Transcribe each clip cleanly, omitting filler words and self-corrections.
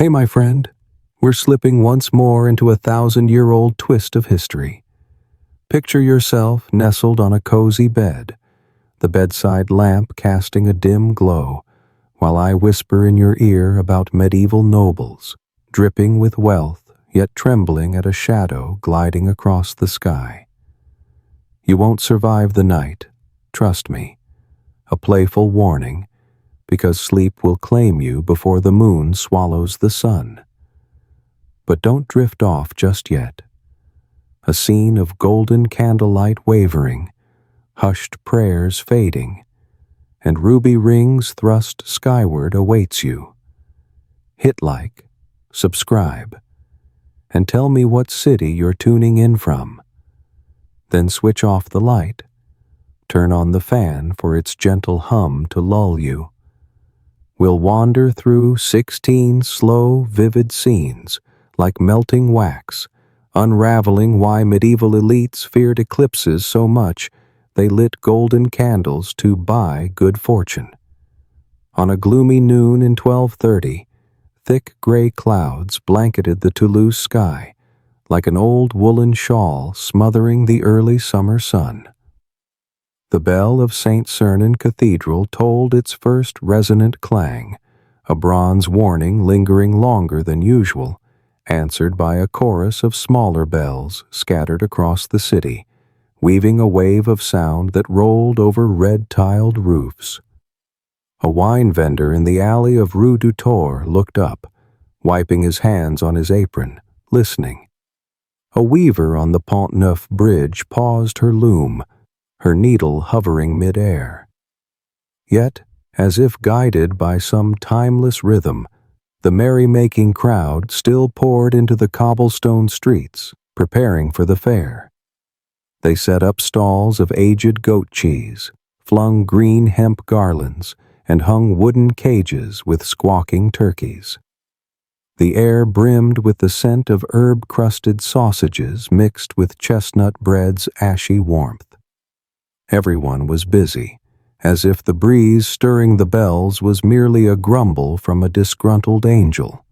Hey, my friend, we're slipping once more into a 1,000-year-old twist of history. Picture yourself nestled on a cozy bed, the bedside lamp casting a dim glow, while I whisper in your ear about medieval nobles, dripping with wealth, yet trembling at a shadow gliding across the sky. You won't survive the night, trust me. A playful warning, because sleep will claim you before the moon swallows the sun. But don't drift off just yet. A scene of golden candlelight wavering, hushed prayers fading, and ruby rings thrust skyward awaits you. Hit like, subscribe, and tell me what city you're tuning in from. Then switch off the light. Turn on the fan for its gentle hum to lull you. We'll wander through 16 slow, vivid scenes like melting wax, unraveling why medieval elites feared eclipses so much they lit golden candles to buy good fortune. On a gloomy noon in 1230, thick gray clouds blanketed the Toulouse sky like an old woolen shawl smothering the early summer sun. The bell of St. Serene Cathedral tolled its first resonant clang, a bronze warning lingering longer than usual, answered by a chorus of smaller bells scattered across the city, weaving a wave of sound that rolled over red-tiled roofs. A wine vendor in the alley of Rue du Tour looked up, wiping his hands on his apron, listening. A weaver on the Pont-Neuf bridge paused her loom, her needle hovering mid-air. Yet, as if guided by some timeless rhythm, the merrymaking crowd still poured into the cobblestone streets, preparing for the fair. They set up stalls of aged goat cheese, flung green hemp garlands, and hung wooden cages with squawking turkeys. The air brimmed with the scent of herb-crusted sausages mixed with chestnut bread's ashy warmth. Everyone was busy, as if the breeze stirring the bells was merely a grumble from a disgruntled angel,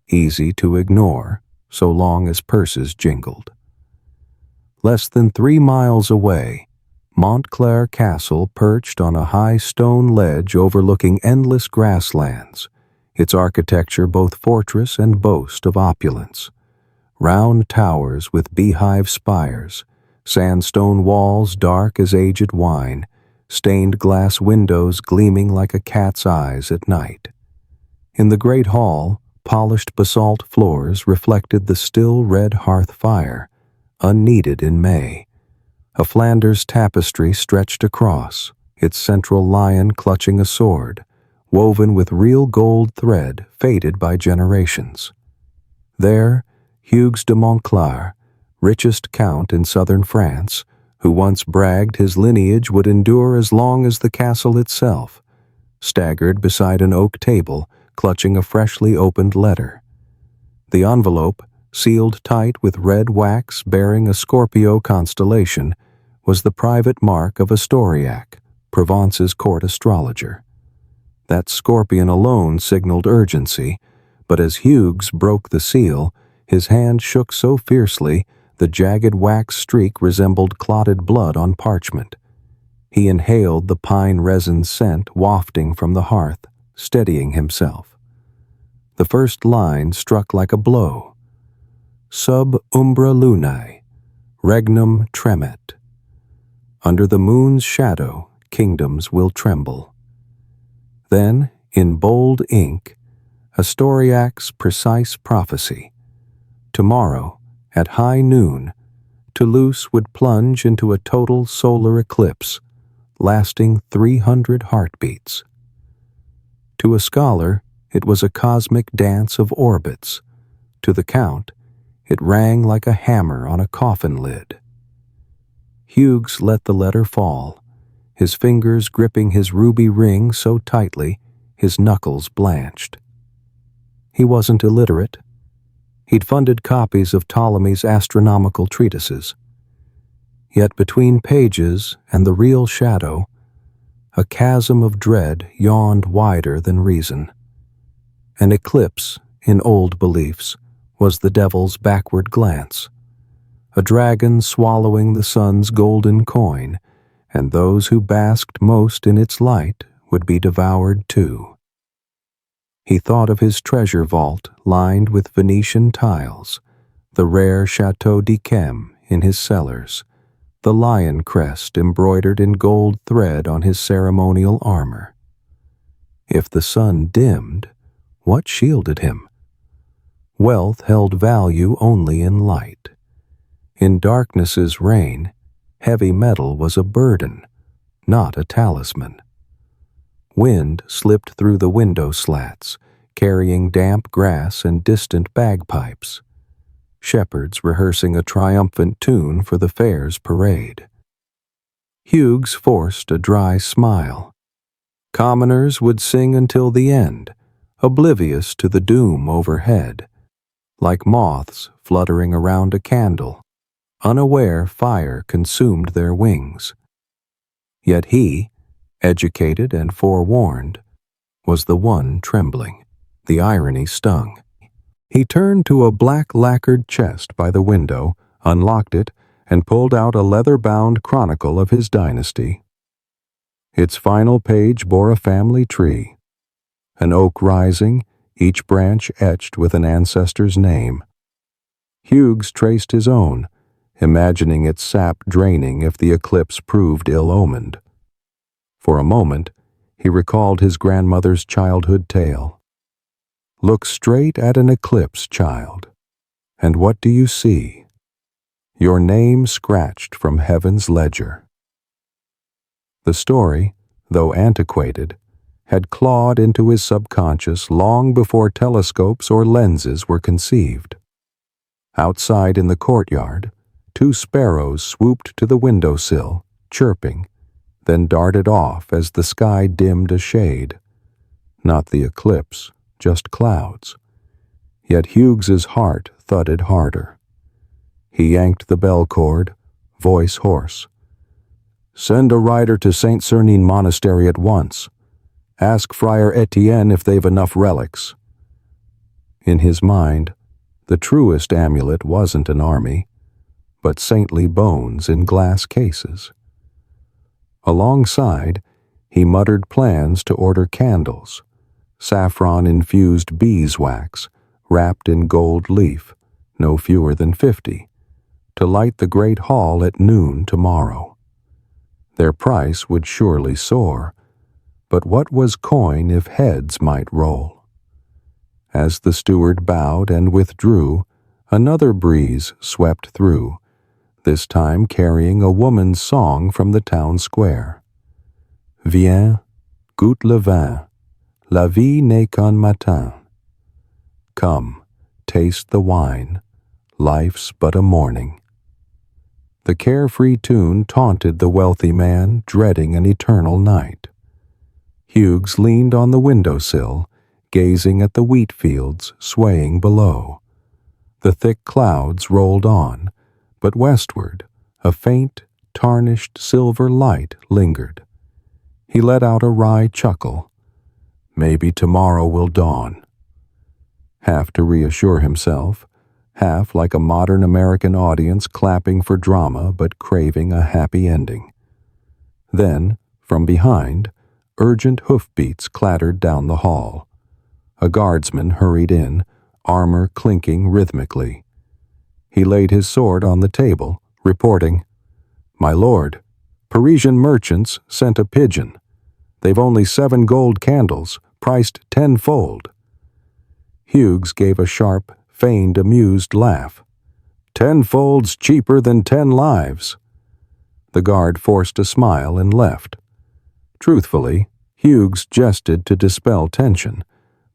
easy to ignore so long as purses jingled. Less than 3 miles away, Montclair Castle perched on a high stone ledge overlooking endless grasslands, its architecture both fortress and boast of opulence. Round towers with beehive spires, sandstone walls dark as aged wine, stained glass windows gleaming like a cat's eyes at night. In the great hall, polished basalt floors reflected the still red hearth fire, unneeded in May. A Flanders tapestry stretched across, its central lion clutching a sword, woven with real gold thread faded by generations. There, Hugues de Montclar, richest count in southern France, who once bragged his lineage would endure as long as the castle itself, staggered beside an oak table, clutching a freshly opened letter. The envelope, sealed tight with red wax bearing a Scorpio constellation, was the private mark of a Storiac, Provence's court astrologer. That scorpion alone signaled urgency, but as Hugues broke the seal, his hand shook so fiercely the jagged wax streak resembled clotted blood on parchment. He inhaled the pine resin scent wafting from the hearth, steadying himself. The first line struck like a blow. Sub umbra lunae, regnum tremet. Under the moon's shadow, kingdoms will tremble. Then, in bold ink, a Storiac's precise prophecy. Tomorrow, at high noon, Toulouse would plunge into a total solar eclipse, lasting 300 heartbeats. To a scholar, it was a cosmic dance of orbits. To the count, it rang like a hammer on a coffin lid. Hugues let the letter fall, his fingers gripping his ruby ring so tightly his knuckles blanched. He wasn't illiterate. He'd funded copies of Ptolemy's astronomical treatises. Yet between pages and the real shadow, a chasm of dread yawned wider than reason. An eclipse in old beliefs, was the devil's backward glance, a dragon swallowing the sun's golden coin, and those who basked most in its light would be devoured too. He thought of his treasure vault lined with Venetian tiles, the rare Chateau d'Yquem in his cellars, the lion crest embroidered in gold thread on his ceremonial armor. If the sun dimmed, what shielded him? Wealth held value only in light. In darkness's reign, heavy metal was a burden, not a talisman. Wind slipped through the window slats, carrying damp grass and distant bagpipes. Shepherds rehearsing a triumphant tune for the fair's parade. Hughes forced a dry smile. Commoners would sing until the end, oblivious to the doom overhead, like moths fluttering around a candle, unaware fire consumed their wings. Yet he, educated and forewarned, was the one trembling. The irony stung. He turned to a black lacquered chest by the window, unlocked it, and pulled out a leather-bound chronicle of his dynasty. Its final page bore a family tree, an oak rising, each branch etched with an ancestor's name. Hughes traced his own, imagining its sap draining if the eclipse proved ill-omened. For a moment, he recalled his grandmother's childhood tale. Look straight at an eclipse, child, and what do you see? Your name scratched from heaven's ledger. The story, though antiquated, had clawed into his subconscious long before telescopes or lenses were conceived. Outside in the courtyard, two sparrows swooped to the windowsill, chirping, then darted off as the sky dimmed a shade. Not the eclipse, just clouds. Yet Hughes's heart thudded harder. He yanked the bell cord, voice hoarse. Send a rider to St. Serene Monastery at once. Ask Friar Etienne if they've enough relics. In his mind, the truest amulet wasn't an army, but saintly bones in glass cases. Alongside, he muttered plans to order candles, saffron-infused beeswax, wrapped in gold leaf, no fewer than 50, to light the great hall at noon tomorrow. Their price would surely soar, but what was coin if heads might roll? As the steward bowed and withdrew, another breeze swept through, this time carrying a woman's song from the town square. Viens, goûte le vin, la vie n'est qu'un matin. Come, taste the wine, life's but a morning. The carefree tune taunted the wealthy man, dreading an eternal night. Hughes leaned on the windowsill, gazing at the wheat fields swaying below. The thick clouds rolled on, but westward, a faint, tarnished silver light lingered. He let out a wry chuckle. Maybe tomorrow will dawn. Half to reassure himself, half like a modern American audience clapping for drama but craving a happy ending. Then, from behind, urgent hoofbeats clattered down the hall. A guardsman hurried in, armor clinking rhythmically. He laid his sword on the table, reporting, "My lord, Parisian merchants sent a pigeon. They've only 7 gold candles, priced 10-fold. Hughes gave a sharp, feigned amused laugh. 10-fold's cheaper than 10 lives. The guard forced a smile and left. Truthfully, Hughes jested to dispel tension,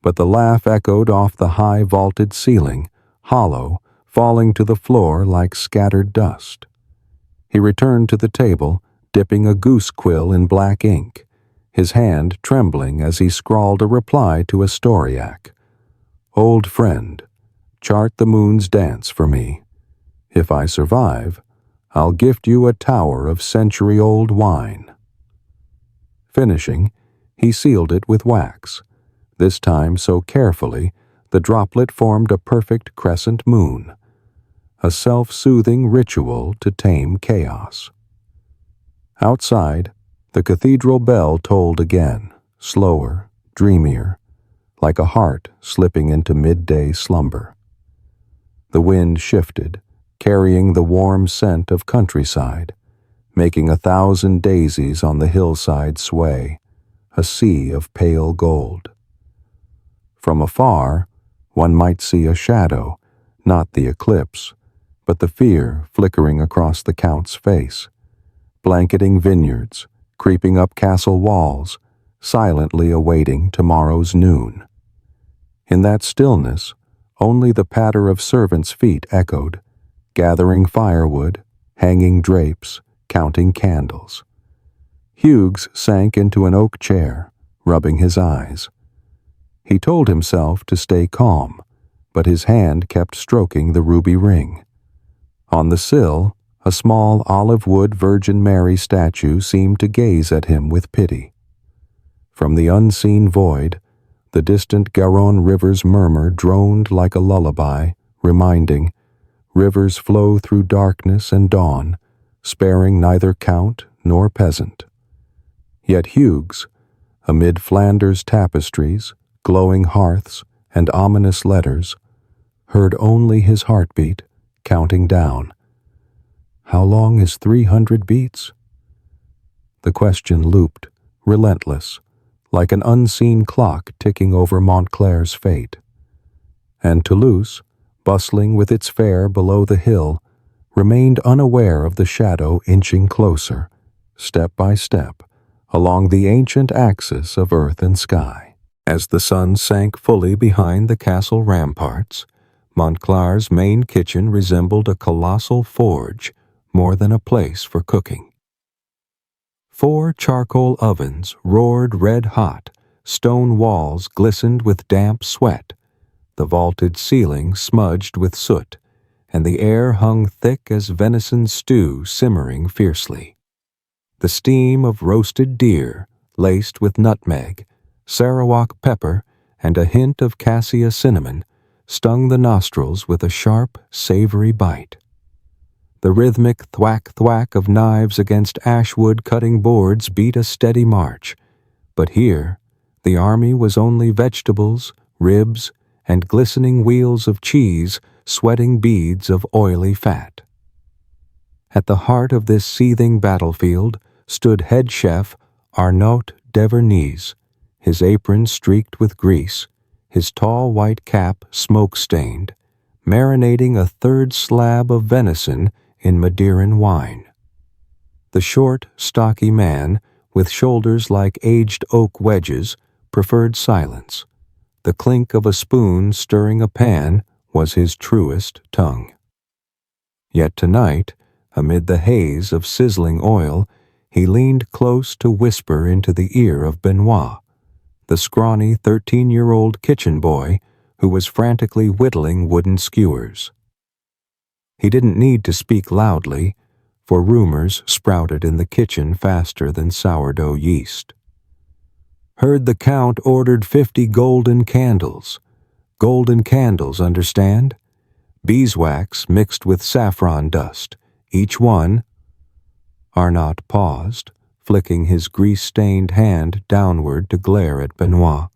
but the laugh echoed off the high vaulted ceiling, hollow, falling to the floor like scattered dust. He returned to the table, dipping a goose quill in black ink, his hand trembling as he scrawled a reply to a Storiac. Old friend, chart the moon's dance for me. If I survive, I'll gift you a tower of century-old wine. Finishing, he sealed it with wax, this time so carefully The droplet formed a perfect crescent moon, a self-soothing ritual to tame chaos. Outside, the cathedral bell tolled again, slower, dreamier, like a heart slipping into midday slumber. The wind shifted, carrying the warm scent of countryside, making 1,000 daisies on the hillside sway, a sea of pale gold. From afar, one might see a shadow, not the eclipse, but the fear flickering across the Count's face, blanketing vineyards, creeping up castle walls, silently awaiting tomorrow's noon. In that stillness, only the patter of servants' feet echoed, gathering firewood, hanging drapes, counting candles. Hughes sank into an oak chair, rubbing his eyes. He told himself to stay calm, but his hand kept stroking the ruby ring. On the sill, a small olive-wood Virgin Mary statue seemed to gaze at him with pity. From the unseen void, the distant Garonne River's murmur droned like a lullaby, reminding, rivers flow through darkness and dawn, sparing neither count nor peasant. Yet Hughes, amid Flanders tapestries, glowing hearths, and ominous letters, heard only his heartbeat counting down. How long is 300 beats? The question looped, relentless, like an unseen clock ticking over Montclair's fate. And Toulouse, bustling with its fair below the hill, remained unaware of the shadow inching closer, step by step, along the ancient axis of earth and sky. As the sun sank fully behind the castle ramparts, Montclair's main kitchen resembled a colossal forge more than a place for cooking. 4 charcoal ovens roared red-hot, stone walls glistened with damp sweat, the vaulted ceiling smudged with soot, and the air hung thick as venison stew simmering fiercely. The steam of roasted deer, laced with nutmeg, Sarawak pepper, and a hint of cassia cinnamon, stung the nostrils with a sharp, savory bite. The rhythmic thwack-thwack of knives against ashwood cutting boards beat a steady march, but here the army was only vegetables, ribs, and glistening wheels of cheese sweating beads of oily fat. At the heart of this seething battlefield stood head chef Arnaud Devernies, his apron streaked with grease, his tall white cap smoke-stained, marinating a 3rd slab of venison in Madeiran wine. The short, stocky man, with shoulders like aged oak wedges, preferred silence. The clink of a spoon stirring a pan was his truest tongue. Yet tonight, amid the haze of sizzling oil, he leaned close to whisper into the ear of Benoit, the scrawny 13-year-old kitchen boy who was frantically whittling wooden skewers. He didn't need to speak loudly, for rumors sprouted in the kitchen faster than sourdough yeast. Heard the Count ordered 50 golden candles. Golden candles, understand? Beeswax mixed with saffron dust, each one. Arnaud paused, flicking his grease-stained hand downward to glare at Benoit.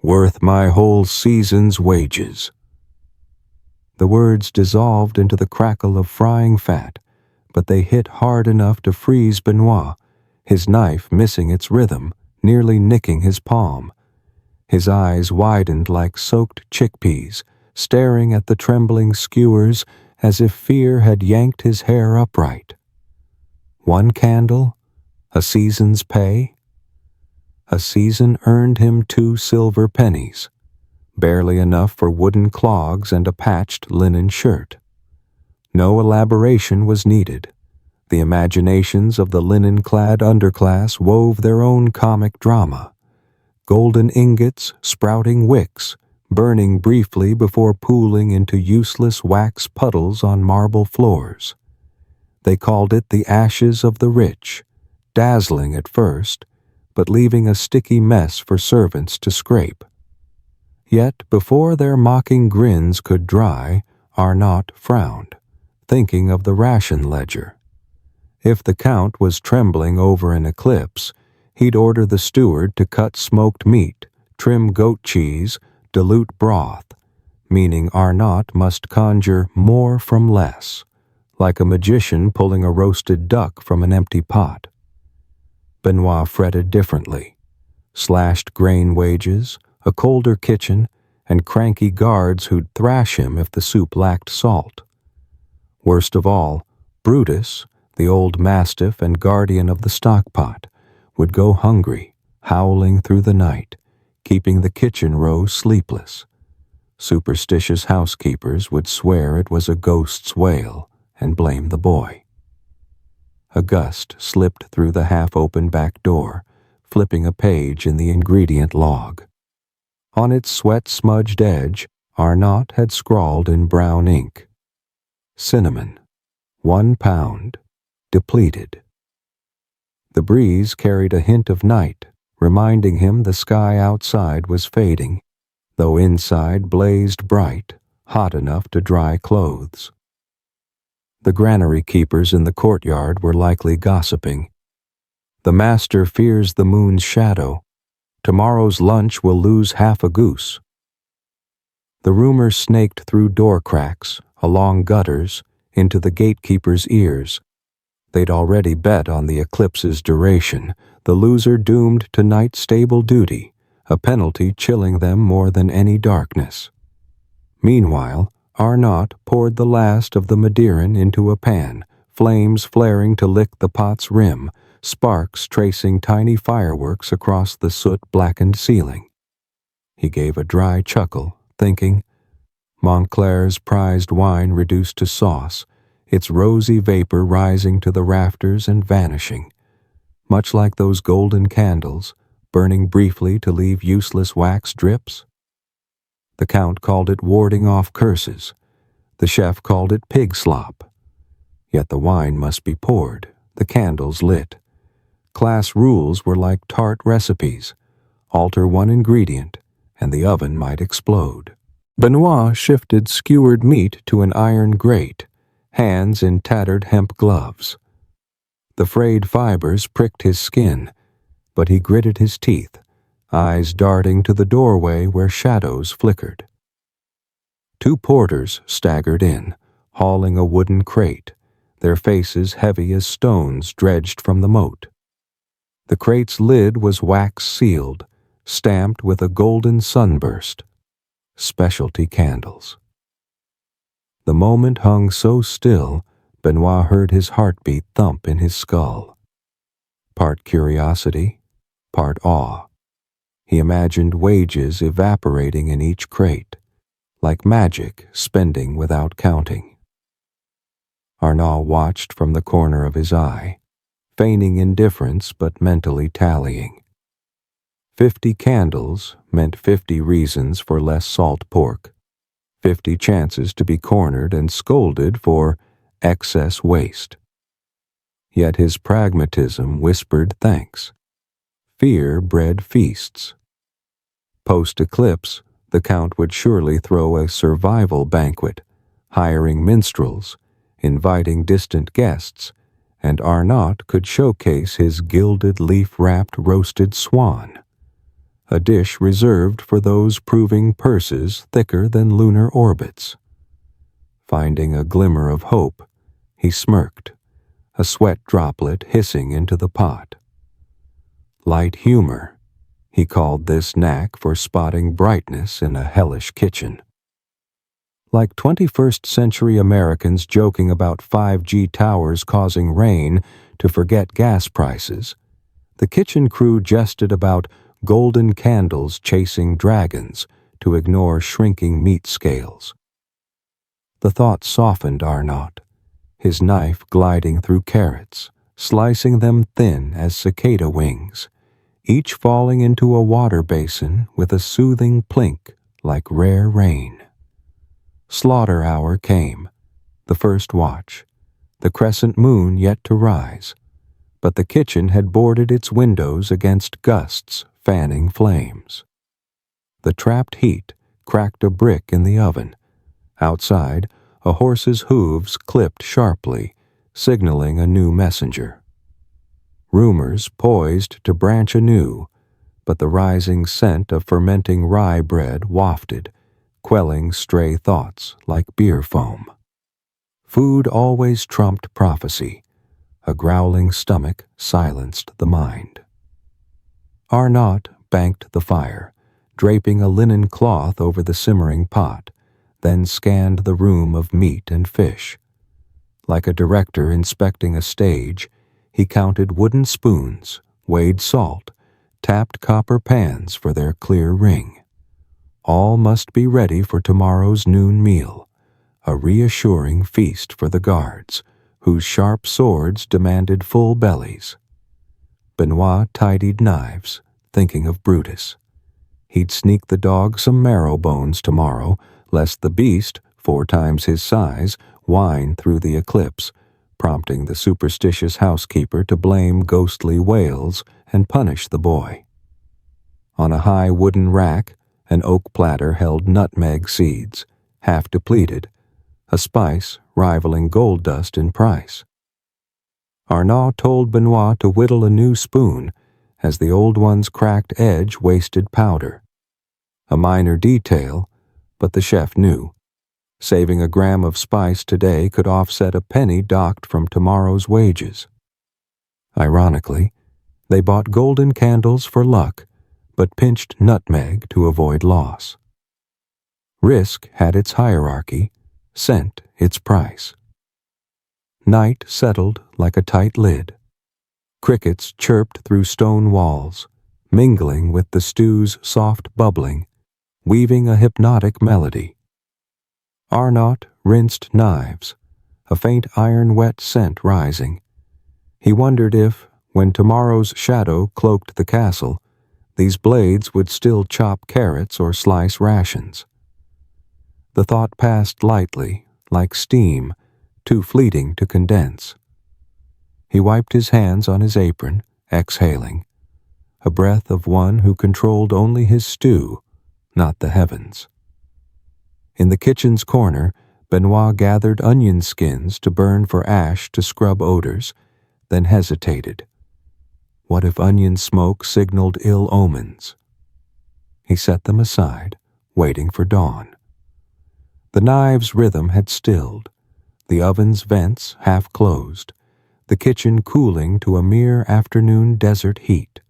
Worth my whole season's wages. The words dissolved into the crackle of frying fat, but they hit hard enough to freeze Benoit, his knife missing its rhythm, nearly nicking his palm. His eyes widened like soaked chickpeas, staring at the trembling skewers as if fear had yanked his hair upright. 1 candle? A season's pay? A season earned him 2 silver pennies, barely enough for wooden clogs and a patched linen shirt. No elaboration was needed. The imaginations of the linen-clad underclass wove their own comic drama. Golden ingots, sprouting wicks, burning briefly before pooling into useless wax puddles on marble floors. They called it the ashes of the rich, dazzling at first, but leaving a sticky mess for servants to scrape. Yet before their mocking grins could dry, Arnott frowned, thinking of the ration ledger. If the Count was trembling over an eclipse, he'd order the steward to cut smoked meat, trim goat cheese, dilute broth, meaning Arnott must conjure more from less, like a magician pulling a roasted duck from an empty pot. Benoit fretted differently. Slashed grain wages, a colder kitchen, and cranky guards who'd thrash him if the soup lacked salt. Worst of all, Brutus, the old mastiff and guardian of the stockpot, would go hungry, howling through the night, keeping the kitchen row sleepless. Superstitious housekeepers would swear it was a ghost's wail and blame the boy. A gust slipped through the half-open back door, flipping a page in the ingredient log. On its sweat-smudged edge, Arnott had scrawled in brown ink, "Cinnamon, 1 pound, depleted." The breeze carried a hint of night, reminding him the sky outside was fading, though inside blazed bright, hot enough to dry clothes. The granary keepers in the courtyard were likely gossiping. "The master fears the moon's shadow. Tomorrow's lunch will lose half a goose." The rumor snaked through door cracks, along gutters, into the gatekeeper's ears. They'd already bet on the eclipse's duration, the loser doomed to night stable duty, a penalty chilling them more than any darkness. Meanwhile, Arnott poured the last of the Madeiran into a pan, flames flaring to lick the pot's rim, sparks tracing tiny fireworks across the soot-blackened ceiling. He gave a dry chuckle, thinking, Montclair's prized wine reduced to sauce, its rosy vapor rising to the rafters and vanishing, much like those golden candles, burning briefly to leave useless wax drips. The Count called it warding off curses. The chef called it pig slop. Yet the wine must be poured, the candles lit. Class rules were like tart recipes. Alter one ingredient, and the oven might explode. Benoit shifted skewered meat to an iron grate, hands in tattered hemp gloves. The frayed fibers pricked his skin, but he gritted his teeth, eyes darting to the doorway where shadows flickered. 2 porters staggered in, hauling a wooden crate, their faces heavy as stones dredged from the moat. The crate's lid was wax-sealed, stamped with a golden sunburst. Specialty candles. The moment hung so still, Benoit heard his heartbeat thump in his skull. Part curiosity, part awe. He imagined wages evaporating in each crate, like magic spending without counting. Arnaud watched from the corner of his eye, feigning indifference but mentally tallying. 50 candles meant 50 reasons for less salt pork, 50 chances to be cornered and scolded for excess waste. Yet his pragmatism whispered thanks. Fear bred feasts. Post-eclipse, the Count would surely throw a survival banquet, hiring minstrels, inviting distant guests, and Arnott could showcase his gilded leaf-wrapped roasted swan, a dish reserved for those proving purses thicker than lunar orbits. Finding a glimmer of hope, he smirked, a sweat droplet hissing into the pot. Light humor, he called this knack for spotting brightness in a hellish kitchen. Like 21st century Americans joking about 5G towers causing rain to forget gas prices, the kitchen crew jested about golden candles chasing dragons to ignore shrinking meat scales. The thought softened Arnott, his knife gliding through carrots, slicing them thin as cicada wings, each falling into a water basin with a soothing plink like rare rain. Slaughter hour came, the first watch, the crescent moon yet to rise, but the kitchen had boarded its windows against gusts fanning flames. The trapped heat cracked a brick in the oven. Outside, a horse's hooves clipped sharply, signaling a new messenger. Rumors poised to branch anew, but the rising scent of fermenting rye bread wafted, quelling stray thoughts like beer foam. Food always trumped prophecy. A growling stomach silenced the mind. Arnott banked the fire, draping a linen cloth over the simmering pot, then scanned the room of meat and fish. Like a director inspecting a stage, he counted wooden spoons, weighed salt, tapped copper pans for their clear ring. All must be ready for tomorrow's noon meal, a reassuring feast for the guards, whose sharp swords demanded full bellies. Benoit tidied knives, thinking of Brutus. He'd sneak the dog some marrow bones tomorrow, lest the beast, 4 times his size, whine through the eclipse, prompting the superstitious housekeeper to blame ghostly wails and punish the boy. On a high wooden rack, an oak platter held nutmeg seeds, half depleted, a spice rivaling gold dust in price. Arnaud told Benoit to whittle a new spoon, as the old one's cracked edge wasted powder. A minor detail, but the chef knew. Saving a gram of spice today could offset a penny docked from tomorrow's wages. Ironically, they bought golden candles for luck, but pinched nutmeg to avoid loss. Risk had its hierarchy, scent its price. Night settled like a tight lid. Crickets chirped through stone walls, mingling with the stew's soft bubbling, weaving a hypnotic melody. Arnott rinsed knives, a faint iron-wet scent rising. He wondered if, when tomorrow's shadow cloaked the castle, these blades would still chop carrots or slice rations. The thought passed lightly, like steam, too fleeting to condense. He wiped his hands on his apron, exhaling, a breath of one who controlled only his stew, not the heavens. In the kitchen's corner, Benoit gathered onion skins to burn for ash to scrub odors, then hesitated. What if onion smoke signaled ill omens? He set them aside, waiting for dawn. The knives' rhythm had stilled, the oven's vents half closed, the kitchen cooling to a mere afternoon desert heat.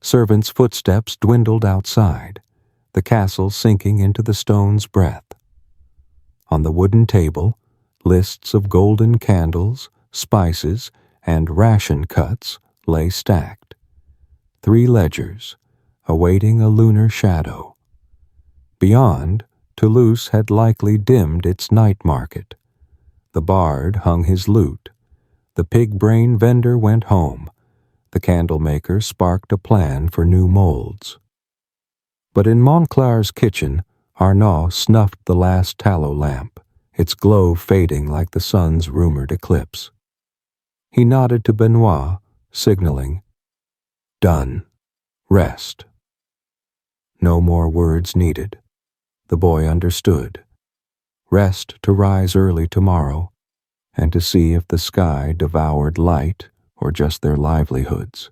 Servants' footsteps dwindled outside, the castle sinking into the stone's breath. On the wooden table, lists of golden candles, spices, and ration cuts lay stacked. 3 ledgers, awaiting a lunar shadow. Beyond, Toulouse had likely dimmed its night market. The bard hung his lute. The pig-brain vendor went home. The candle-maker sparked a plan for new molds. But in Montclar's kitchen, Arnaud snuffed the last tallow lamp, its glow fading like the sun's rumored eclipse. He nodded to Benoit, signaling, "Done. Rest." No more words needed. The boy understood. Rest to rise early tomorrow, and to see if the sky devoured light or just their livelihoods.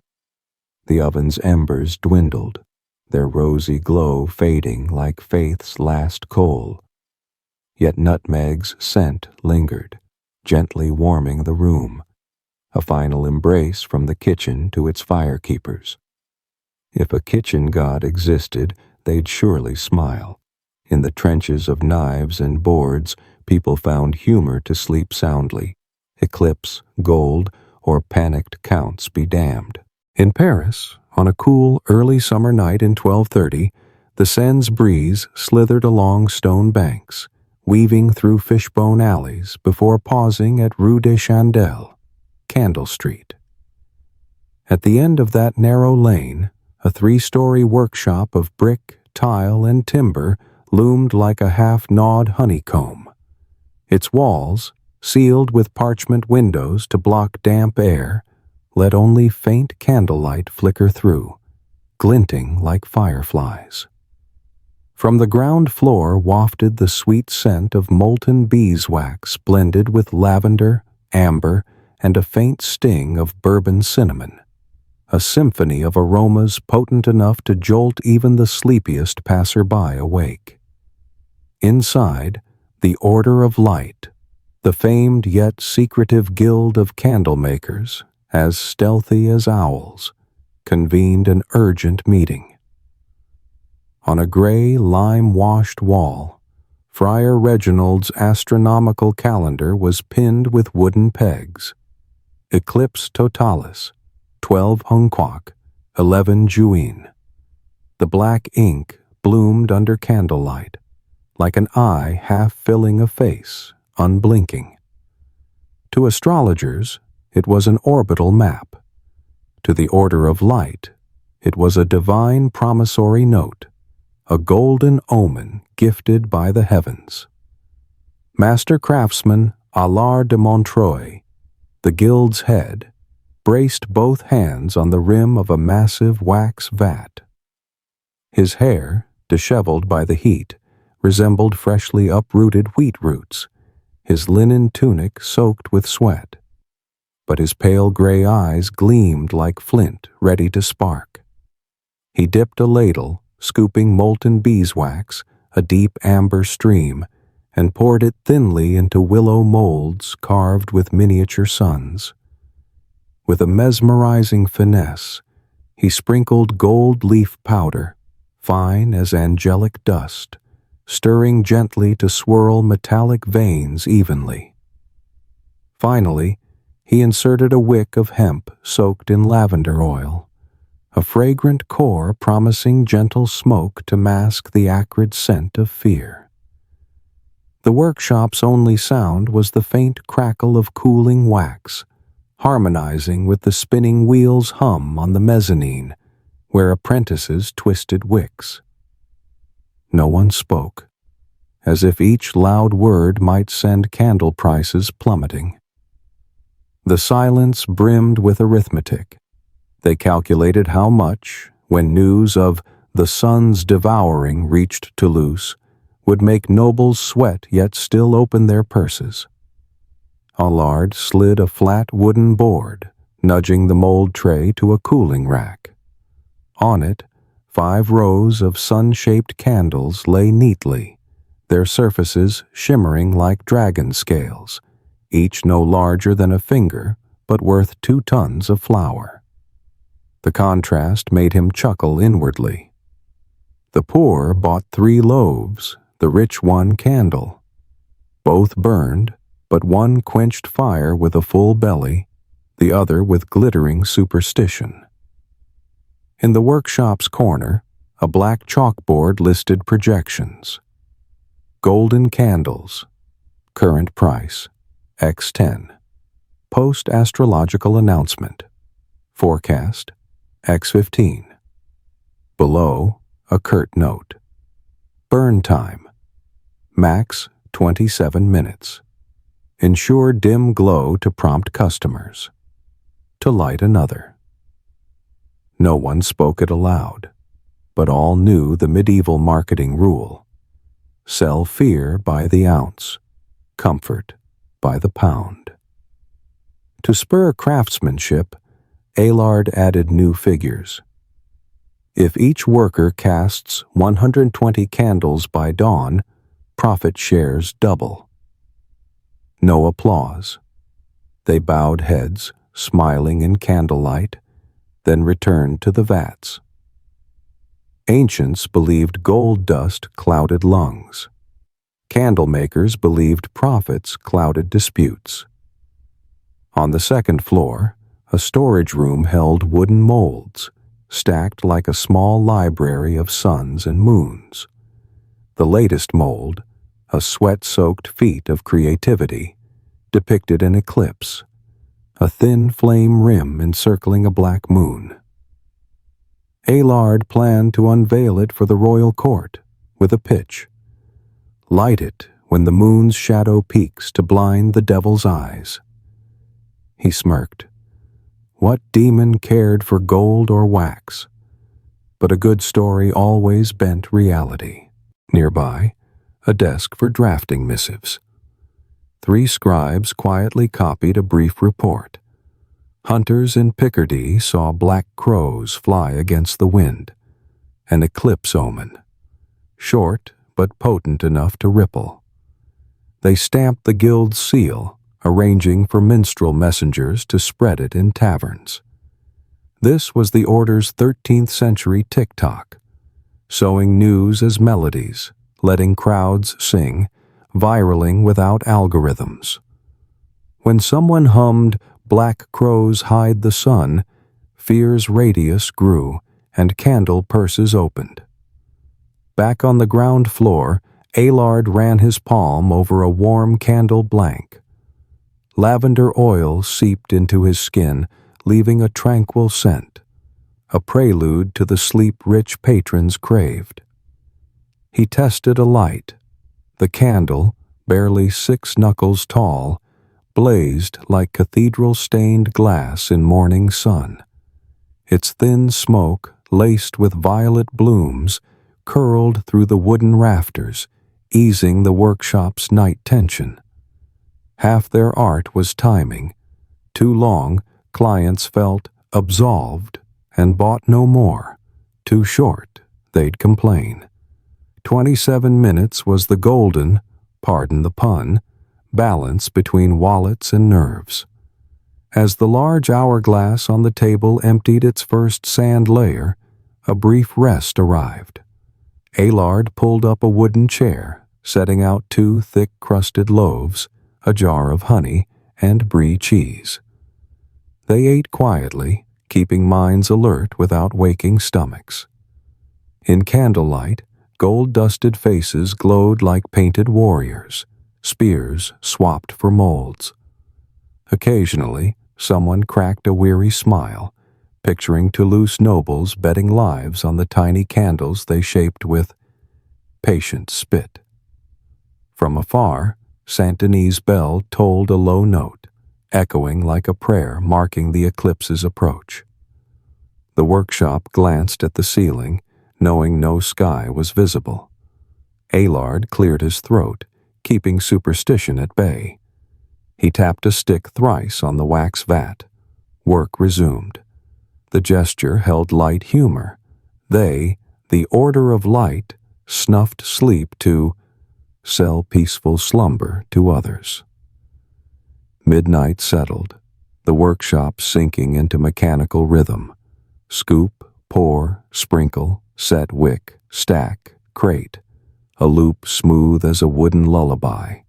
The oven's embers dwindled, their rosy glow fading like faith's last coal. Yet nutmeg's scent lingered, gently warming the room, a final embrace from the kitchen to its firekeepers. If a kitchen god existed, they'd surely smile. In the trenches of knives and boards, people found humor to sleep soundly. Eclipse, gold, or panicked counts be damned. In Paris, on a cool, early summer night in 1230, the Seine's breeze slithered along stone banks, weaving through fishbone alleys before pausing at Rue des Chandelles, Candle Street. At the end of that narrow lane, a 3-story workshop of brick, tile, and timber loomed like a half-gnawed honeycomb. Its walls, sealed with parchment windows to block damp air, let only faint candlelight flicker through, glinting like fireflies. From the ground floor wafted the sweet scent of molten beeswax blended with lavender, amber, and a faint sting of bourbon cinnamon, a symphony of aromas potent enough to jolt even the sleepiest passerby awake. Inside, the Order of Light, the famed yet secretive guild of candle makers, as stealthy as owls, convened an urgent meeting. On a gray, lime-washed wall, Friar Reginald's astronomical calendar was pinned with wooden pegs. Eclipse totalis, 12 Hunquak, 11 Juin. The black ink bloomed under candlelight, like an eye half filling a face, unblinking. To astrologers, it was an orbital map. To the Order of Light, it was a divine promissory note, a golden omen gifted by the heavens. Master craftsman Allard de Montreuil, the guild's head, braced both hands on the rim of a massive wax vat. His hair, disheveled by the heat, resembled freshly uprooted wheat roots, his linen tunic soaked with sweat. But his pale gray eyes gleamed like flint ready to spark. He dipped a ladle, scooping molten beeswax, a deep amber stream, and poured it thinly into willow molds carved with miniature suns. With a mesmerizing finesse, he sprinkled gold leaf powder, fine as angelic dust, stirring gently to swirl metallic veins evenly. Finally, he inserted a wick of hemp soaked in lavender oil, a fragrant core promising gentle smoke to mask the acrid scent of fear. The workshop's only sound was the faint crackle of cooling wax, harmonizing with the spinning wheel's hum on the mezzanine, where apprentices twisted wicks. No one spoke, as if each loud word might send candle prices plummeting. The silence brimmed with arithmetic. They calculated how much, when news of the sun's devouring reached Toulouse, would make nobles sweat yet still open their purses. Allard slid a flat wooden board, nudging the mold tray to a cooling rack. On it, 5 rows of sun-shaped candles lay neatly, their surfaces shimmering like dragon scales, each no larger than a finger, but worth 2 tons of flour. The contrast made him chuckle inwardly. The poor bought 3 loaves, the rich one candle. Both burned, but one quenched fire with a full belly, the other with glittering superstition. In the workshop's corner, a black chalkboard listed projections. Golden candles, current price, X10. Post-astrological announcement, forecast, X15. Below, a curt note. Burn time, max 27 minutes. Ensure dim glow to prompt customers. To light another. No one spoke it aloud, but all knew the medieval marketing rule. Sell fear by the ounce, comfort by the pound. To spur craftsmanship, Allard added new figures. If each worker casts 120 candles by dawn, profit shares double. No applause. They bowed heads, smiling in candlelight, then returned to the vats. Ancients believed gold dust clouded lungs. Candle makers believed profits clouded disputes. On the second floor, a storage room held wooden molds, stacked like a small library of suns and moons. The latest mold, a sweat-soaked feat of creativity, depicted an eclipse, a thin flame rim encircling a black moon. Allard planned to unveil it for the royal court with a pitch. Light it when the moon's shadow peaks to blind the devil's eyes. He smirked. What demon cared for gold or wax? But a good story always bent reality. Nearby, a desk for drafting missives. 3 scribes quietly copied a brief report. Hunters in Picardy saw black crows fly against the wind, an eclipse omen, short but potent enough to ripple. They stamped the guild's seal, arranging for minstrel messengers to spread it in taverns. This was the Order's 13th century tick-tock, sowing news as melodies, letting crowds sing, viraling without algorithms. When someone hummed "Black Crows Hide the Sun," fear's radius grew and candle purses opened. Back on the ground floor, Aylard ran his palm over a warm candle blank. Lavender oil seeped into his skin, leaving a tranquil scent, a prelude to the sleep-rich patrons craved. He tested a light. The candle, barely 6 knuckles tall, blazed like cathedral-stained glass in morning sun. Its thin smoke, laced with violet blooms, curled through the wooden rafters, easing the workshop's night tension. Half their art was timing. Too long, clients felt absolved and bought no more. Too short, they'd complain. 27 minutes was the golden, pardon the pun, balance between wallets and nerves. As the large hourglass on the table emptied its first sand layer, a brief rest arrived. Aylard pulled up a wooden chair, setting out 2 thick-crusted loaves, a jar of honey, and brie cheese. They ate quietly, keeping minds alert without waking stomachs. In candlelight, gold-dusted faces glowed like painted warriors, spears swapped for molds. Occasionally, someone cracked a weary smile, picturing Toulouse nobles betting lives on the tiny candles they shaped with patient spit. From afar, Saint Denis' bell tolled a low note, echoing like a prayer marking the eclipse's approach. The workshop glanced at the ceiling, knowing no sky was visible. Aylard cleared his throat, keeping superstition at bay. He tapped a stick thrice on the wax vat. Work resumed. The gesture held light humor. They, the Order of Light, snuffed sleep to sell peaceful slumber to others. Midnight settled, the workshop sinking into mechanical rhythm. Scoop, pour, sprinkle, set wick, stack, crate, a loop smooth as a wooden lullaby.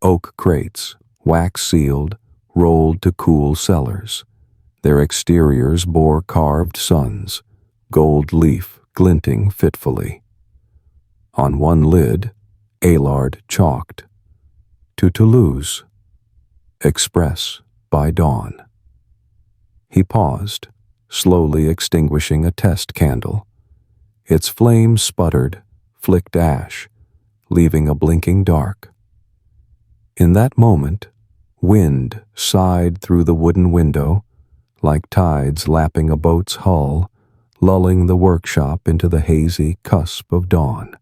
Oak crates, wax-sealed, rolled to cool cellars. Their exteriors bore carved suns, gold leaf glinting fitfully. On one lid, Aylard chalked, "To Toulouse, Express by dawn." He paused, slowly extinguishing a test candle. Its flame sputtered, flicked ash, leaving a blinking dark. In that moment, wind sighed through the wooden window, like tides lapping a boat's hull, lulling the workshop into the hazy cusp of dawn.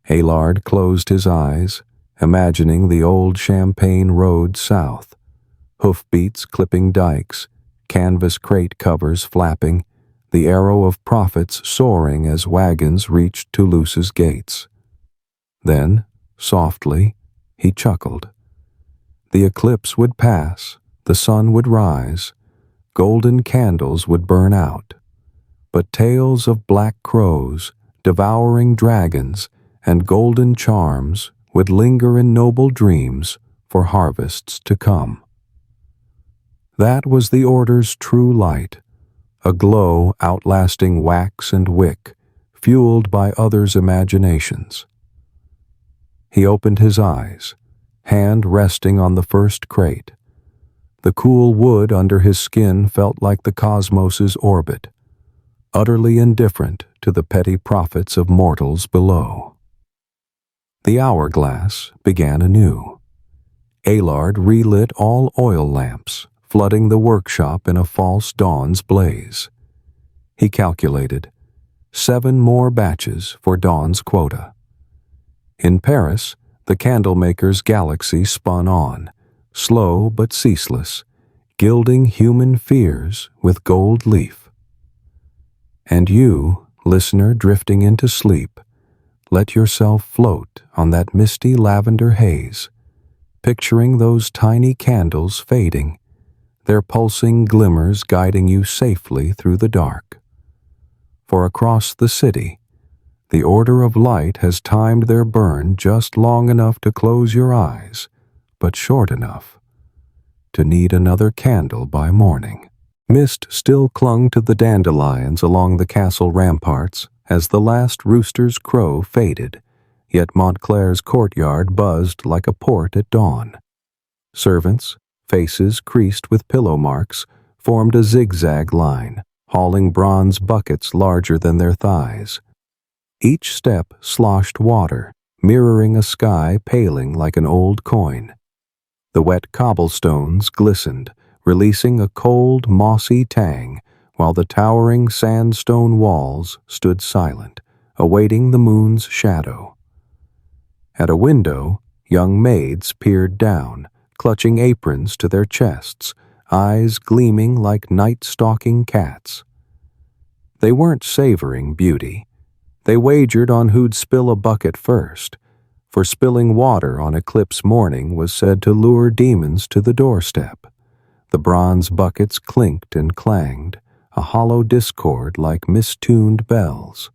Aylard closed his eyes, imagining the old Champagne road south, hoofbeats clipping dikes, canvas crate covers flapping, the arrow of profits soaring as wagons reached Toulouse's gates. Then, softly, he chuckled. The eclipse would pass, the sun would rise, golden candles would burn out, but tales of black crows, devouring dragons, and golden charms would linger in noble dreams for harvests to come. That was the Order's true light, a glow outlasting wax and wick, fueled by others' imaginations. He opened his eyes, hand resting on the first crate. The cool wood under his skin felt like the cosmos's orbit, utterly indifferent to the petty profits of mortals below. The hourglass began anew. Aylard relit all oil lamps, flooding the workshop in a false dawn's blaze. He calculated 7 more batches for dawn's quota. In Paris, the candlemaker's galaxy spun on, slow but ceaseless, gilding human fears with gold leaf. And you, listener drifting into sleep, let yourself float on that misty lavender haze, picturing those tiny candles fading, their pulsing glimmers guiding you safely through the dark. For across the city, the order of light has timed their burn just long enough to close your eyes, but short enough to need another candle by morning. Mist still clung to the dandelions along the castle ramparts as the last rooster's crow faded, yet Montclair's courtyard buzzed like a port at dawn. Servants, faces creased with pillow marks, formed a zigzag line, hauling bronze buckets larger than their thighs. Each step sloshed water, mirroring a sky paling like an old coin. The wet cobblestones glistened, releasing a cold, mossy tang, while the towering sandstone walls stood silent, awaiting the moon's shadow. At a window, young maids peered down, clutching aprons to their chests, eyes gleaming like night-stalking cats. They weren't savoring beauty. They wagered on who'd spill a bucket first, for spilling water on eclipse morning was said to lure demons to the doorstep. The bronze buckets clinked and clanged, a hollow discord like mistuned bells.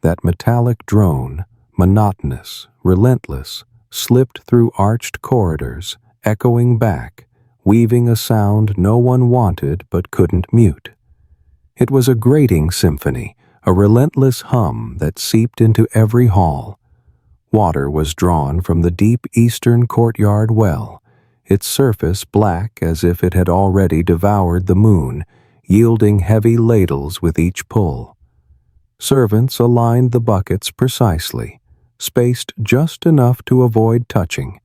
That metallic drone, monotonous, relentless, slipped through arched corridors, echoing back, weaving a sound no one wanted but couldn't mute. It was a grating symphony, a relentless hum that seeped into every hall. Water was drawn from the deep eastern courtyard well, its surface black as if it had already devoured the moon, yielding heavy ladles with each pull. Servants aligned the buckets precisely, spaced just enough to avoid touching,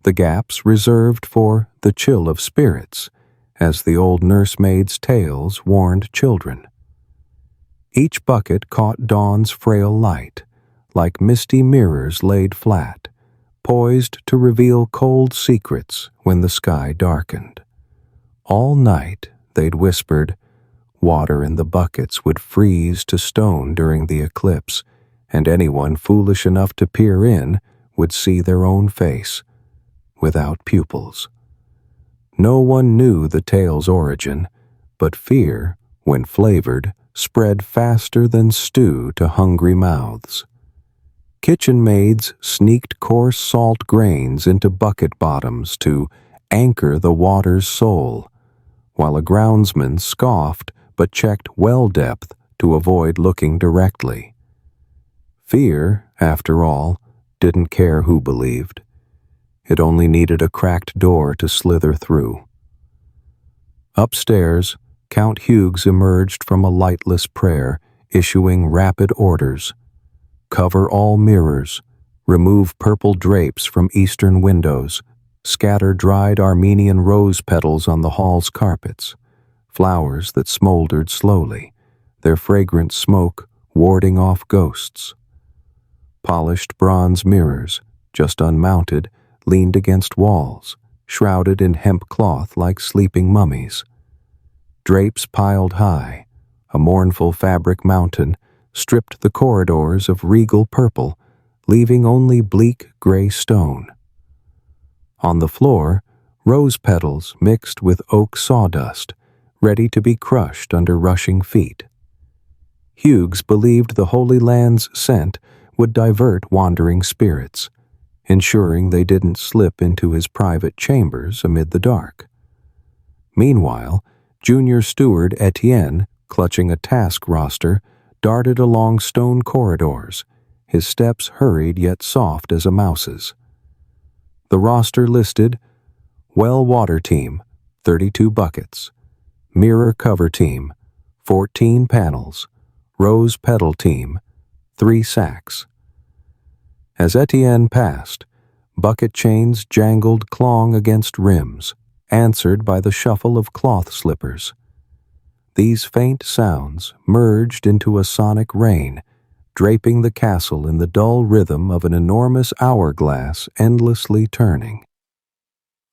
the gaps reserved for the chill of spirits, as the old nursemaids' tales warned children. Each bucket caught dawn's frail light, like misty mirrors laid flat, poised to reveal cold secrets when the sky darkened. All night, they'd whispered, water in the buckets would freeze to stone during the eclipse, and anyone foolish enough to peer in would see their own face, without pupils. No one knew the tale's origin, but fear, when flavored, spread faster than stew to hungry mouths. Kitchen maids sneaked coarse salt grains into bucket bottoms to anchor the water's soul, while a groundsman scoffed but checked well depth to avoid looking directly. Fear, after all, didn't care who believed. It only needed a cracked door to slither through. Upstairs, Count Hughes emerged from a lightless prayer, issuing rapid orders. Cover all mirrors, remove purple drapes from eastern windows, scatter dried Armenian rose petals on the hall's carpets, flowers that smoldered slowly, their fragrant smoke warding off ghosts. Polished bronze mirrors, just unmounted, leaned against walls, shrouded in hemp cloth like sleeping mummies. Drapes piled high, a mournful fabric mountain, stripped the corridors of regal purple, leaving only bleak gray stone. On the floor, rose petals mixed with oak sawdust, ready to be crushed under rushing feet. Hughes believed the Holy Land's scent would divert wandering spirits, ensuring they didn't slip into his private chambers amid the dark. Meanwhile, Junior Steward Etienne, clutching a task roster, darted along stone corridors, his steps hurried yet soft as a mouse's. The roster listed Well Water Team, 32 buckets, Mirror Cover Team, 14 panels, Rose Petal Team, 3 sacks. As Etienne passed, bucket chains jangled clong against rims, answered by the shuffle of cloth slippers. These faint sounds merged into a sonic rain, draping the castle in the dull rhythm of an enormous hourglass endlessly turning.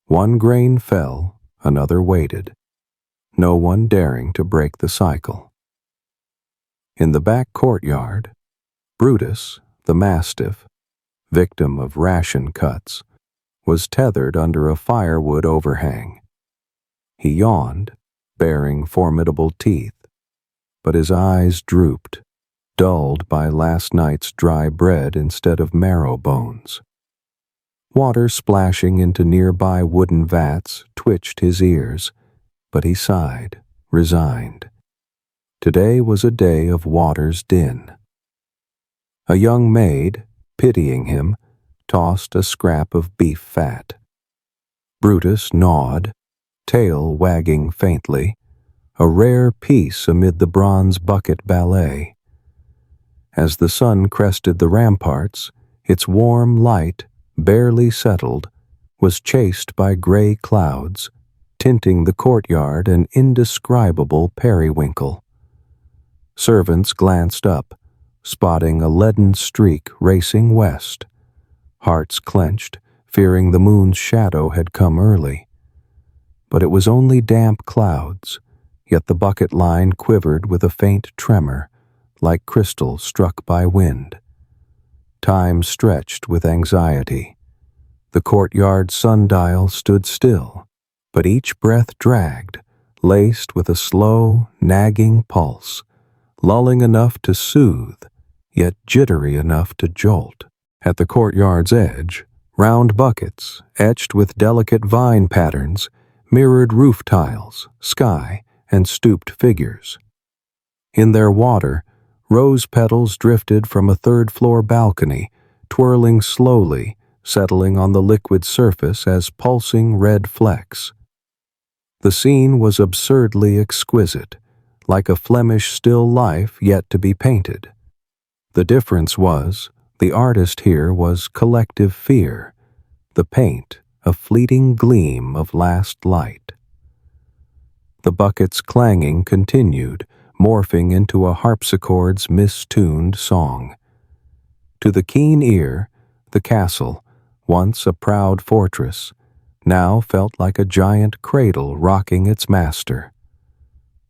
One grain fell, another waited, no one daring to break the cycle. In the back courtyard, Brutus, the mastiff, victim of ration cuts, was tethered under a firewood overhang. He yawned, baring formidable teeth, but his eyes drooped, dulled by last night's dry bread instead of marrow bones. Water splashing into nearby wooden vats twitched his ears, but he sighed, resigned. Today was a day of water's din. A young maid, pitying him, tossed a scrap of beef fat. Brutus gnawed, tail wagging faintly, a rare piece amid the bronze bucket ballet. As the sun crested the ramparts, its warm light, barely settled, was chased by gray clouds, tinting the courtyard an indescribable periwinkle. Servants glanced up, spotting a leaden streak racing west. Hearts clenched, fearing the moon's shadow had come early. But it was only damp clouds, yet the bucket line quivered with a faint tremor, like crystal struck by wind. Time stretched with anxiety. The courtyard sundial stood still, but each breath dragged, laced with a slow, nagging pulse, lulling enough to soothe, yet jittery enough to jolt. At the courtyard's edge, round buckets, etched with delicate vine patterns, mirrored roof tiles, sky, and stooped figures. In their water, rose petals drifted from a third-floor balcony, twirling slowly, settling on the liquid surface as pulsing red flecks. The scene was absurdly exquisite, like a Flemish still life yet to be painted. The difference was, the artist here was collective fear, the paint a fleeting gleam of last light. The bucket's clanging continued, morphing into a harpsichord's mistuned song. To the keen ear, the castle, once a proud fortress, now felt like a giant cradle rocking its master.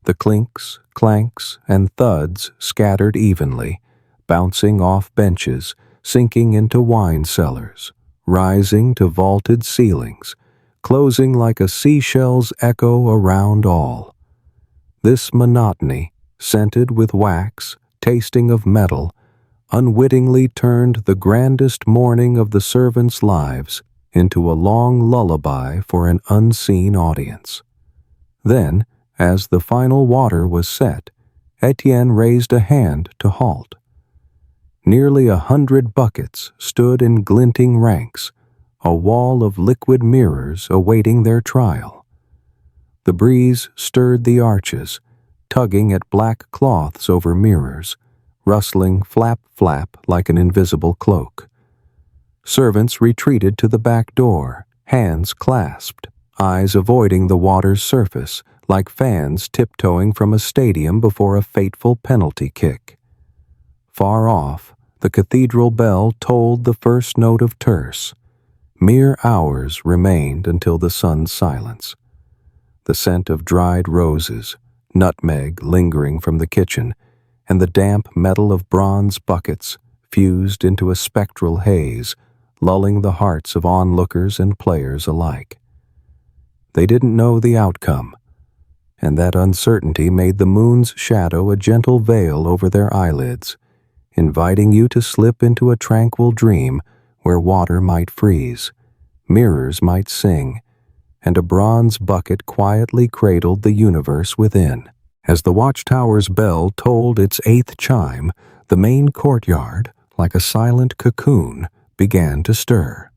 The clinks, clanks, and thuds scattered evenly, bouncing off benches, sinking into wine cellars, rising to vaulted ceilings, closing like a seashell's echo around all. This monotony, scented with wax, tasting of metal, unwittingly turned the grandest morning of the servants' lives into a long lullaby for an unseen audience. Then, as the final water was set, Etienne raised a hand to halt. Nearly 100 buckets stood in glinting ranks, a wall of liquid mirrors awaiting their trial. The breeze stirred the arches, tugging at black cloths over mirrors, rustling flap-flap like an invisible cloak. Servants retreated to the back door, hands clasped, eyes avoiding the water's surface, like fans tiptoeing from a stadium before a fateful penalty kick. Far off, the cathedral bell tolled the first note of terce. Mere hours remained until the sun's silence. The scent of dried roses, nutmeg lingering from the kitchen, and the damp metal of bronze buckets fused into a spectral haze, lulling the hearts of onlookers and players alike. They didn't know the outcome, and that uncertainty made the moon's shadow a gentle veil over their eyelids, inviting you to slip into a tranquil dream where water might freeze, mirrors might sing, and a bronze bucket quietly cradled the universe within. As the watchtower's bell tolled its 8th chime, the main courtyard, like a silent cocoon, began to stir.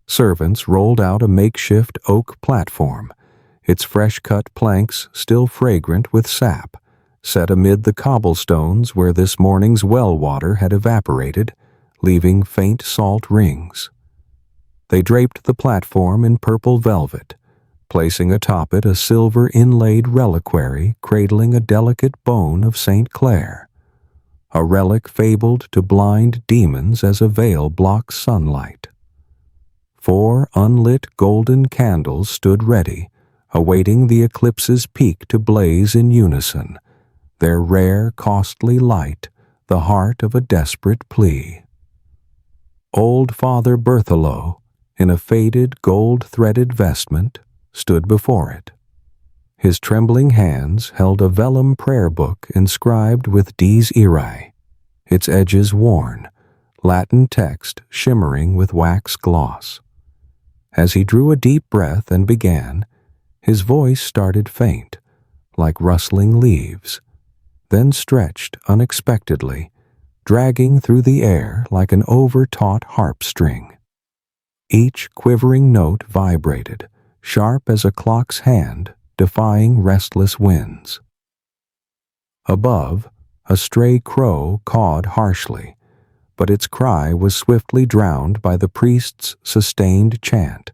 Servants rolled out a makeshift oak platform, its fresh-cut planks still fragrant with sap, set amid the cobblestones where this morning's well water had evaporated, leaving faint salt rings. They draped the platform in purple velvet, placing atop it a silver inlaid reliquary cradling a delicate bone of St. Clair. a relic fabled to blind demons as a veil blocks sunlight. 4 unlit golden candles stood ready, awaiting the eclipse's peak to blaze in unison, their rare, costly light the heart of a desperate plea. Old Father Berthelot, in a faded gold-threaded vestment, stood before it. His trembling hands held a vellum prayer book inscribed with Dies Irae, its edges worn, Latin text shimmering with wax gloss. As he drew a deep breath and began, his voice started faint, like rustling leaves, then stretched unexpectedly, dragging through the air like an over-taut harp string. Each quivering note vibrated, sharp as a clock's hand, defying restless winds. Above, a stray crow cawed harshly, but its cry was swiftly drowned by the priest's sustained chant,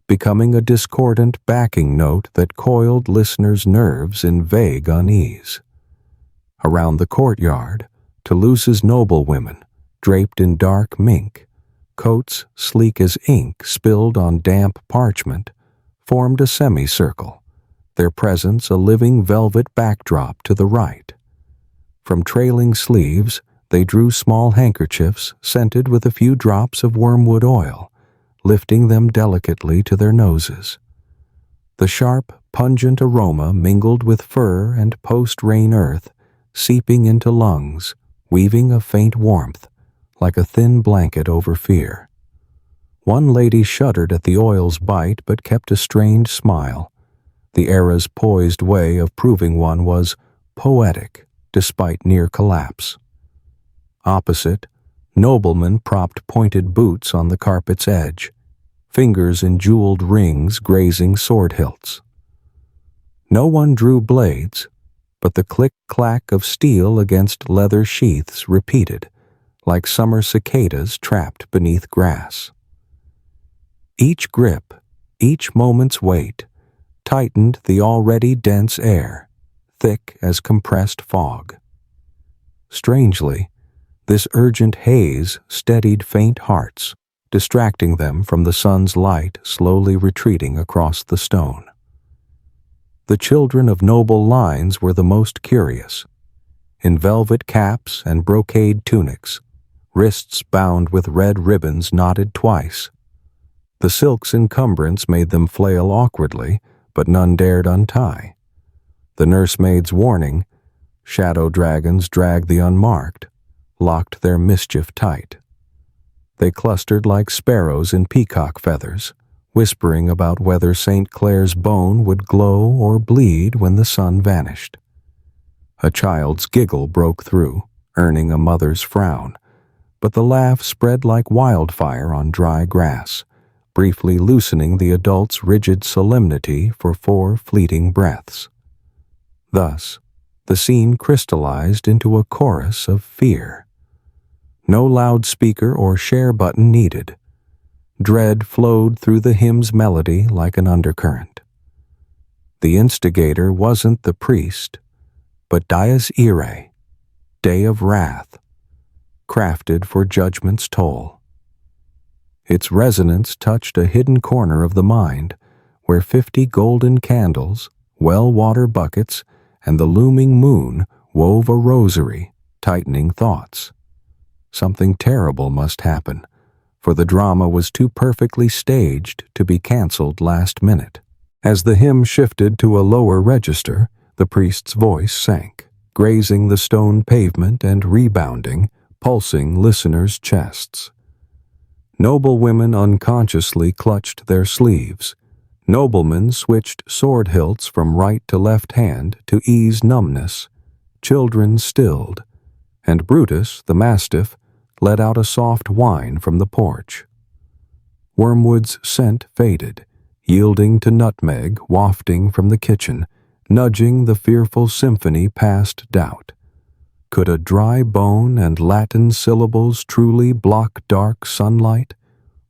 becoming a discordant backing note that coiled listeners' nerves in vague unease. Around the courtyard, Toulouse's noblewomen, draped in dark mink, coats sleek as ink spilled on damp parchment, formed a semicircle, their presence a living velvet backdrop to the right. From trailing sleeves, they drew small handkerchiefs scented with a few drops of wormwood oil, lifting them delicately to their noses. The sharp, pungent aroma mingled with fur and post-rain earth, seeping into lungs, weaving a faint warmth, like a thin blanket over fear. One lady shuddered at the oil's bite but kept a strained smile. The era's poised way of proving one was poetic, despite near collapse. Opposite, noblemen propped pointed boots on the carpet's edge, fingers in jeweled rings grazing sword hilts. No one drew blades, but the click-clack of steel against leather sheaths repeated, like summer cicadas trapped beneath grass. Each grip, each moment's weight, tightened the already dense air, thick as compressed fog. Strangely, this urgent haze steadied faint hearts, distracting them from the sun's light slowly retreating across the stone. The children of noble lines were the most curious. In velvet caps and brocade tunics, wrists bound with red ribbons knotted twice. The silk's encumbrance made them flail awkwardly, but none dared untie. The nursemaid's warning, "Shadow dragons drag the unmarked," locked their mischief tight. They clustered like sparrows in peacock feathers, whispering about whether St. Clair's bone would glow or bleed when the sun vanished. A child's giggle broke through, earning a mother's frown, but the laugh spread like wildfire on dry grass, briefly loosening the adult's rigid solemnity for 4 fleeting breaths. Thus, the scene crystallized into a chorus of fear. No loudspeaker or share button needed. Dread flowed through the hymn's melody like an undercurrent. The instigator wasn't the priest, but Dies Irae, Day of Wrath, crafted for judgment's toll. Its resonance touched a hidden corner of the mind, where 50 golden candles, well-water buckets, and the looming moon wove a rosary, tightening thoughts. Something terrible must happen, for the drama was too perfectly staged to be canceled last minute. As the hymn shifted to a lower register, the priest's voice sank, grazing the stone pavement and rebounding, pulsing listeners' chests. Noblewomen unconsciously clutched their sleeves. Noblemen switched sword hilts from right to left hand to ease numbness. Children stilled, and Brutus, the mastiff, let out a soft whine from the porch. Wormwood's scent faded, yielding to nutmeg wafting from the kitchen, nudging the fearful symphony past doubt. Could a dry bone and Latin syllables truly block dark sunlight,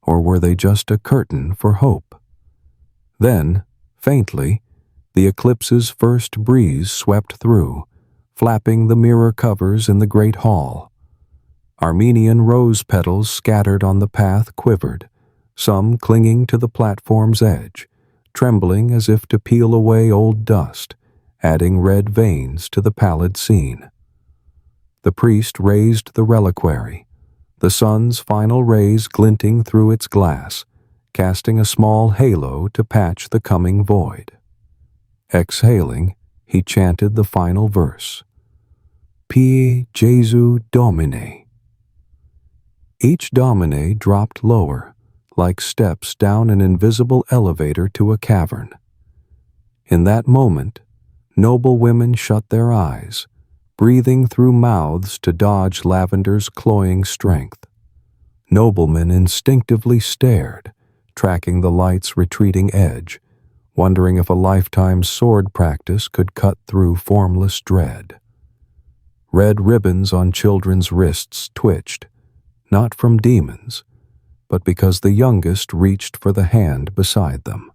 or were they just a curtain for hope? Then, faintly, the eclipse's first breeze swept through, flapping the mirror covers in the great hall. Armenian rose petals scattered on the path quivered, some clinging to the platform's edge, trembling as if to peel away old dust, adding red veins to the pallid scene. The priest raised the reliquary, the sun's final rays glinting through its glass, casting a small halo to patch the coming void. Exhaling, he chanted the final verse. Pie Jesu Domine. Each domine dropped lower, like steps down an invisible elevator to a cavern. In that moment, noble women shut their eyes, breathing through mouths to dodge lavender's cloying strength. Noblemen instinctively stared, tracking the light's retreating edge, wondering if a lifetime's sword practice could cut through formless dread. Red ribbons on children's wrists twitched, not from demons, but because the youngest reached for the hand beside them.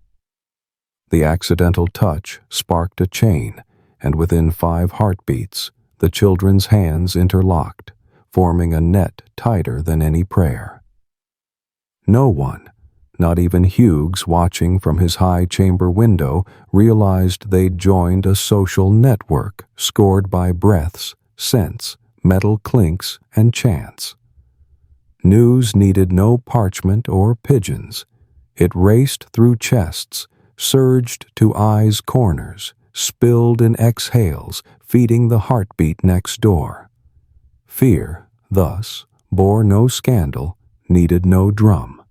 The accidental touch sparked a chain, and within 5 heartbeats, the children's hands interlocked, forming a net tighter than any prayer. No one, not even Hughes watching from his high chamber window, realized they'd joined a social network scored by breaths, scents, metal clinks, and chants. News needed no parchment or pigeons. It raced through chests, surged to eyes' corners, spilled in exhales, feeding the heartbeat next door. Fear, thus, bore no scandal, needed no drum.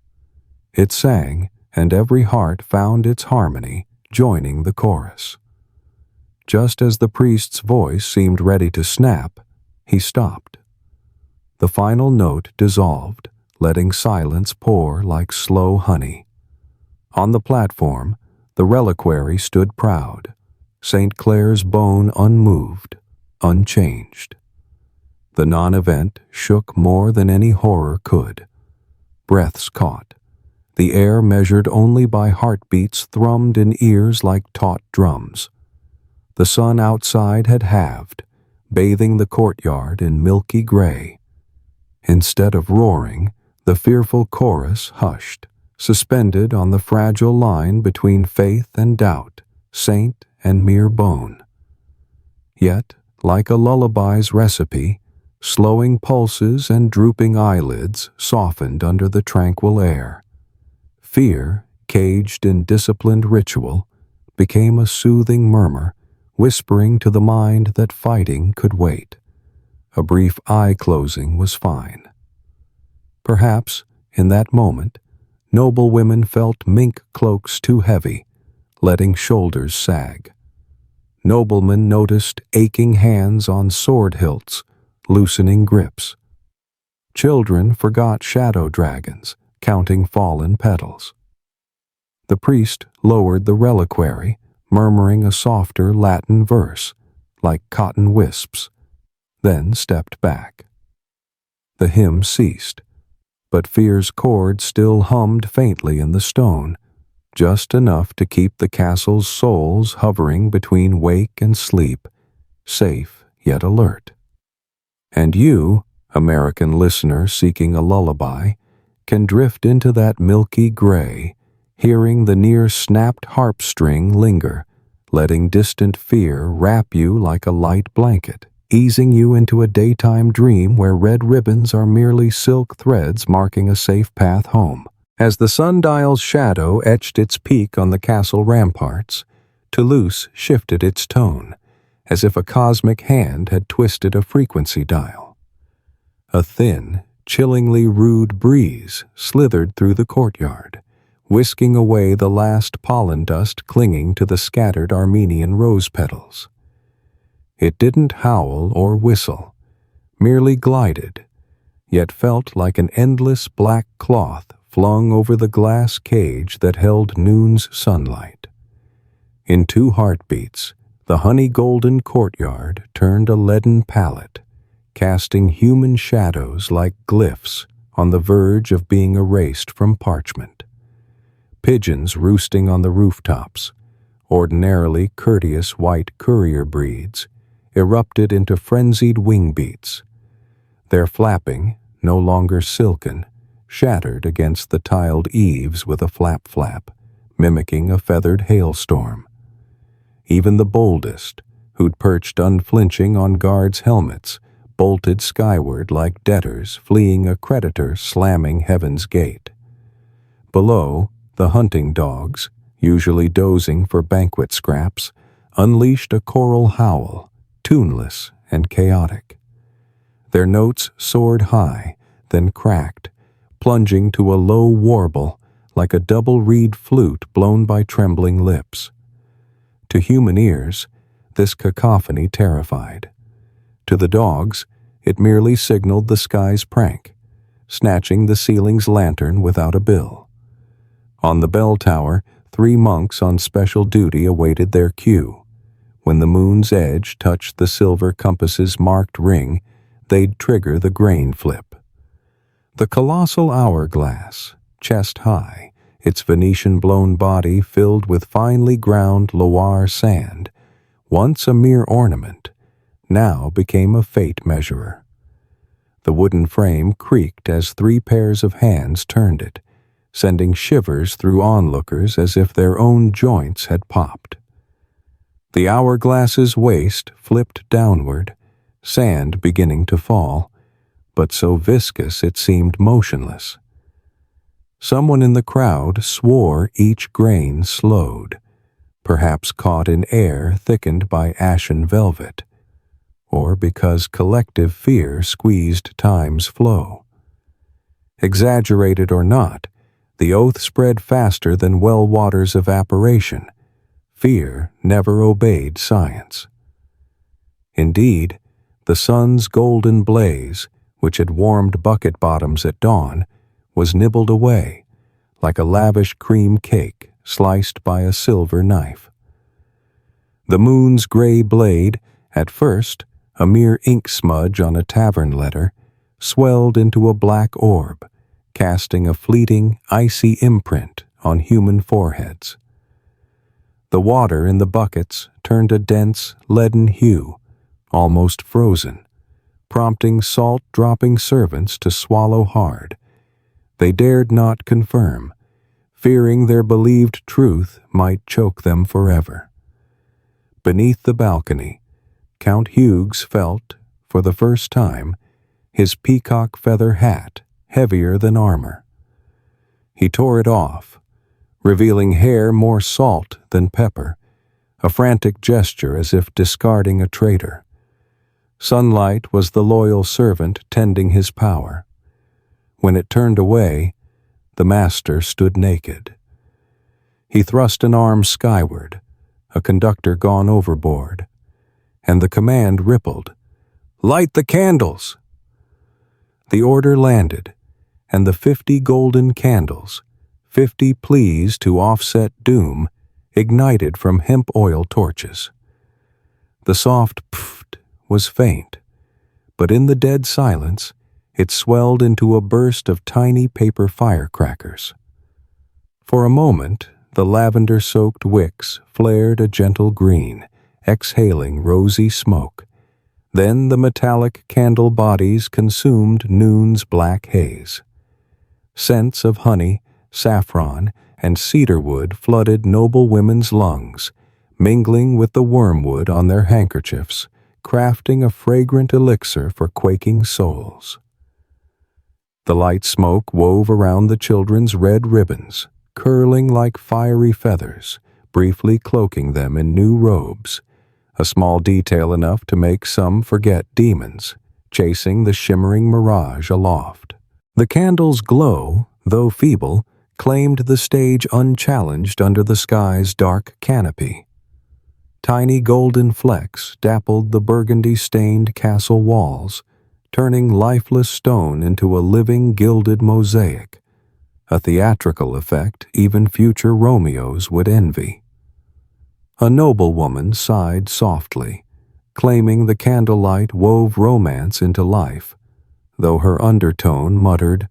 It sang, and every heart found its harmony, joining the chorus. Just as the priest's voice seemed ready to snap, he stopped. The final note dissolved, letting silence pour like slow honey. On the platform, the reliquary stood proud, St. Clair's bone unmoved, unchanged. The non-event shook more than any horror could. Breaths caught. The air measured only by heartbeats thrummed in ears like taut drums. The sun outside had halved, bathing the courtyard in milky gray. Instead of roaring, the fearful chorus hushed, suspended on the fragile line between faith and doubt, saint and mere bone. Yet, like a lullaby's recipe, slowing pulses and drooping eyelids softened under the tranquil air. Fear, caged in disciplined ritual, became a soothing murmur, whispering to the mind that fighting could wait. A brief eye-closing was fine. Perhaps, in that moment, noble women felt mink cloaks too heavy, letting shoulders sag. Noblemen noticed aching hands on sword hilts, loosening grips. Children forgot shadow dragons, counting fallen petals. The priest lowered the reliquary, murmuring a softer Latin verse, like cotton wisps, then stepped back. The hymn ceased, but fear's chord still hummed faintly in the stone, just enough to keep the castle's souls hovering between wake and sleep, safe yet alert. And you, American listener seeking a lullaby, can drift into that milky gray, hearing the near-snapped harp string linger, letting distant fear wrap you like a light blanket, easing you into a daytime dream where red ribbons are merely silk threads marking a safe path home. As the sundial's shadow etched its peak on the castle ramparts, Toulouse shifted its tone, as if a cosmic hand had twisted a frequency dial. A thin, chillingly rude breeze slithered through the courtyard, whisking away the last pollen dust clinging to the scattered Armenian rose petals. It didn't howl or whistle, merely glided, yet felt like an endless black cloth flung over the glass cage that held noon's sunlight. In 2 heartbeats, the honey-golden courtyard turned a leaden palette, casting human shadows like glyphs on the verge of being erased from parchment. Pigeons roosting on the rooftops, ordinarily courteous white courier breeds, erupted into frenzied wing beats. Their flapping, no longer silken, shattered against the tiled eaves with a flap-flap, mimicking a feathered hailstorm. Even the boldest, who'd perched unflinching on guards' helmets, bolted skyward like debtors fleeing a creditor slamming heaven's gate. Below, the hunting dogs, usually dozing for banquet scraps, unleashed a choral howl, tuneless and chaotic. Their notes soared high, then cracked, plunging to a low warble like a double reed flute blown by trembling lips. To human ears, this cacophony terrified. To the dogs, it merely signaled the sky's prank, snatching the ceiling's lantern without a bill. On the bell tower, 3 monks on special duty awaited their cue. When the moon's edge touched the silver compass's marked ring, they'd trigger the grain flip. The colossal hourglass, chest high, its Venetian-blown body filled with finely ground Loire sand, once a mere ornament, now became a fate measurer. The wooden frame creaked as 3 pairs of hands turned it, sending shivers through onlookers as if their own joints had popped. The hourglass's waist flipped downward, sand beginning to fall, but so viscous it seemed motionless. Someone in the crowd swore each grain slowed, perhaps caught in air thickened by ashen velvet, or because collective fear squeezed time's flow. Exaggerated or not, the oath spread faster than well water's evaporation. Fear never obeyed science. Indeed, the sun's golden blaze, which had warmed bucket bottoms at dawn, was nibbled away, like a lavish cream cake sliced by a silver knife. The moon's gray blade, at first a mere ink smudge on a tavern letter, swelled into a black orb, casting a fleeting, icy imprint on human foreheads. The water in the buckets turned a dense, leaden hue, almost frozen, prompting salt-dropping servants to swallow hard. They dared not confirm, fearing their believed truth might choke them forever. Beneath the balcony, Count Hugues felt, for the first time, his peacock feather hat heavier than armor. He tore it off, revealing hair more salt than pepper, a frantic gesture as if discarding a traitor. Sunlight was the loyal servant tending his power. When it turned away, the master stood naked. He thrust an arm skyward, a conductor gone overboard, and the command rippled, "Light the candles!" The order landed, and the 50 golden candles, 50 pleas to offset doom, ignited from hemp oil torches. The soft pfft was faint, but in the dead silence, it swelled into a burst of tiny paper firecrackers. For a moment, the lavender-soaked wicks flared a gentle green, exhaling rosy smoke. Then the metallic candle bodies consumed noon's black haze. Scents of honey, saffron, and cedarwood flooded noble women's lungs, mingling with the wormwood on their handkerchiefs, crafting a fragrant elixir for quaking souls. The light smoke wove around the children's red ribbons, curling like fiery feathers, briefly cloaking them in new robes, a small detail enough to make some forget demons, chasing the shimmering mirage aloft. The candle's glow, though feeble, claimed the stage unchallenged under the sky's dark canopy. Tiny golden flecks dappled the burgundy-stained castle walls, turning lifeless stone into a living gilded mosaic, a theatrical effect even future Romeos would envy. A noblewoman sighed softly, claiming the candlelight wove romance into life, though her undertone muttered,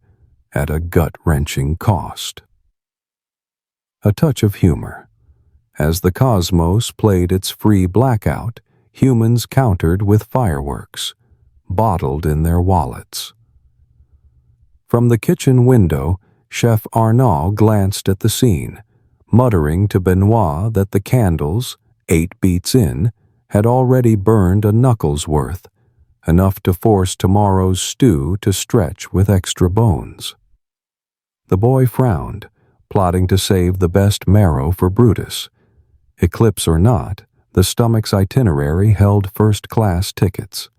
"at a gut-wrenching cost." A touch of humor. As the cosmos played its free blackout, humans countered with fireworks, bottled in their wallets. From the kitchen window, Chef Arnaud glanced at the scene, muttering to Benoit that the candles, 8 beats in, had already burned a knuckle's worth, enough to force tomorrow's stew to stretch with extra bones. The boy frowned, plotting to save the best marrow for Brutus. Eclipse or not, the stomach's itinerary held first-class tickets.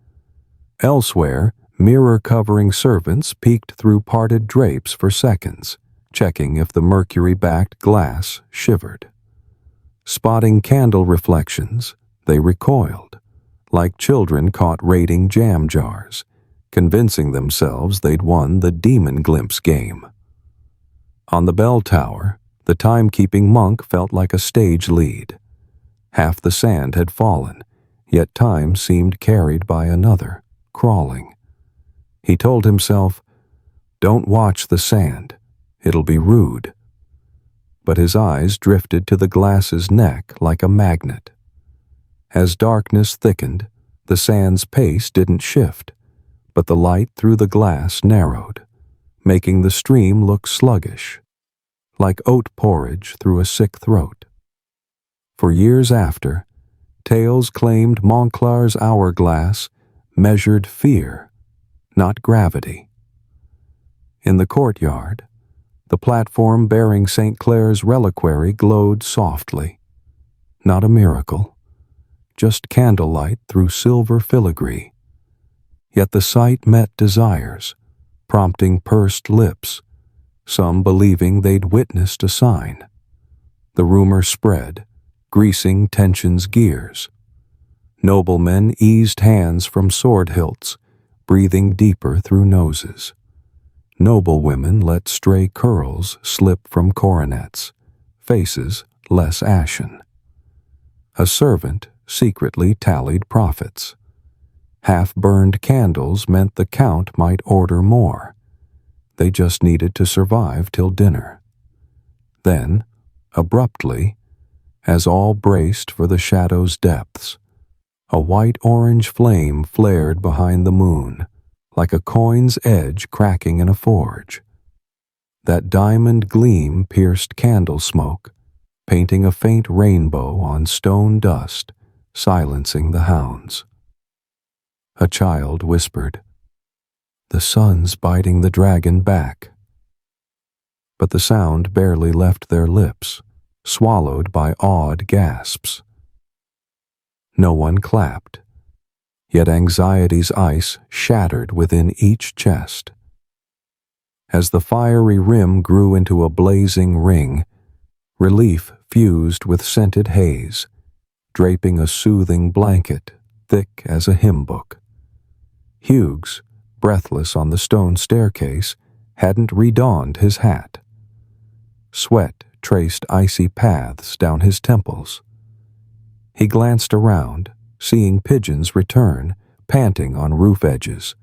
Elsewhere, mirror-covering servants peeked through parted drapes for seconds, checking if the mercury-backed glass shivered. Spotting candle reflections, they recoiled, like children caught raiding jam jars, convincing themselves they'd won the demon glimpse game. On the bell tower, the timekeeping monk felt like a stage lead. Half the sand had fallen, yet time seemed carried by another, crawling. He told himself, "Don't watch the sand, it'll be rude." But his eyes drifted to the glass's neck like a magnet. As darkness thickened, the sand's pace didn't shift, but the light through the glass narrowed, making the stream look sluggish, like oat porridge through a sick throat. For years after, tales claimed Monclar's hourglass measured fear, not gravity. In the courtyard, the platform bearing St. Clair's reliquary glowed softly. Not a miracle, just candlelight through silver filigree. Yet the sight met desires, prompting pursed lips, some believing they'd witnessed a sign. The rumor spread, greasing tension's gears. Noblemen eased hands from sword hilts, breathing deeper through noses. Noble women let stray curls slip from coronets, faces less ashen. A servant secretly tallied profits. Half-burned candles meant the count might order more. They just needed to survive till dinner. Then, abruptly, as all braced for the shadow's depths, a white-orange flame flared behind the moon, like a coin's edge cracking in a forge. That diamond gleam pierced candle smoke, painting a faint rainbow on stone dust, silencing the hounds. A child whispered, "The sun's biting the dragon back." But the sound barely left their lips, swallowed by awed gasps. No one clapped, yet anxiety's ice shattered within each chest. As the fiery rim grew into a blazing ring, relief fused with scented haze, draping a soothing blanket thick as a hymn book. Hughes, breathless on the stone staircase, hadn't redonned his hat. Sweat traced icy paths down his temples. He glanced around, seeing pigeons return, panting on roof edges,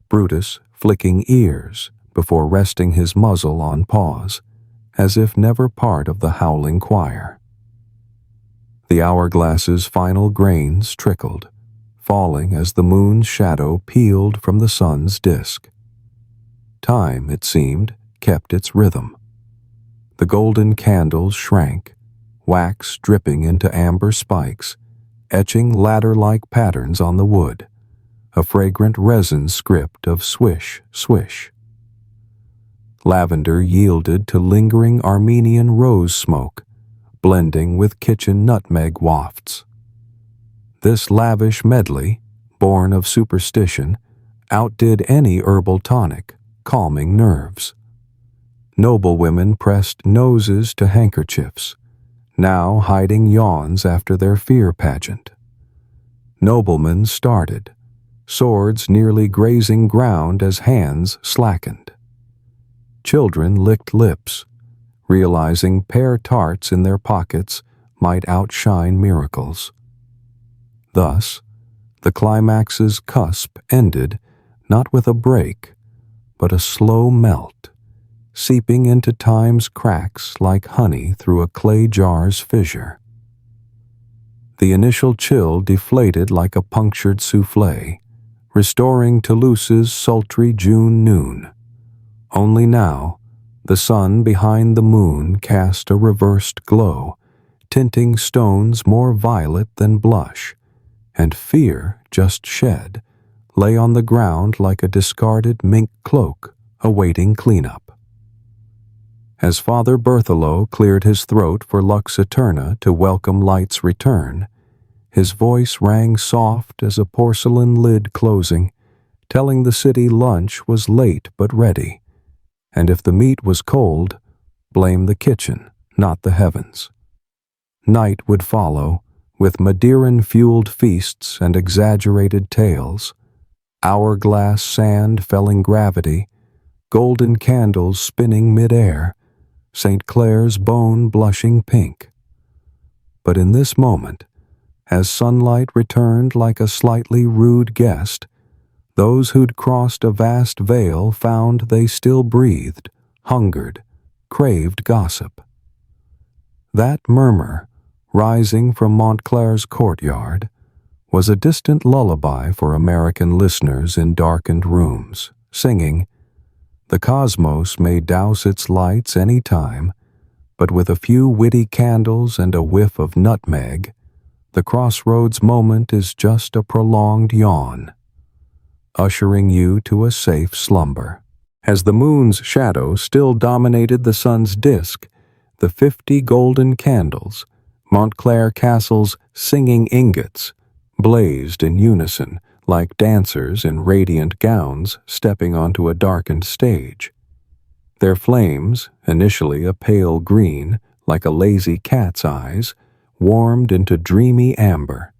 Brutus flicking ears before resting his muzzle on paws, as if never part of the howling choir. The hourglass's final grains trickled, falling as the moon's shadow peeled from the sun's disk. Time, it seemed, kept its rhythm. The golden candles shrank, wax dripping into amber spikes, etching ladder-like patterns on the wood, a fragrant resin script of swish, swish. Lavender yielded to lingering Armenian rose smoke, blending with kitchen nutmeg wafts. This lavish medley, born of superstition, outdid any herbal tonic, calming nerves. Noblewomen pressed noses to handkerchiefs, now hiding yawns after their fear pageant. Noblemen started, swords nearly grazing ground as hands slackened. Children licked lips, realizing pear tarts in their pockets might outshine miracles. Thus, the climax's cusp ended not with a break, but a slow melt, seeping into time's cracks like honey through a clay jar's fissure. The initial chill deflated like a punctured souffle, restoring Toulouse's sultry June noon. Only now, the sun behind the moon cast a reversed glow, tinting stones more violet than blush, and fear just shed lay on the ground like a discarded mink cloak awaiting cleanup. As Father Berthelot cleared his throat for Lux Eterna to welcome light's return, his voice rang soft as a porcelain lid closing, telling the city lunch was late but ready, and if the meat was cold, blame the kitchen, not the heavens. Night would follow, with Madeiran-fueled feasts and exaggerated tales, hourglass sand felling gravity, golden candles spinning mid-air, St. Clair's bone blushing pink. But in this moment, as sunlight returned like a slightly rude guest, those who'd crossed a vast veil found they still breathed, hungered, craved gossip. That murmur, rising from Montclair's courtyard, was a distant lullaby for American listeners in darkened rooms, singing, "The cosmos may douse its lights any time, but with a few witty candles and a whiff of nutmeg, the crossroads moment is just a prolonged yawn, ushering you to a safe slumber." As the moon's shadow still dominated the sun's disk, the 50 golden candles, Montclair Castle's singing ingots, blazed in unison like dancers in radiant gowns stepping onto a darkened stage. Their flames, initially a pale green, like a lazy cat's eyes, warmed into dreamy amber.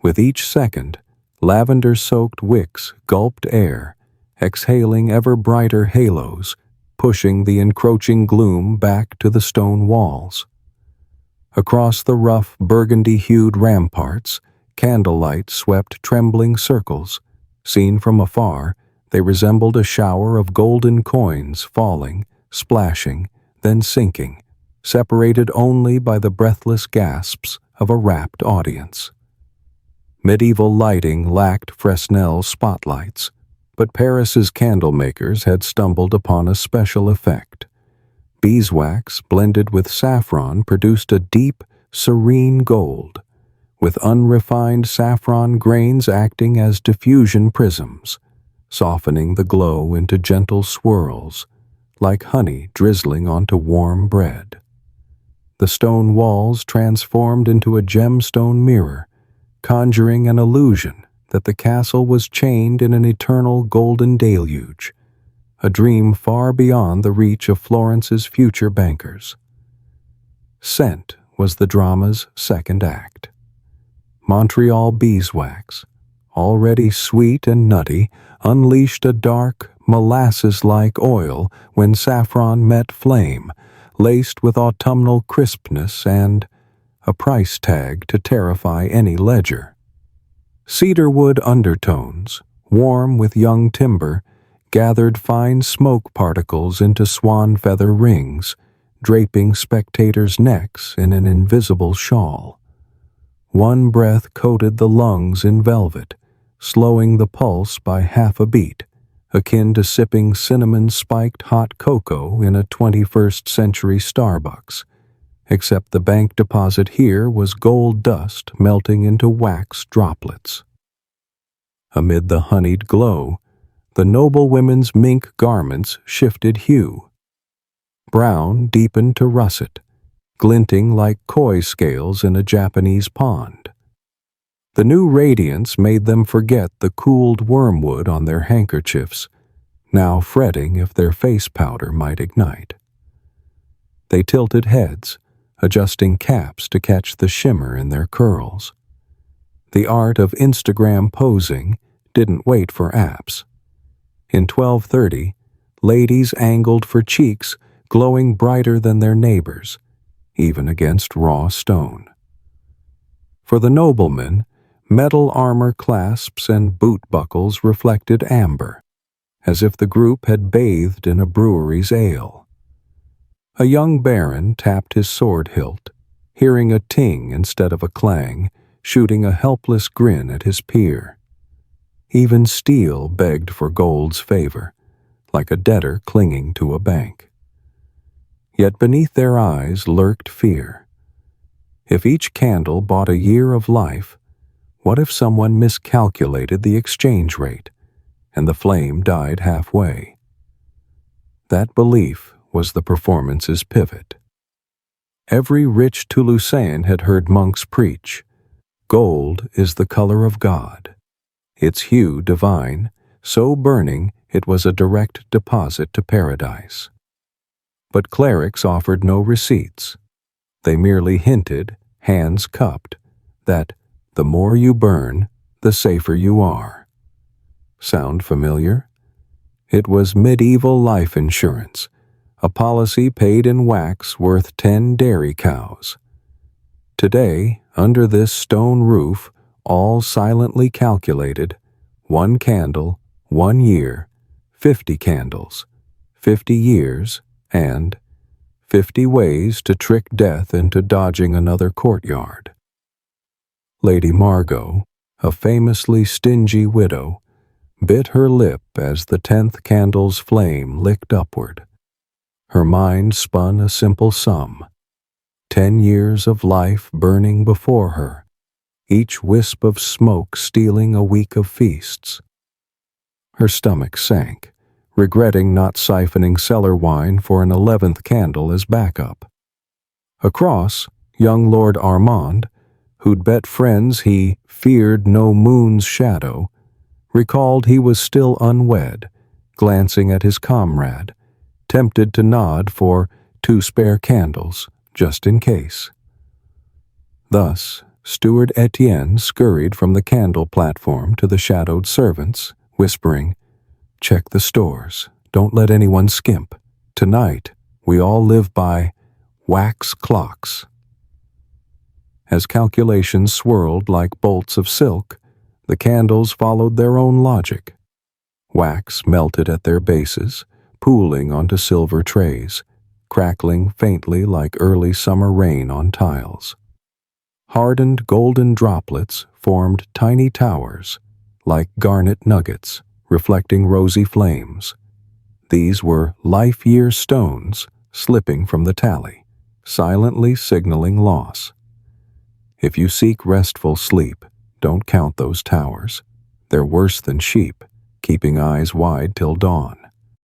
With each second, lavender-soaked wicks gulped air, exhaling ever brighter halos, pushing the encroaching gloom back to the stone walls. Across the rough, burgundy-hued ramparts, candlelight swept trembling circles. Seen from afar, they resembled a shower of golden coins falling, splashing, then sinking, separated only by the breathless gasps of a rapt audience. Medieval lighting lacked Fresnel spotlights, but Paris's candlemakers had stumbled upon a special effect. Beeswax blended with saffron produced a deep, serene gold, with unrefined saffron grains acting as diffusion prisms, softening the glow into gentle swirls, like honey drizzling onto warm bread. The stone walls transformed into a gemstone mirror, conjuring an illusion that the castle was chained in an eternal golden deluge, a dream far beyond the reach of Florence's future bankers. Scent was the drama's second act. Montreal beeswax, already sweet and nutty, unleashed a dark, molasses-like oil when saffron met flame, laced with autumnal crispness and a price tag to terrify any ledger. Cedarwood undertones, warm with young timber, gathered fine smoke particles into swan feather rings, draping spectators' necks in an invisible shawl. One breath coated the lungs in velvet, slowing the pulse by half a beat, akin to sipping cinnamon-spiked hot cocoa in a 21st century Starbucks, except the bank deposit here was gold dust melting into wax droplets. Amid the honeyed glow, the noblewomen's mink garments shifted hue. Brown deepened to russet, glinting like koi scales in a Japanese pond. The new radiance made them forget the cooled wormwood on their handkerchiefs, now fretting if their face powder might ignite. They tilted heads, adjusting caps to catch the shimmer in their curls. The art of Instagram posing didn't wait for apps. In 1230, ladies angled for cheeks glowing brighter than their neighbors, even against raw stone. For the noblemen, metal armor clasps and boot buckles reflected amber, as if the group had bathed in a brewery's ale. A young baron tapped his sword hilt, hearing a ting instead of a clang, shooting a helpless grin at his peer. Even steel begged for gold's favor, like a debtor clinging to a bank. Yet beneath their eyes lurked fear. If each candle bought a year of life, what if someone miscalculated the exchange rate, and the flame died halfway? That belief was the performance's pivot. Every rich Toulousain had heard monks preach, "Gold is the color of God, its hue divine, so burning it was a direct deposit to paradise." But clerics offered no receipts. They merely hinted, hands cupped, that the more you burn, the safer you are. Sound familiar? It was medieval life insurance, a policy paid in wax worth 10 dairy cows. Today, under this stone roof, all silently calculated, 1 candle, 1 year, 50 candles, 50 years, and 50 ways to trick death into dodging another courtyard. Lady Margot, a famously stingy widow, bit her lip as the 10th candle's flame licked upward. Her mind spun a simple sum. 10 years of life burning before her, each wisp of smoke stealing a week of feasts. Her stomach sank, regretting not siphoning cellar wine for an 11th candle as backup. Across, young Lord Armand, who'd bet friends he feared no moon's shadow, recalled he was still unwed, glancing at his comrade, tempted to nod for 2 spare candles, just in case. Thus, Steward Etienne scurried from the candle platform to the shadowed servants, whispering, "Check the stores. Don't let anyone skimp. Tonight, we all live by wax clocks." As calculations swirled like bolts of silk, the candles followed their own logic. Wax melted at their bases, pooling onto silver trays, crackling faintly like early summer rain on tiles. Hardened golden droplets formed tiny towers, like garnet nuggets, reflecting rosy flames. These were life-year stones slipping from the tally, silently signaling loss. If you seek restful sleep, don't count those towers. They're worse than sheep, keeping eyes wide till dawn.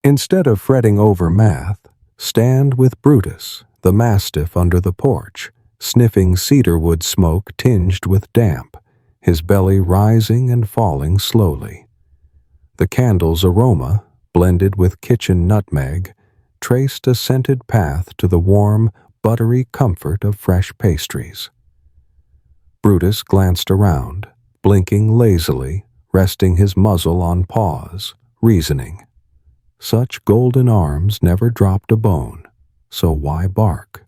Instead of fretting over math, stand with Brutus, the mastiff under the porch, sniffing cedarwood smoke tinged with damp, his belly rising and falling slowly. The candle's aroma, blended with kitchen nutmeg, traced a scented path to the warm, buttery comfort of fresh pastries. Brutus glanced around, blinking lazily, resting his muzzle on paws, reasoning. Such golden arms never dropped a bone, so why bark?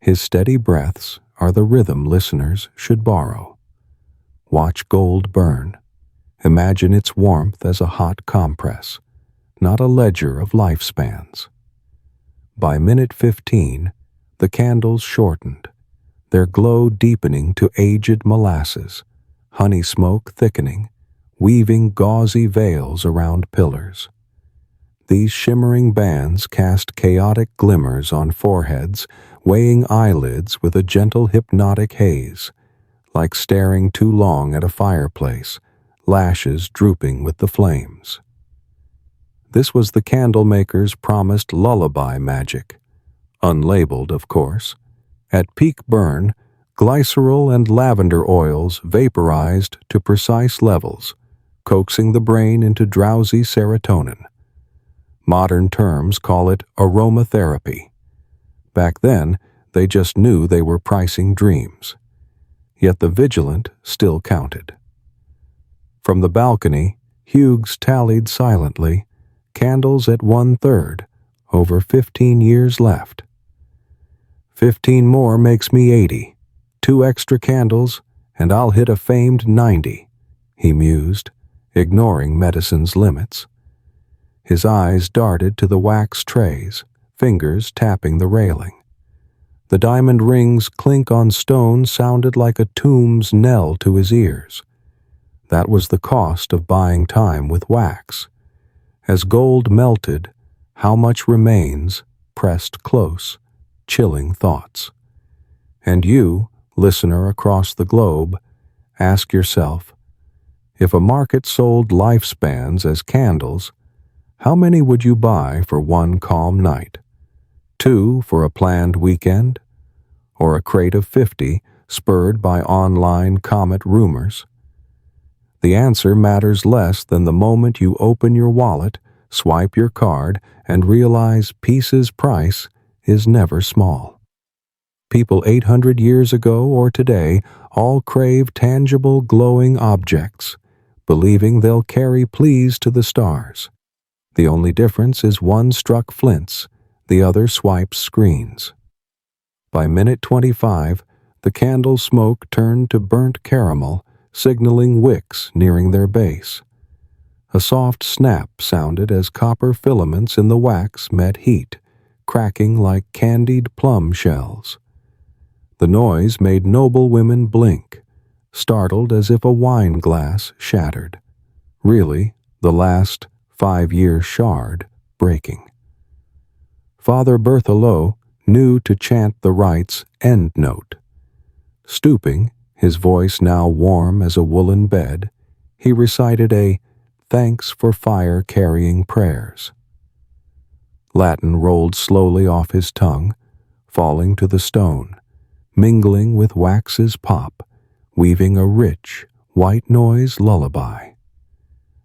His steady breaths are the rhythm listeners should borrow. Watch gold burn. Imagine its warmth as a hot compress, not a ledger of lifespans. By minute 15, the candles shortened, their glow deepening to aged molasses, honey smoke thickening, weaving gauzy veils around pillars. These shimmering bands cast chaotic glimmers on foreheads, weighing eyelids with a gentle hypnotic haze, like staring too long at a fireplace, lashes drooping with the flames. This was the candlemaker's promised lullaby magic, unlabeled, of course. At peak burn, glycerol and lavender oils vaporized to precise levels, coaxing the brain into drowsy serotonin. Modern terms call it aromatherapy. Back then, they just knew they were pricing dreams. Yet the vigilant still counted. From the balcony, Hughes tallied silently, candles at 1/3, over 15 years left. 15 more makes me 80. 2 extra candles, and I'll hit a famed 90, he mused, ignoring medicine's limits. His eyes darted to the wax trays, fingers tapping the railing. The diamond rings clink on stone sounded like a tomb's knell to his ears. That was the cost of buying time with wax. As gold melted, how much remains pressed close, chilling thoughts. And you, listener across the globe, ask yourself, if a market sold lifespans as candles, how many would you buy for one calm night? 2 for a planned weekend? Or a crate of 50 spurred by online comet rumors? The answer matters less than the moment you open your wallet, swipe your card, and realize peace's price is never small. People 800 years ago or today all crave tangible, glowing objects, believing they'll carry pleas to the stars. The only difference is one struck flints, the other swipes screens. By minute 25, the candle smoke turned to burnt caramel, signaling wicks nearing their base. A soft snap sounded as copper filaments in the wax met heat, cracking like candied plum shells. The noise made noble women blink, startled as if a wine glass shattered. Really, the last 5-year shard breaking. Father Berthelot knew to chant the rite's end note. Stooping, his voice now warm as a woolen bed, he recited a thanks for fire-carrying prayers. Latin rolled slowly off his tongue, falling to the stone, mingling with wax's pop, weaving a rich, white noise lullaby.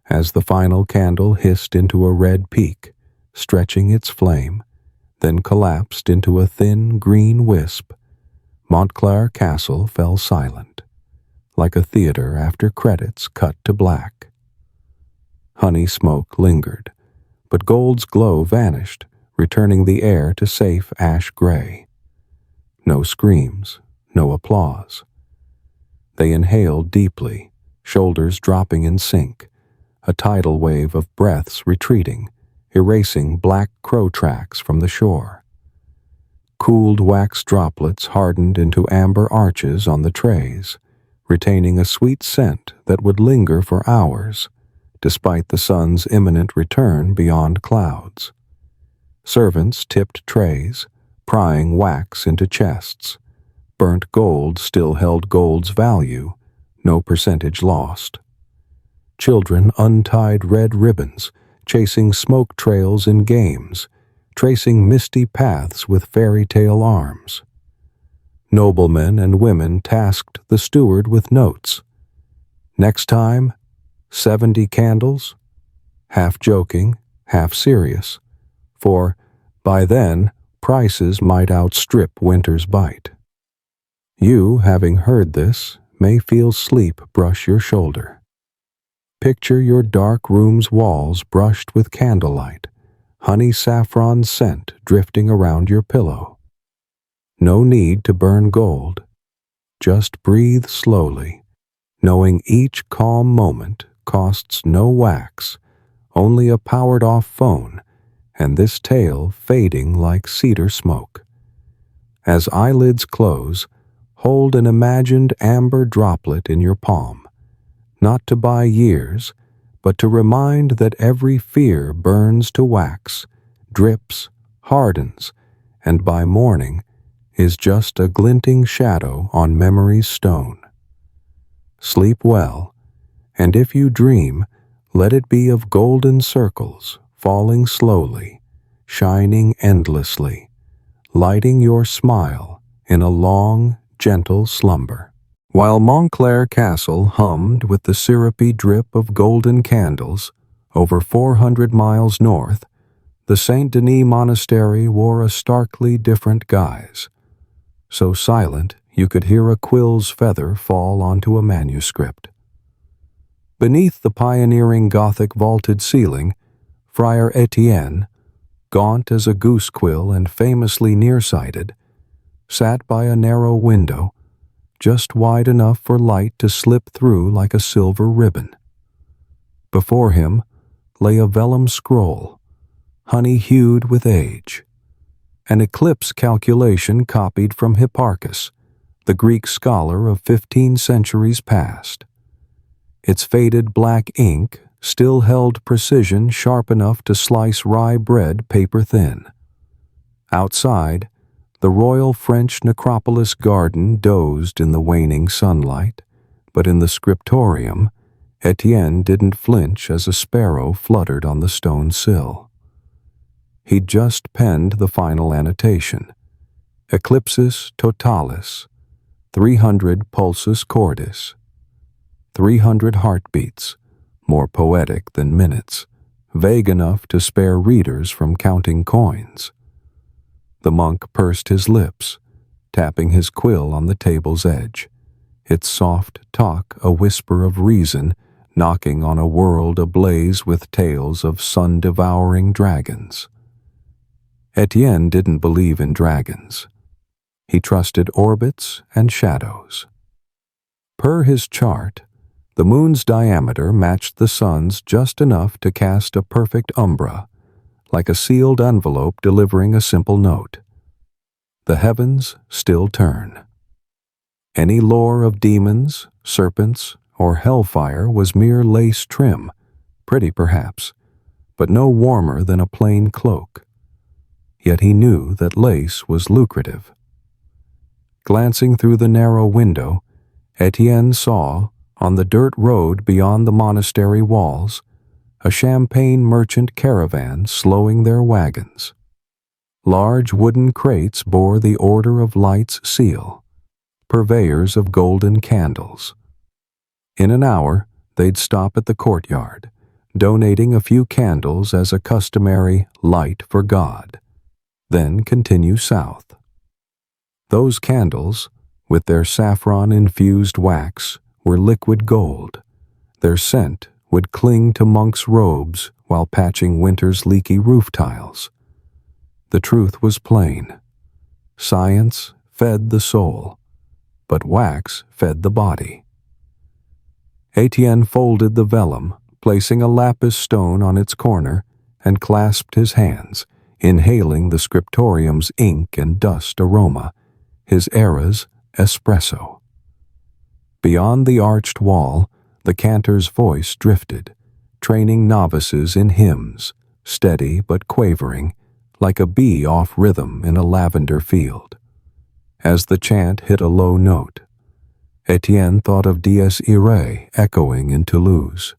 As the final candle hissed into a red peak, stretching its flame, then collapsed into a thin green wisp, Montclair Castle fell silent, like a theater after credits cut to black. Honey smoke lingered, but gold's glow vanished, returning the air to safe ash gray. No screams, no applause. They inhaled deeply, shoulders dropping in sync, a tidal wave of breaths retreating, erasing black crow tracks from the shore. Cooled wax droplets hardened into amber arches on the trays, retaining a sweet scent that would linger for hours, despite the sun's imminent return beyond clouds. Servants tipped trays, prying wax into chests. Burnt gold still held gold's value, no percentage lost. Children untied red ribbons, chasing smoke trails in games, tracing misty paths with fairy tale arms. Noblemen and women tasked the steward with notes. Next time, 70 candles, half joking, half serious, for by then prices might outstrip winter's bite. You, having heard this, may feel sleep brush your shoulder. Picture your dark room's walls brushed with candlelight, honey saffron scent drifting around your pillow. No need to burn gold. Just breathe slowly, knowing each calm moment costs no wax, only a powered-off phone, and this tale fading like cedar smoke. As eyelids close, hold an imagined amber droplet in your palm, not to buy years, but to remind that every fear burns to wax, drips, hardens, and by morning is just a glinting shadow on memory's stone. Sleep well, and if you dream, let it be of golden circles falling slowly, shining endlessly, lighting your smile in a long, gentle slumber. While Montclair Castle hummed with the syrupy drip of golden candles, over 400 miles north, the Saint Denis Monastery wore a starkly different guise. So silent you could hear a quill's feather fall onto a manuscript. Beneath the pioneering Gothic vaulted ceiling, Friar Etienne, gaunt as a goose quill and famously nearsighted, sat by a narrow window, just wide enough for light to slip through like a silver ribbon. Before him lay a vellum scroll, honey-hued with age. an eclipse calculation copied from Hipparchus, the Greek scholar of 15 centuries past. Its faded black ink still held precision sharp enough to slice rye bread paper thin. Outside, the royal French necropolis garden dozed in the waning sunlight, but in the scriptorium, Etienne didn't flinch as a sparrow fluttered on the stone sill. He'd just penned the final annotation, Eclipses totalis, 300 pulsus cordis, 300 heartbeats, more poetic than minutes, vague enough to spare readers from counting coins. The monk pursed his lips, tapping his quill on the table's edge, its soft talk a whisper of reason knocking on a world ablaze with tales of sun-devouring dragons. Etienne didn't believe in dragons. He trusted orbits and shadows. Per his chart, the moon's diameter matched the sun's just enough to cast a perfect umbra, like a sealed envelope delivering a simple note. The heavens still turn. Any lore of demons, serpents, or hellfire was mere lace trim, pretty perhaps, but no warmer than a plain cloak. Yet he knew that lace was lucrative. Glancing through the narrow window, Etienne saw, on the dirt road beyond the monastery walls, a champagne merchant caravan slowing their wagons. Large wooden crates bore the Order of Light's seal, purveyors of golden candles. In an hour, they'd stop at the courtyard, donating a few candles as a customary light for God, then continue south. Those candles, with their saffron-infused wax, were liquid gold. Their scent would cling to monks' robes while patching winter's leaky roof tiles. The truth was plain. Science fed the soul, but wax fed the body. Etienne folded the vellum, placing a lapis stone on its corner, and clasped his hands, inhaling the scriptorium's ink and dust aroma, his era's espresso. Beyond the arched wall, the cantor's voice drifted, training novices in hymns, steady but quavering, like a bee off rhythm in a lavender field. As the chant hit a low note, Etienne thought of Dies Irae echoing in Toulouse.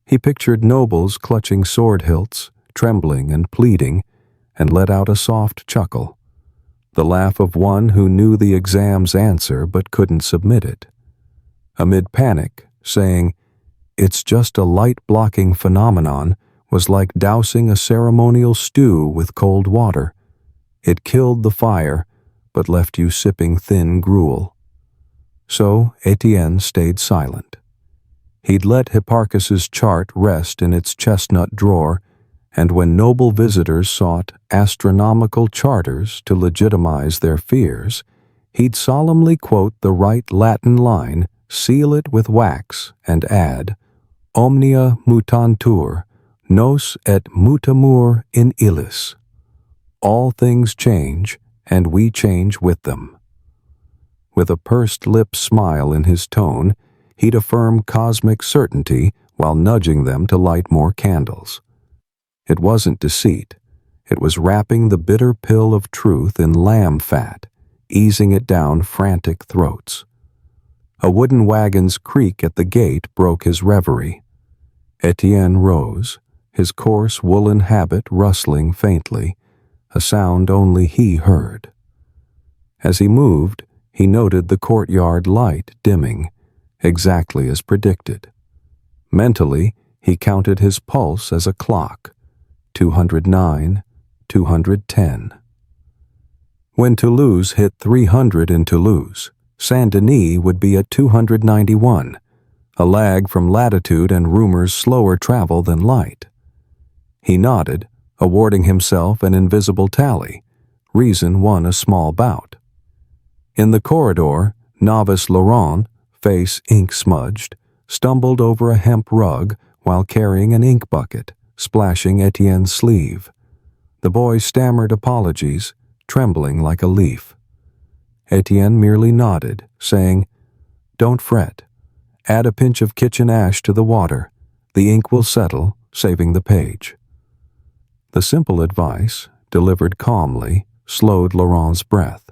He pictured nobles clutching sword hilts, trembling and pleading, and let out a soft chuckle, the laugh of one who knew the exam's answer but couldn't submit it. Amid panic, saying, "It's just a light-blocking phenomenon," was like dousing a ceremonial stew with cold water. It killed the fire, but left you sipping thin gruel. So Etienne stayed silent. He'd let Hipparchus's chart rest in its chestnut drawer, and when noble visitors sought astronomical charters to legitimize their fears, he'd solemnly quote the right Latin line, seal it with wax, and add, "Omnia mutantur, nos et mutamur in illis." All things change, and we change with them. With a pursed-lip smile in his tone, he'd affirm cosmic certainty while nudging them to light more candles. It wasn't deceit. It was wrapping the bitter pill of truth in lamb fat, easing it down frantic throats. A wooden wagon's creak at the gate broke his reverie. Etienne rose, his coarse woolen habit rustling faintly, a sound only he heard. As he moved, he noted the courtyard light dimming, exactly as predicted. Mentally, he counted his pulse as a clock, 209, 210. When Toulouse hit 300 in Toulouse, Saint-Denis would be at 291, a lag from latitude and rumor's slower travel than light. He nodded, awarding himself an invisible tally. Reason won a small bout. In the corridor, novice Laurent, face ink-smudged, stumbled over a hemp rug while carrying an ink bucket, splashing Etienne's sleeve. The boy stammered apologies, trembling like a leaf. Etienne merely nodded, saying, "Don't fret. Add a pinch of kitchen ash to the water. The ink will settle, saving the page." The simple advice, delivered calmly, slowed Laurent's breath.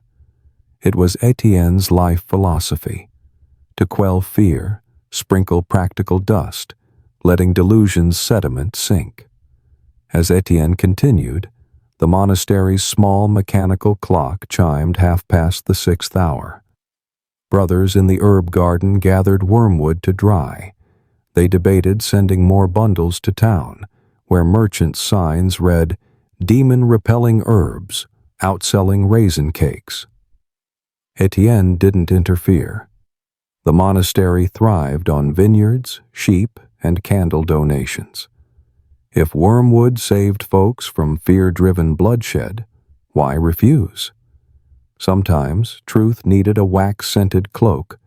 It was Etienne's life philosophy: to quell fear, sprinkle practical dust, letting delusion's sediment sink. As Etienne continued, the monastery's small mechanical clock chimed 6:30 the hour. Brothers in the herb garden gathered wormwood to dry. They debated sending more bundles to town, where merchants' signs read, "Demon-repelling herbs, outselling raisin cakes." Etienne didn't interfere. The monastery thrived on vineyards, sheep, and candle donations. If wormwood saved folks from fear-driven bloodshed, why refuse? Sometimes truth needed a wax-scented cloak,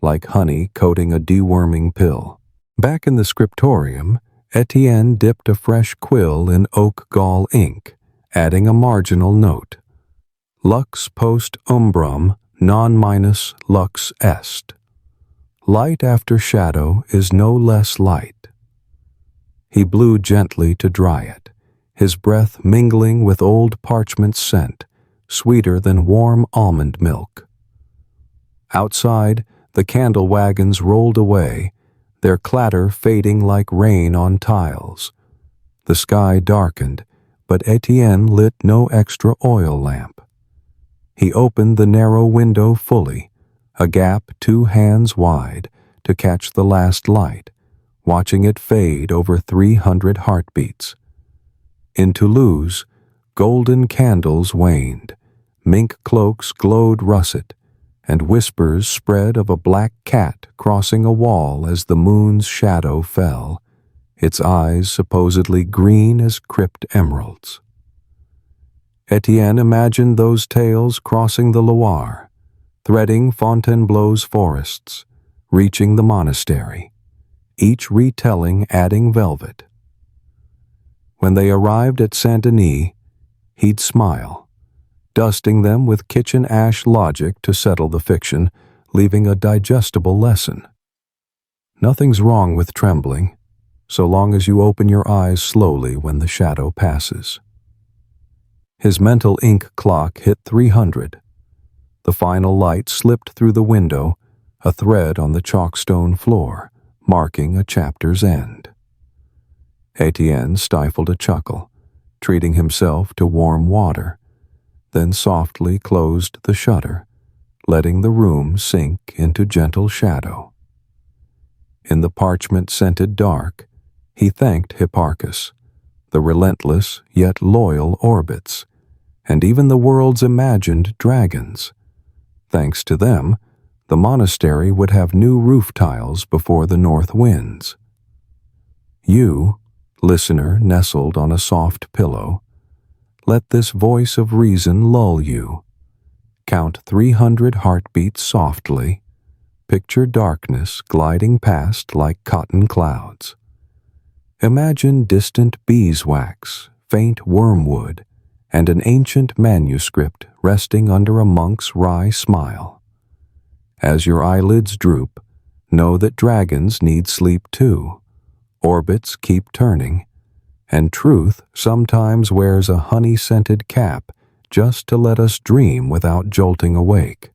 like honey coating a deworming pill. Back in the scriptorium, Etienne dipped a fresh quill in oak gall ink, adding a marginal note: "Lux post umbram non minus lux est." Light after shadow is no less light. He blew gently to dry it, his breath mingling with old parchment scent, sweeter than warm almond milk. Outside, the candle wagons rolled away, their clatter fading like rain on tiles. The sky darkened, but Etienne lit no extra oil lamp. He opened the narrow window fully, a gap 2 hands wide, to catch the last light, watching it fade over 300 heartbeats. In Toulouse, golden candles waned, mink cloaks glowed russet, and whispers spread of a black cat crossing a wall as the moon's shadow fell, its eyes supposedly green as crypt emeralds. Etienne imagined those tales crossing the Loire, threading Fontainebleau's forests, reaching the monastery, each retelling adding velvet. When they arrived at Saint-Denis, he'd smile, dusting them with kitchen ash logic to settle the fiction, leaving a digestible lesson. Nothing's wrong with trembling, so long as you open your eyes slowly when the shadow passes. His mental ink clock hit 300. The final light slipped through the window, a thread on the chalkstone floor, marking a chapter's end. Etienne stifled a chuckle, treating himself to warm water, then softly closed the shutter, letting the room sink into gentle shadow. In the parchment-scented dark, he thanked Hipparchus, the relentless yet loyal orbits, and even the world's imagined dragons. Thanks to them, the monastery would have new roof tiles before the north winds. You, listener nestled on a soft pillow, let this voice of reason lull you. Count 300 heartbeats softly. Picture darkness gliding past like cotton clouds. Imagine distant beeswax, faint wormwood, and an ancient manuscript resting under a monk's wry smile. As your eyelids droop, know that dragons need sleep too. Orbits keep turning, and truth sometimes wears a honey-scented cap just to let us dream without jolting awake.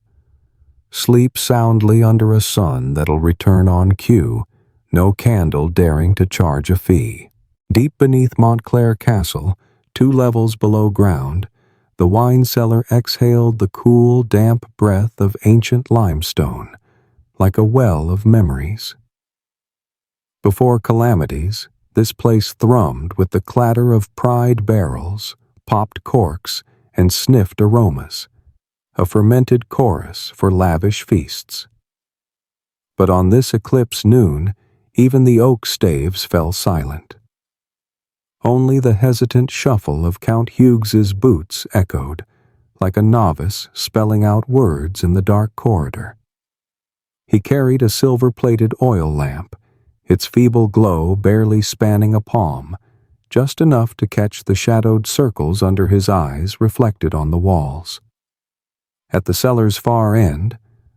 Sleep soundly under a sun that'll return on cue, no candle daring to charge a fee. Deep beneath Montclair Castle, 2 levels below ground, the wine cellar exhaled the cool, damp breath of ancient limestone, like a well of memories. Before calamities, this place thrummed with the clatter of pried barrels, popped corks, and sniffed aromas, a fermented chorus for lavish feasts. But on this eclipse noon, even the oak staves fell silent. Only the hesitant shuffle of Count Hughes's boots echoed, like a novice spelling out words in the dark corridor. He carried a silver-plated oil lamp, its feeble glow barely spanning a palm, just enough to catch the shadowed circles under his eyes reflected on the walls. At the cellar's far end,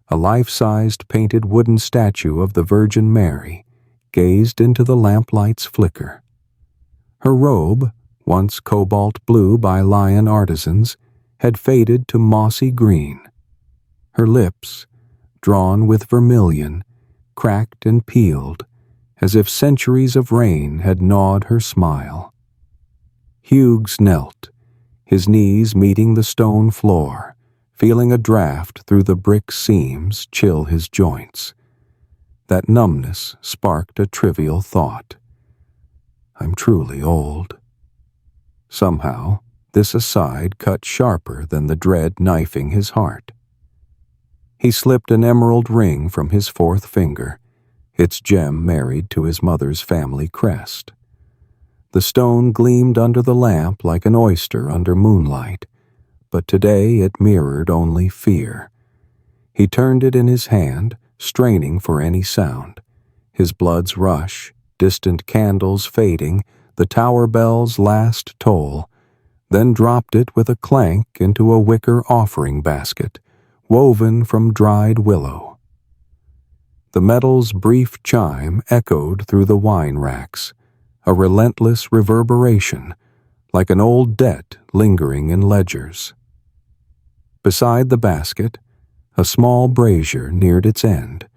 a life-sized painted wooden statue of the Virgin Mary gazed into the lamplight's flicker. Her robe, once cobalt blue by lion artisans, had faded to mossy green. Her lips, drawn with vermilion, cracked and peeled, as if centuries of rain had gnawed her smile. Hughes knelt, his knees meeting the stone floor, feeling a draft through the brick seams chill his joints. That numbness sparked a trivial thought. I'm truly old. Somehow, this aside cut sharper than the dread knifing his heart. He slipped an emerald ring from his fourth finger, its gem married to his mother's family crest. The stone gleamed under the lamp like an oyster under moonlight, but today it mirrored only fear. He turned it in his hand, straining for any sound. His blood's rush, distant candles fading, the tower bell's last toll, then dropped it with a clank into a wicker offering basket, woven from dried willow. The metal's brief chime echoed through the wine racks, a relentless reverberation, like an old debt lingering in ledgers. Beside the basket, a small brazier neared its end,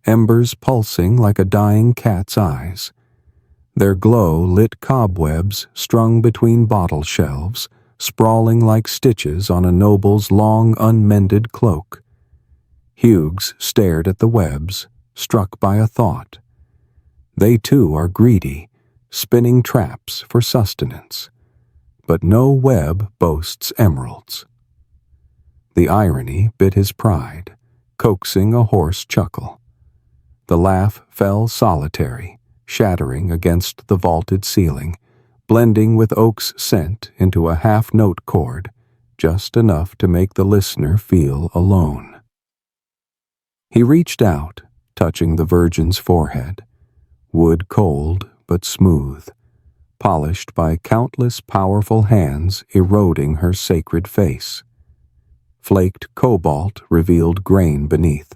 embers pulsing like a dying cat's eyes. Their glow lit cobwebs strung between bottle shelves, sprawling like stitches on a noble's long unmended cloak. Hughes stared at the webs, struck by a thought. They too are greedy, spinning traps for sustenance. But no web boasts emeralds. The irony bit his pride, coaxing a hoarse chuckle. The laugh fell solitary, shattering against the vaulted ceiling, blending with oak's scent into a half-note chord, just enough to make the listener feel alone. He reached out, touching the Virgin's forehead, wood cold but smooth, polished by countless powerful hands eroding her sacred face. Flaked cobalt revealed grain beneath,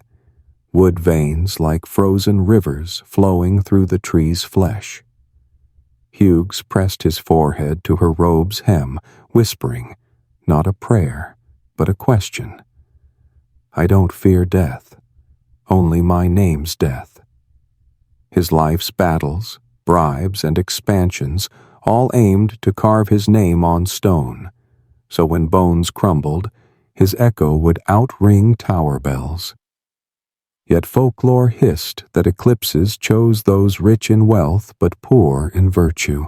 wood veins like frozen rivers flowing through the tree's flesh. Hughes pressed his forehead to her robe's hem, whispering, not a prayer, but a question. I don't fear death, only my name's death. His life's battles, bribes, and expansions all aimed to carve his name on stone, so when bones crumbled, his echo would outring tower bells. Yet folklore hissed that Eclipses chose those rich in wealth but poor in virtue,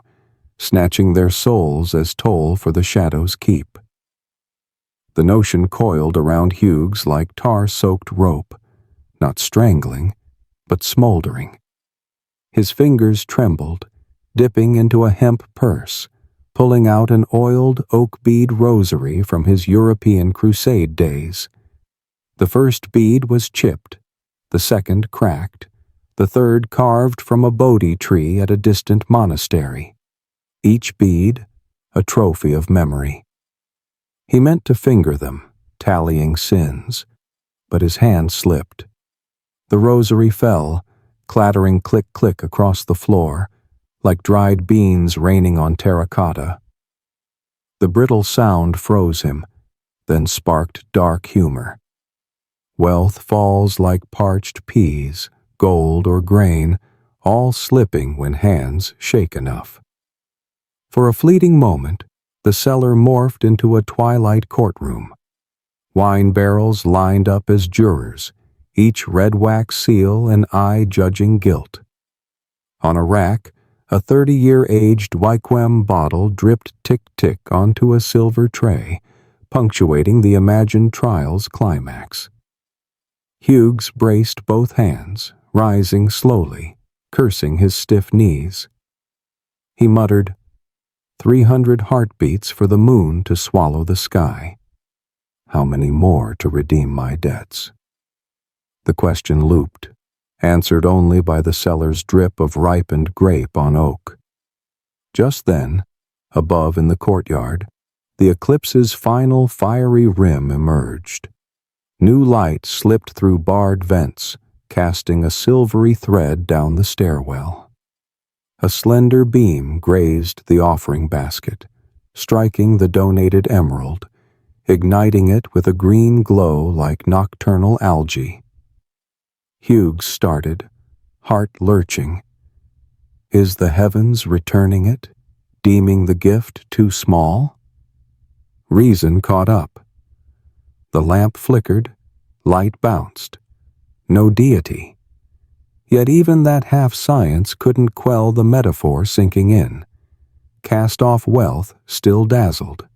snatching their souls as toll for the shadow's keep. The notion coiled around Hughes like tar-soaked rope, not strangling, but smoldering. His fingers trembled, dipping into a hemp purse, pulling out an oiled oak bead rosary from his European crusade days. The first bead was chipped, the second cracked, the third carved from a Bodhi tree at a distant monastery. Each bead, a trophy of memory. He meant to finger them, tallying sins, but his hand slipped. The rosary fell, clattering click-click across the floor, like dried beans raining on terracotta. The brittle sound froze him, then sparked dark humor. Wealth falls like parched peas, gold or grain, all slipping when hands shake enough. For a fleeting moment, the cellar morphed into a twilight courtroom. Wine barrels lined up as jurors, each red wax seal and eye judging guilt. On a rack, a 30-year-aged Wyquem bottle dripped tick-tick onto a silver tray, punctuating the imagined trial's climax. Hughes braced both hands, rising slowly, cursing his stiff knees. He muttered, 300 heartbeats for the moon to swallow the sky. How many more to redeem my debts? The question looped, answered only by the cellar's drip of ripened grape on oak. Just then, above in the courtyard, the Eclipse's final fiery rim emerged. New light slipped through barred vents, casting a silvery thread down the stairwell. A slender beam grazed the offering basket, striking the donated emerald, igniting it with a green glow like nocturnal algae. Hughes started, heart lurching. Is the heavens returning it, deeming the gift too small? Reason caught up. The lamp flickered, light bounced. No deity. Yet even that half-science couldn't quell the metaphor sinking in. Cast-off wealth still dazzled.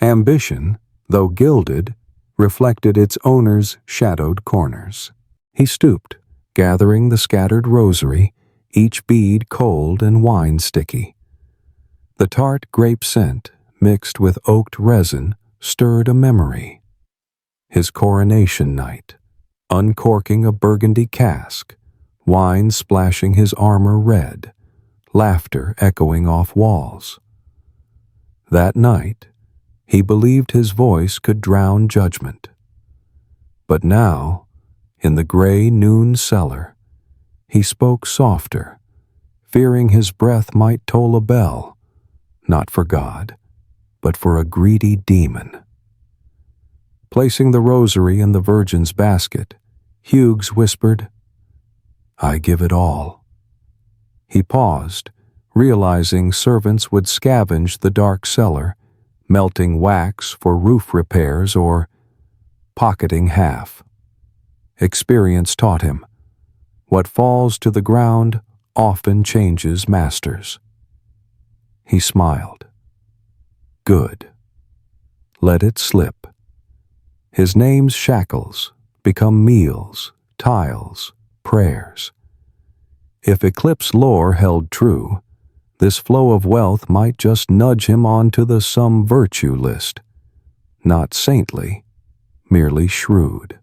Ambition, though gilded, reflected its owner's shadowed corners. He stooped, gathering the scattered rosary, each bead cold and wine-sticky. The tart grape scent, mixed with oaked resin, stirred a memory. His coronation night, uncorking a burgundy cask, wine splashing his armor red, laughter echoing off walls. That night, he believed his voice could drown judgment. But now, in the gray noon cellar, he spoke softer, fearing his breath might toll a bell, not for God, but for a greedy demon. Placing the rosary in the Virgin's basket, Hughes whispered, "I give it all." He paused, realizing servants would scavenge the dark cellar, melting wax for roof repairs or pocketing half. Experience taught him, what falls to the ground often changes masters. He smiled. Good. Let it slip. His name's shackles become meals, tiles, prayers. If Eclipse lore held true, this flow of wealth might just nudge him onto the some virtue list. Not saintly, merely shrewd.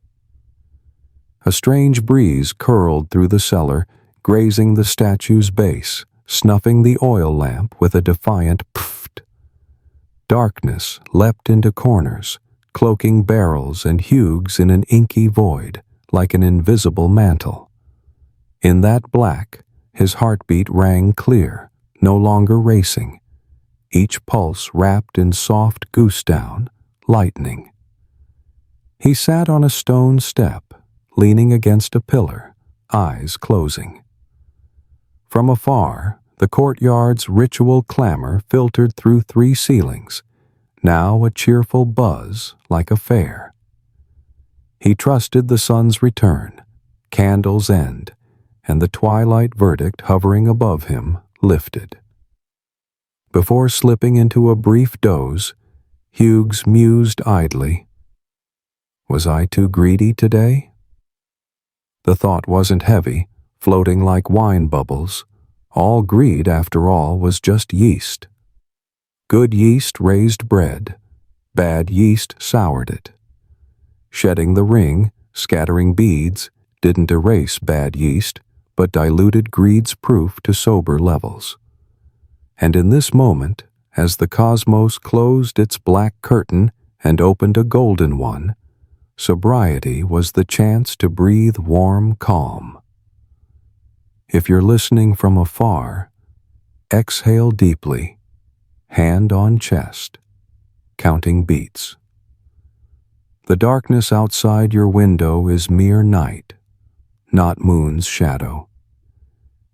A strange breeze curled through the cellar, grazing the statue's base, snuffing the oil lamp with a defiant pfft. Darkness leapt into corners, cloaking barrels and Hughes in an inky void, like an invisible mantle. In that black, his heartbeat rang clear, no longer racing, each pulse wrapped in soft goose-down, lightning. He sat on a stone step, leaning against a pillar, eyes closing. From afar, the courtyard's ritual clamor filtered through 3 ceilings, now a cheerful buzz like a fair. He trusted the sun's return, candles end, and the twilight verdict hovering above him lifted. Before slipping into a brief doze, Hughes mused idly, "Was I too greedy today?" The thought wasn't heavy, floating like wine bubbles. All greed, after all, was just yeast. Good yeast raised bread, bad yeast soured it. Shedding the ring, scattering beads, didn't erase bad yeast, but diluted greed's proof to sober levels. And in this moment, as the cosmos closed its black curtain and opened a golden one, sobriety was the chance to breathe warm calm. If you're listening from afar, exhale deeply, hand on chest, counting beats. The darkness outside your window is mere night, not moon's shadow.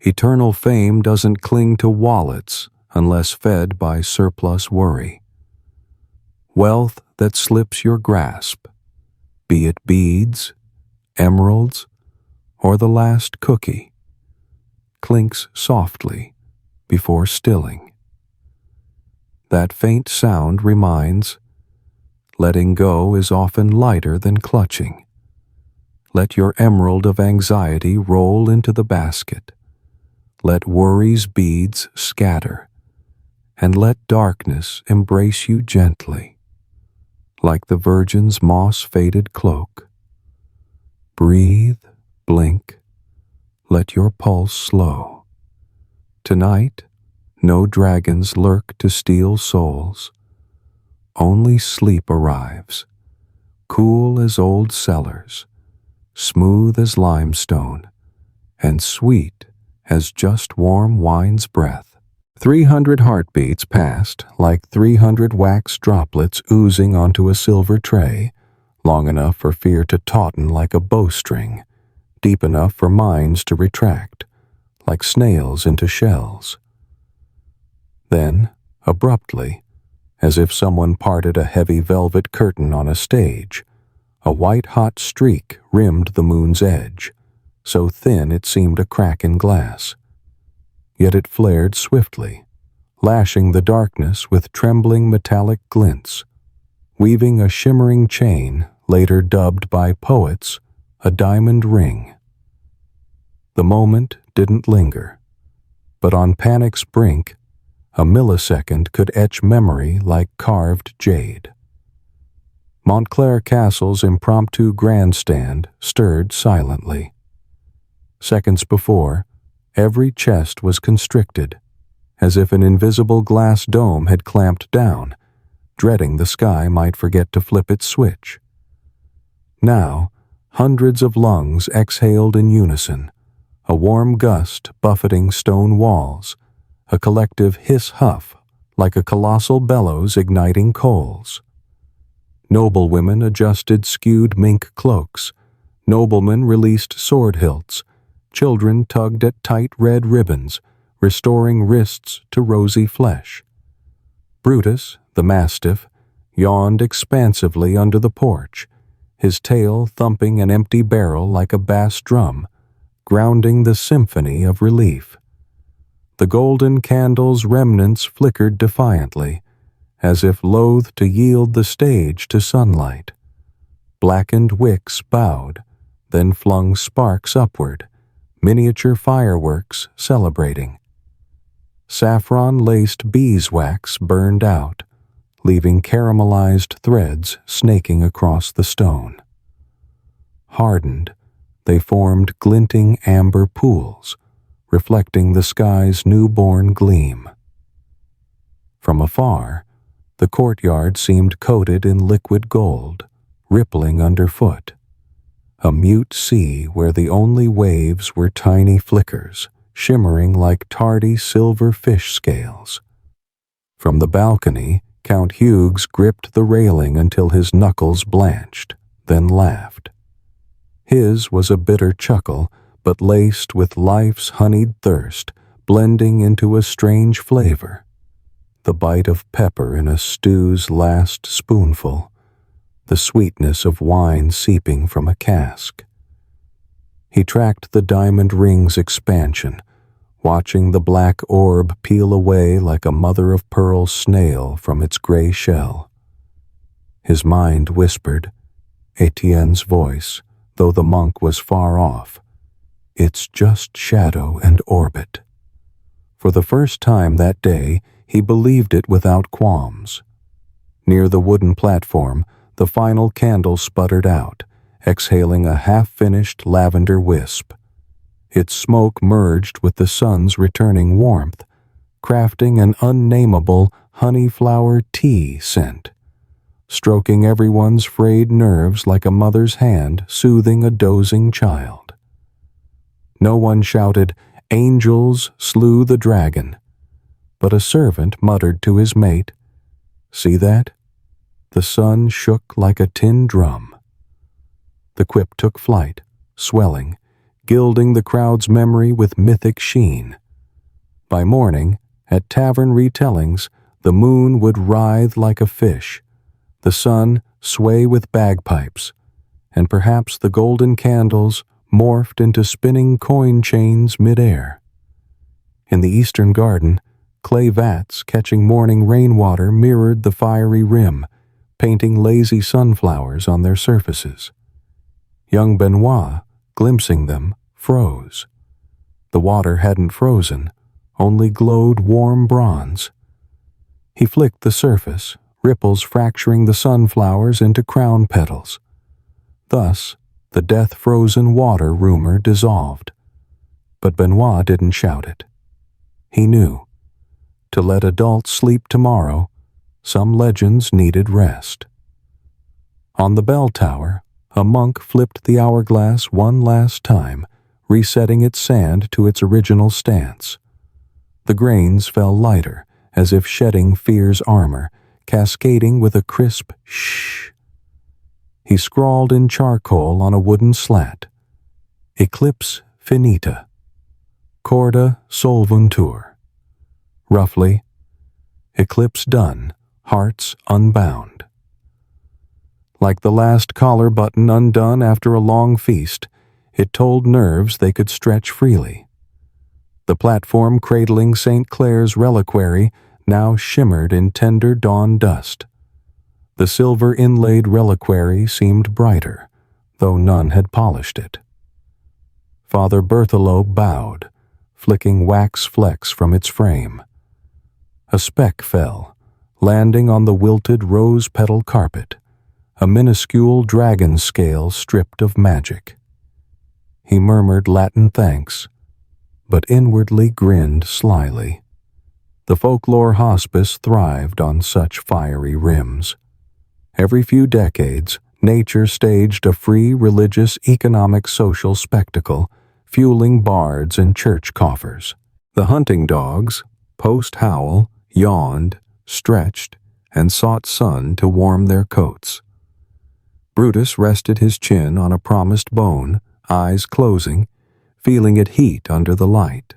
Eternal fame doesn't cling to wallets unless fed by surplus worry. Wealth that slips your grasp, be it beads, emeralds, or the last cookie, clinks softly before stilling. That faint sound reminds, letting go is often lighter than clutching. Let your emerald of anxiety roll into the basket. Let worry's beads scatter, and let darkness embrace you gently, like the Virgin's moss-faded cloak. Breathe, blink, let your pulse slow. Tonight, No dragons lurk to steal souls. Only sleep arrives, cool as old cellars, smooth as limestone, and sweet as just warm wine's breath. 300 heartbeats passed like 300 wax droplets oozing onto a silver tray, long enough for fear to tauten like a bowstring, deep enough for minds to retract, like snails into shells. Then, abruptly, as if someone parted a heavy velvet curtain on a stage, a white-hot streak rimmed the moon's edge, so thin it seemed a crack in glass. Yet it flared swiftly, lashing the darkness with trembling metallic glints, weaving a shimmering chain later dubbed by poets a diamond ring. The moment didn't linger, but on panic's brink, a millisecond could etch memory like carved jade. Montclair Castle's impromptu grandstand stirred silently. Seconds before, every chest was constricted, as if an invisible glass dome had clamped down, dreading the sky might forget to flip its switch. Now, hundreds of lungs exhaled in unison, a warm gust buffeting stone walls, a collective hiss-huff like a colossal bellows igniting coals. Noblewomen adjusted skewed mink cloaks, noblemen released sword hilts, children tugged at tight red ribbons, restoring wrists to rosy flesh. Brutus, the mastiff, yawned expansively under the porch, his tail thumping an empty barrel like a bass drum, grounding the symphony of relief. The golden candle's remnants flickered defiantly, as if loath to yield the stage to sunlight. Blackened wicks bowed, then flung sparks upward, miniature fireworks celebrating. Saffron-laced beeswax burned out, leaving caramelized threads snaking across the stone. Hardened, they formed glinting amber pools, reflecting the sky's newborn gleam. From afar, the courtyard seemed coated in liquid gold, rippling underfoot, a mute sea where the only waves were tiny flickers, shimmering like tardy silver fish scales. From the balcony, Count Hughes gripped the railing until his knuckles blanched, then laughed. His was a bitter chuckle, but laced with life's honeyed thirst, blending into a strange flavor. The bite of pepper in a stew's last spoonful, the sweetness of wine seeping from a cask. He tracked the diamond ring's expansion, watching the black orb peel away like a mother-of-pearl snail from its gray shell. His mind whispered, Etienne's voice, though the monk was far off, "It's just shadow and orbit." For the first time that day, he believed it without qualms. Near the wooden platform, the final candle sputtered out, exhaling a half-finished lavender wisp. Its smoke merged with the sun's returning warmth, crafting an unnameable honey-flower tea scent, stroking everyone's frayed nerves like a mother's hand soothing a dozing child. No one shouted, "Angels slew the dragon," but a servant muttered to his mate, "See that?" The sun shook like a tin drum. The quip took flight, swelling, gilding the crowd's memory with mythic sheen. By morning, at tavern retellings, the moon would writhe like a fish, the sun sway with bagpipes, and perhaps the golden candles morphed into spinning coin chains midair. In the eastern garden, clay vats catching morning rainwater mirrored the fiery rim, painting lazy sunflowers on their surfaces. Young Benoit, glimpsing them, froze. The water hadn't frozen, only glowed warm bronze. He flicked the surface, ripples fracturing the sunflowers into crown petals. Thus, the death-frozen water rumor dissolved. But Benoit didn't shout it. He knew. To let adults sleep tomorrow, some legends needed rest. On the bell tower, a monk flipped the hourglass one last time, resetting its sand to its original stance. The grains fell lighter, as if shedding fear's armor, cascading with a crisp shh. He scrawled in charcoal on a wooden slat, Eclipse finita, corda solvuntur. Roughly, eclipse done, hearts unbound. Like the last collar button undone after a long feast, it told nerves they could stretch freely. The platform cradling St. Clair's reliquary now shimmered in tender dawn dust. The silver-inlaid reliquary seemed brighter, though none had polished it. Father Berthelot bowed, flicking wax flecks from its frame. A speck fell, landing on the wilted rose-petal carpet, a minuscule dragon scale stripped of magic. He murmured Latin thanks, but inwardly grinned slyly. The folklore hospice thrived on such fiery rims. Every few decades, nature staged a free religious, economic, social spectacle, fueling bards and church coffers. The hunting dogs, post-howl, yawned, stretched, and sought sun to warm their coats. Brutus rested his chin on a promised bone, eyes closing, feeling it heat under the light.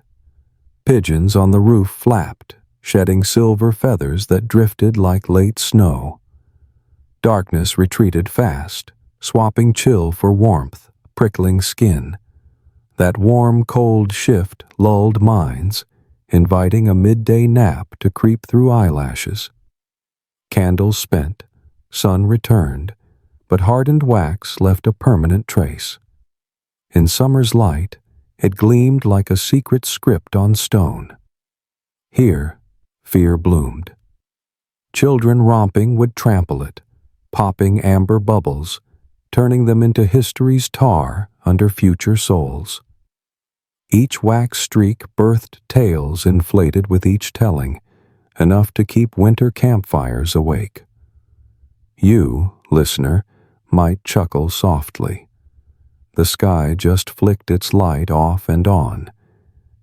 Pigeons on the roof flapped, shedding silver feathers that drifted like late snow. Darkness retreated fast, swapping chill for warmth, prickling skin. That warm, cold shift lulled minds, inviting a midday nap to creep through eyelashes. Candles spent, sun returned, but hardened wax left a permanent trace. In summer's light, it gleamed like a secret script on stone. Here, fear bloomed. Children romping would trample it, popping amber bubbles, turning them into history's tar under future souls. Each wax streak birthed tales inflated with each telling, enough to keep winter campfires awake. You, listener, might chuckle softly. The sky just flicked its light off and on,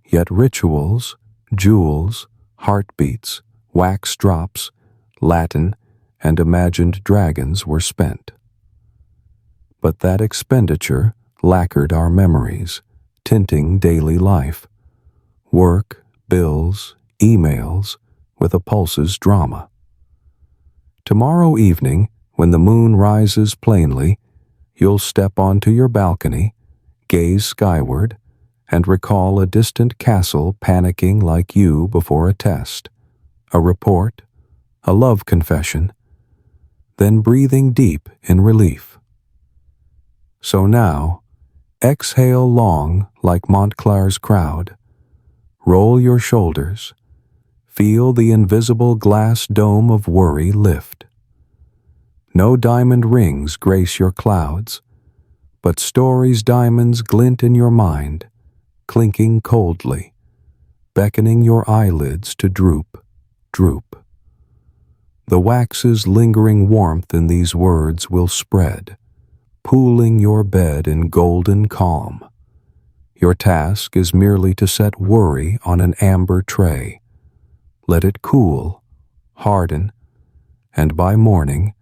yet rituals, jewels, heartbeats, wax drops, Latin, and imagined dragons were spent. But that expenditure lacquered our memories, tinting daily life. Work, bills, emails, with a pulse's drama. Tomorrow evening, when the moon rises plainly, you'll step onto your balcony, gaze skyward, and recall a distant castle panicking like you before a test, a report, a love confession, then breathing deep in relief. So now, exhale long like Montclar's crowd. Roll your shoulders. Feel the invisible glass dome of worry lift. No diamond rings grace your clouds, but stories' diamonds glint in your mind, clinking coldly, beckoning your eyelids to droop, droop. The wax's lingering warmth in these words will spread, pooling your bed in golden calm. Your task is merely to set worry on an amber tray. Let it cool, harden, and by morning,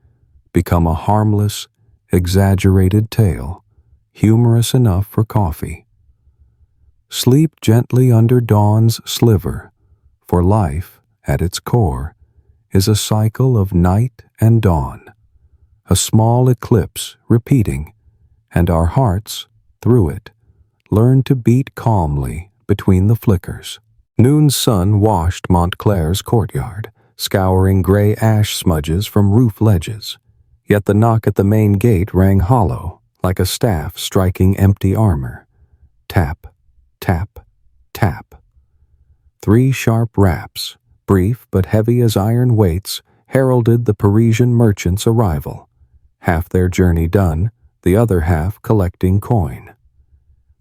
become a harmless, exaggerated tale, humorous enough for coffee. Sleep gently under dawn's sliver, for life, at its core, is a cycle of night and dawn, a small eclipse repeating, and our hearts, through it, learn to beat calmly between the flickers. Noon's sun washed Montclar's courtyard, scouring gray ash smudges from roof ledges. Yet the knock at the main gate rang hollow, like a staff striking empty armor. Tap, tap, tap. 3 sharp raps, brief but heavy as iron weights, heralded the Parisian merchant's arrival. Half their journey done, the other half collecting coin.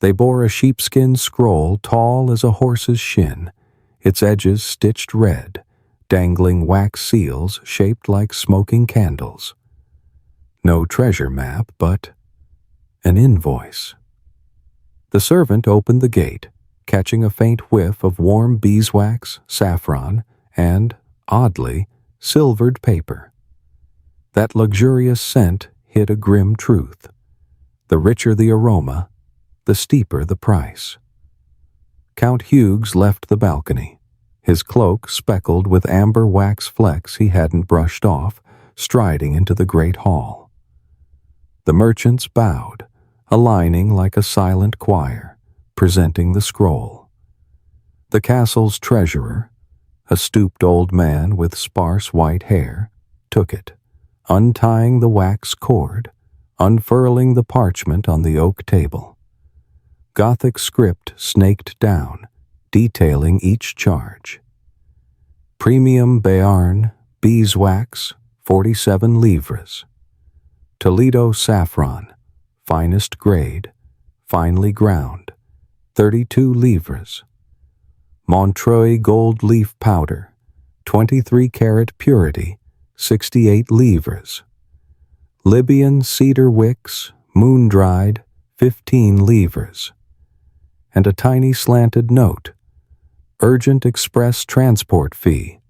They bore a sheepskin scroll tall as a horse's shin, its edges stitched red, dangling wax seals shaped like smoking candles. No treasure map, but an invoice. The servant opened the gate, catching a faint whiff of warm beeswax, saffron, and, oddly, silvered paper. That luxurious scent hid a grim truth. The richer the aroma, the steeper the price. Count Hughes left the balcony, his cloak speckled with amber wax flecks he hadn't brushed off, striding into the great hall. The merchants bowed, aligning like a silent choir, presenting the scroll. The castle's treasurer, a stooped old man with sparse white hair, took it, untying the wax cord, unfurling the parchment on the oak table. Gothic script snaked down, detailing each charge. Premium Béarn beeswax, 47 livres. Toledo saffron, finest grade, finely ground, 32 livres. Montreuil gold leaf powder, 23-carat purity, 68 livres. Libyan cedar wicks, moon-dried, 15 livres. And a tiny slanted note, urgent express transport fee,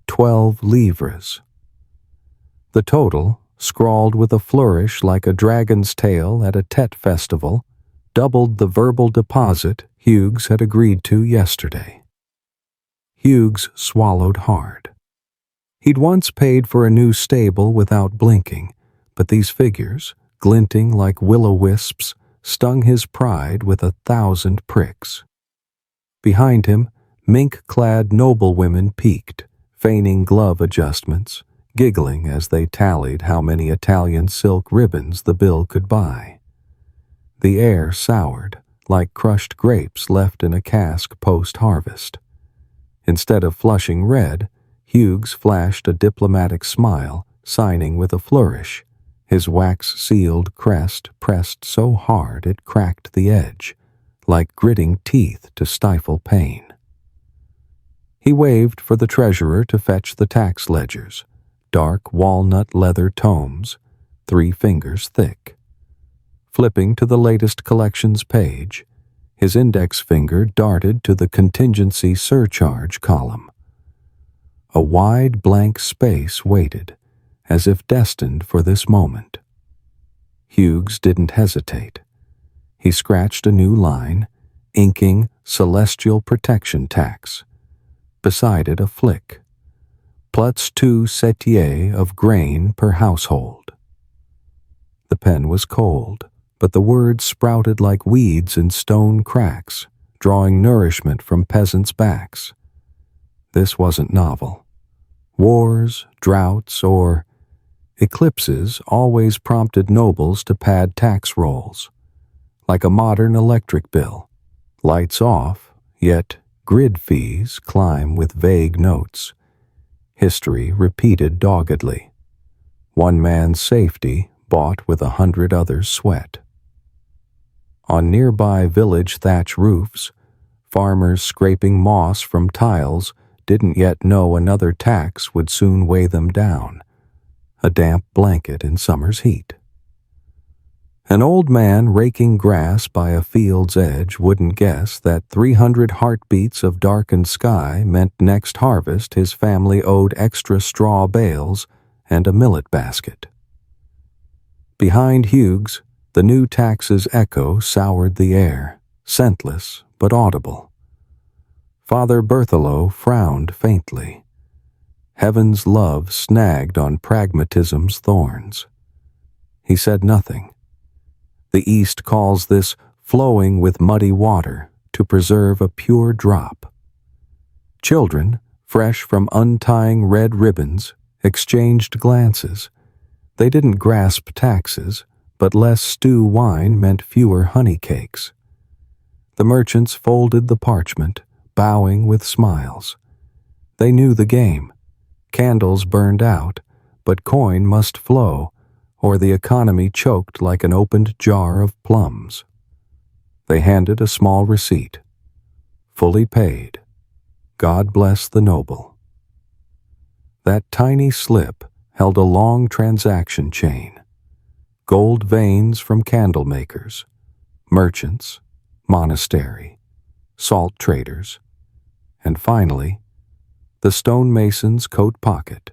12 livres. The total, scrawled with a flourish like a dragon's tail at a Tet festival, doubled the verbal deposit Hughes had agreed to yesterday. Hughes swallowed hard. He'd once paid for a new stable without blinking, but these figures, glinting like will-o-wisps, stung his pride with 1,000 pricks. Behind him, mink-clad noblewomen peeked, feigning glove adjustments, giggling as they tallied how many Italian silk ribbons the bill could buy. The air soured, like crushed grapes left in a cask post-harvest. Instead of flushing red, Hughes flashed a diplomatic smile, signing with a flourish, his wax-sealed crest pressed so hard it cracked the edge, like gritting teeth to stifle pain. He waved for the treasurer to fetch the tax ledgers, dark walnut leather tomes, 3 fingers thick. Flipping to the latest collections page, his index finger darted to the contingency surcharge column. A wide blank space waited, as if destined for this moment. Hughes didn't hesitate. He scratched a new line, inking Celestial Protection Tax. Beside it a flick. Plus 2 setiers of grain per household. The pen was cold, but the words sprouted like weeds in stone cracks, drawing nourishment from peasants' backs. This wasn't novel. Wars, droughts, or eclipses always prompted nobles to pad tax rolls. Like a modern electric bill. Lights off, yet grid fees climb with vague notes. History repeated doggedly. One man's safety bought with 100 others' sweat. On nearby village thatch roofs, farmers scraping moss from tiles didn't yet know another tax would soon weigh them down, a damp blanket in summer's heat. An old man raking grass by a field's edge wouldn't guess that 300 heartbeats of darkened sky meant next harvest his family owed extra straw bales and a millet basket. Behind Hughes, the new tax's echo soured the air, scentless but audible. Father Berthelot frowned faintly. Heaven's love snagged on pragmatism's thorns. He said nothing. The East calls this flowing with muddy water to preserve a pure drop. Children, fresh from untying red ribbons, exchanged glances. They didn't grasp taxes, but less stew wine meant fewer honey cakes. The merchants folded the parchment, bowing with smiles. They knew the game. Candles burned out, but coin must flow, or the economy choked like an opened jar of plums. They handed a small receipt. Fully paid. God bless the noble. That tiny slip held a long transaction chain. Gold veins from candle makers, merchants, monastery, salt traders, and finally, the stonemason's coat pocket.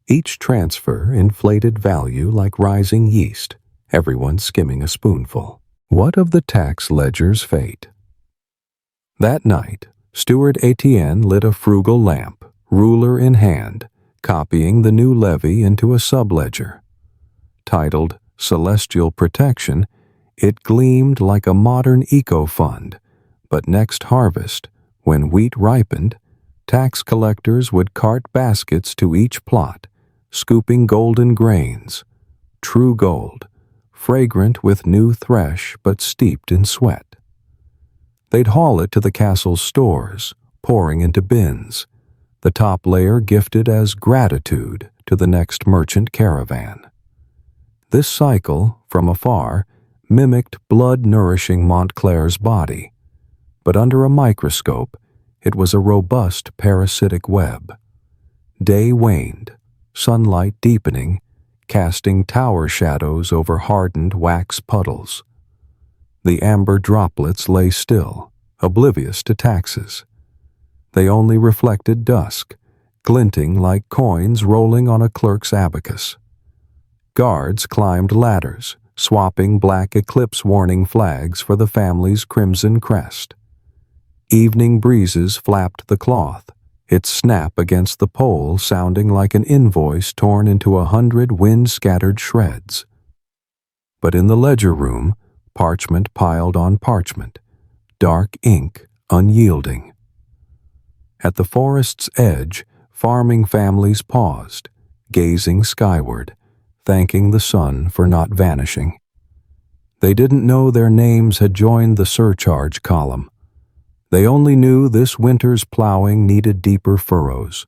Each transfer inflated value like rising yeast, everyone skimming a spoonful. What of the tax ledger's fate? That night, Steward Etienne lit a frugal lamp, ruler in hand, copying the new levy into a subledger. Titled Celestial Protection, it gleamed like a modern eco-fund, but next harvest, when wheat ripened, tax collectors would cart baskets to each plot, scooping golden grains, true gold, fragrant with new thresh but steeped in sweat. They'd haul it to the castle's stores, pouring into bins, the top layer gifted as gratitude to the next merchant caravan. This cycle, from afar, mimicked blood-nourishing Montclair's body, but under a microscope, it was a robust parasitic web. Day waned, sunlight deepening, casting tower shadows over hardened wax puddles. The amber droplets lay still, oblivious to taxes. They only reflected dusk, glinting like coins rolling on a clerk's abacus. Guards climbed ladders, swapping black eclipse warning flags for the family's crimson crest. Evening breezes flapped the cloth, its snap against the pole sounding like an invoice torn into 100 wind-scattered shreds. But in the ledger room, parchment piled on parchment, dark ink unyielding. At the forest's edge, farming families paused, gazing skyward, thanking the sun for not vanishing. They didn't know their names had joined the surcharge column. They only knew this winter's plowing needed deeper furrows,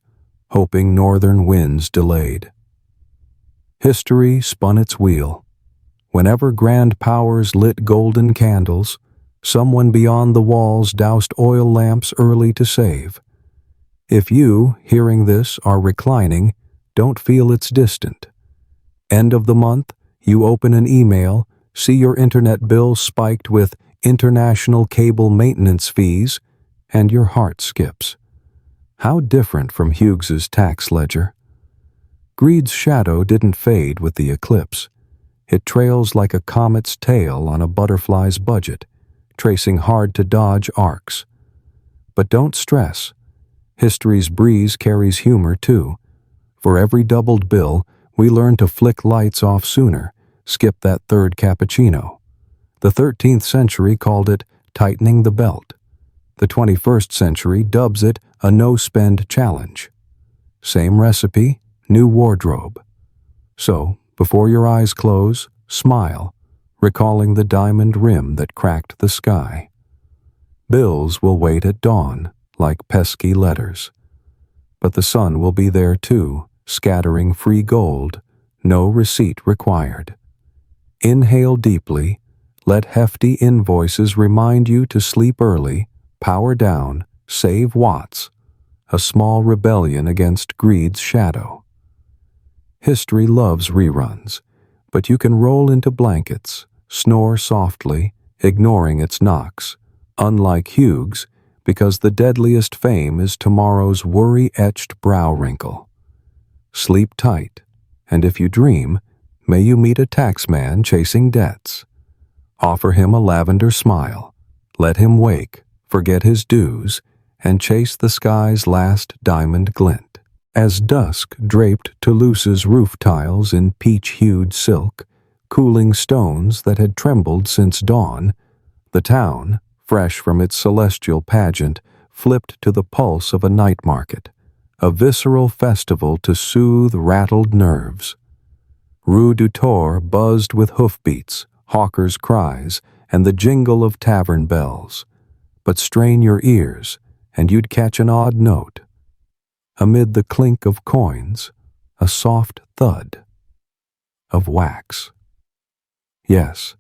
hoping northern winds delayed. History spun its wheel. Whenever grand powers lit golden candles, someone beyond the walls doused oil lamps early to save. If you, hearing this, are reclining, don't feel it's distant. End of the month, you open an email, see your internet bill spiked with international cable maintenance fees, and your heart skips. How different from Hughes's tax ledger. Greed's shadow didn't fade with the eclipse. It trails like a comet's tail on a butterfly's budget, tracing hard-to-dodge arcs. But don't stress. History's breeze carries humor, too. For every doubled bill, we learn to flick lights off sooner, skip that third cappuccino. The 13th century called it tightening the belt. The 21st century dubs it a no-spend challenge. Same recipe, new wardrobe. So, before your eyes close, smile, recalling the diamond rim that cracked the sky. Bills will wait at dawn, like pesky letters. But the sun will be there too, scattering free gold, no receipt required. Inhale deeply, let hefty invoices remind you to sleep early, power down, save watts, a small rebellion against greed's shadow. History loves reruns, but you can roll into blankets, snore softly, ignoring its knocks, unlike Hugh's, because the deadliest fame is tomorrow's worry-etched brow wrinkle. Sleep tight, and if you dream, may you meet a taxman chasing debts. Offer him a lavender smile, let him wake, forget his dues, and chase the sky's last diamond glint. As dusk draped Toulouse's roof tiles in peach-hued silk, cooling stones that had trembled since dawn, the town, fresh from its celestial pageant, flipped to the pulse of a night market, a visceral festival to soothe rattled nerves. Rue du Tour buzzed with hoofbeats, hawkers' cries, and the jingle of tavern bells. But strain your ears, and you'd catch an odd note. Amid the clink of coins, a soft thud of wax. Yes,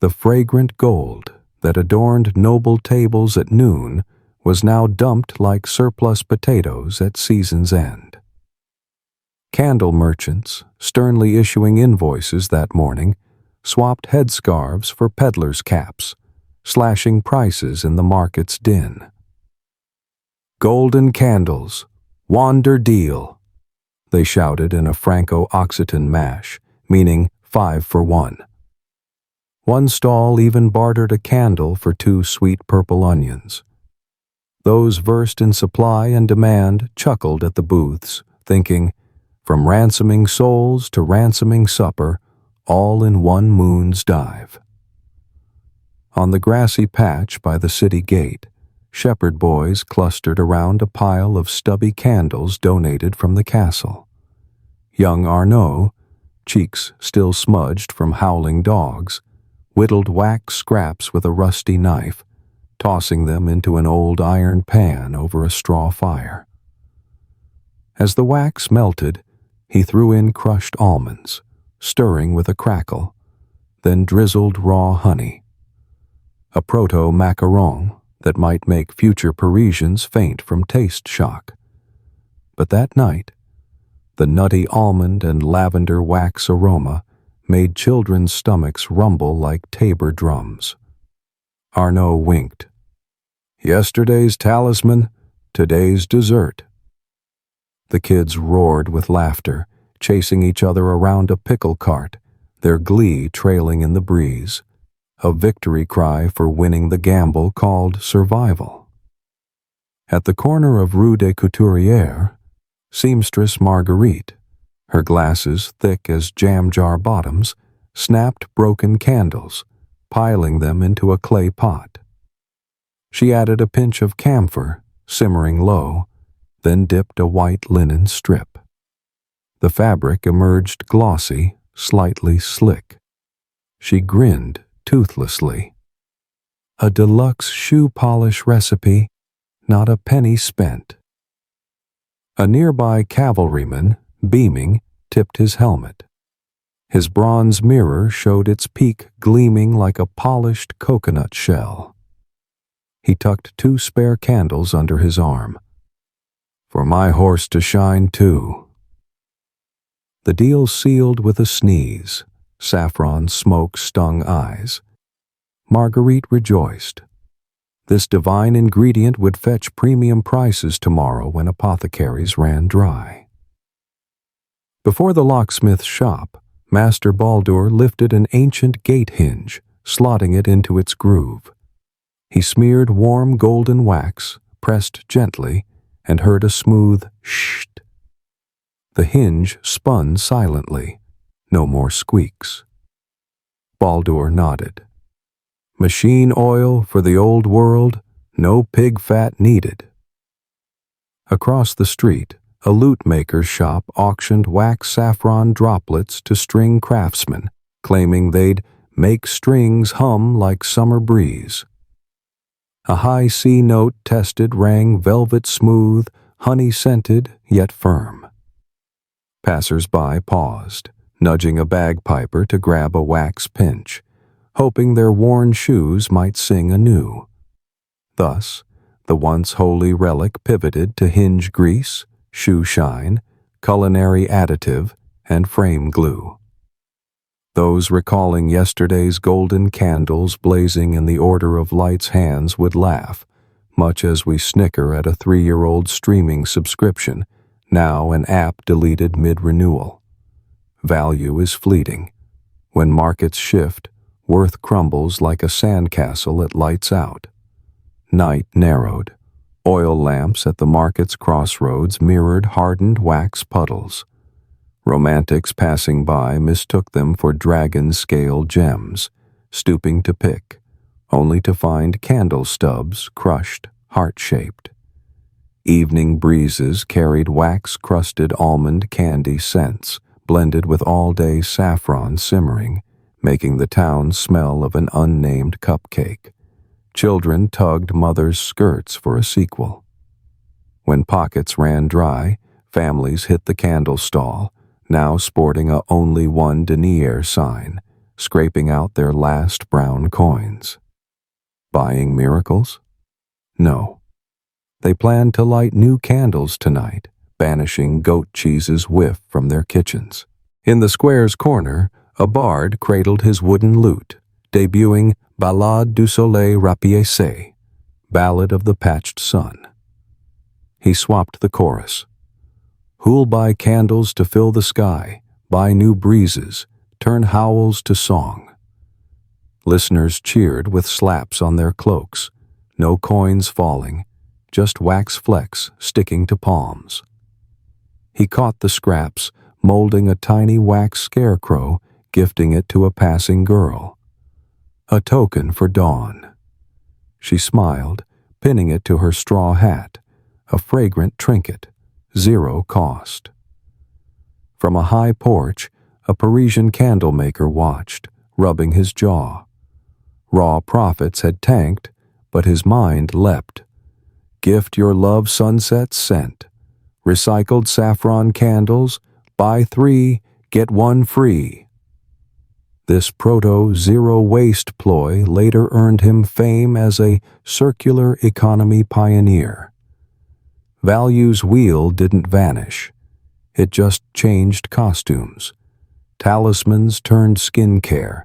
the fragrant gold that adorned noble tables at noon was now dumped like surplus potatoes at season's end. Candle merchants, sternly issuing invoices that morning, swapped headscarves for peddlers' caps, slashing prices in the market's din. "Golden candles, wander deal," they shouted in a Franco-Occitan mash, meaning 5 for 1. One stall even bartered a candle for 2 sweet purple onions. Those versed in supply and demand chuckled at the booths, thinking, from ransoming souls to ransoming supper, all in one moon's dive. On the grassy patch by the city gate, shepherd boys clustered around a pile of stubby candles donated from the castle. Young Arnaud, cheeks still smudged from howling dogs, whittled wax scraps with a rusty knife, tossing them into an old iron pan over a straw fire. As the wax melted, he threw in crushed almonds, stirring with a crackle, then drizzled raw honey. A proto-macaron that might make future Parisians faint from taste shock. But that night, the nutty almond and lavender wax aroma made children's stomachs rumble like tabor drums. Arnaud winked. "Yesterday's talisman, today's dessert." The kids roared with laughter, chasing each other around a pickle cart, their glee trailing in the breeze, a victory cry for winning the gamble called survival. At the corner of Rue des Couturières, seamstress Marguerite, her glasses thick as jam-jar bottoms, snapped broken candles, piling them into a clay pot. She added a pinch of camphor, simmering low, then dipped a white linen strip. The fabric emerged glossy, slightly slick. She grinned toothlessly. A deluxe shoe polish recipe, not a penny spent. A nearby cavalryman, beaming, tipped his helmet. His bronze mirror showed its peak gleaming like a polished coconut shell. He tucked 2 spare candles under his arm. "For my horse to shine too." The deal sealed with a sneeze, saffron smoke-stung eyes. Marguerite rejoiced. This divine ingredient would fetch premium prices tomorrow when apothecaries ran dry. Before the locksmith's shop, Master Baldur lifted an ancient gate hinge, slotting it into its groove. He smeared warm golden wax, pressed gently, and heard a smooth "sht." The hinge spun silently. No more squeaks. Baldur nodded. Machine oil for the old world, no pig fat needed. Across the street, a lute maker's shop auctioned wax saffron droplets to string craftsmen, claiming they'd make strings hum like summer breeze. A high C note tested rang velvet smooth, honey-scented yet firm. Passers-by paused, nudging a bagpiper to grab a wax pinch, hoping their worn shoes might sing anew. Thus, the once holy relic pivoted to hinge grease, shoe shine, culinary additive, and frame glue. Those recalling yesterday's golden candles blazing in the Order of Light's hands would laugh, much as we snicker at a 3-year-old streaming subscription, now an app deleted mid-renewal. Value is fleeting. When markets shift, worth crumbles like a sandcastle at lights out. Night narrowed. Oil lamps at the market's crossroads mirrored hardened wax puddles. Romantics passing by mistook them for dragon-scale gems, stooping to pick, only to find candle stubs crushed, heart-shaped. Evening breezes carried wax-crusted almond candy scents, blended with all-day saffron simmering, making the town smell of an unnamed cupcake. Children tugged mothers' skirts for a sequel. When pockets ran dry, families hit the candle stall, now sporting a only one denier sign, scraping out their last brown coins. Buying miracles? No. They planned to light new candles tonight, banishing goat cheese's whiff from their kitchens. In the square's corner, a bard cradled his wooden lute, debuting Ballade du Soleil Rapiécé, Ballad of the Patched Sun. He swapped the chorus. Who'll buy candles to fill the sky, buy new breezes, turn howls to song? Listeners cheered with slaps on their cloaks, no coins falling, just wax flecks sticking to palms. He caught the scraps, molding a tiny wax scarecrow, gifting it to a passing girl. A token for dawn. She smiled, pinning it to her straw hat, a fragrant trinket, 0 cost. From a high porch, a Parisian candlemaker watched, rubbing his jaw. Raw profits had tanked, but his mind leapt. Gift your love sunset scent. Recycled saffron candles, buy 3, get 1 free. This proto-zero waste ploy later earned him fame as a circular economy pioneer. Value's wheel didn't vanish. It just changed costumes. Talismans turned skincare.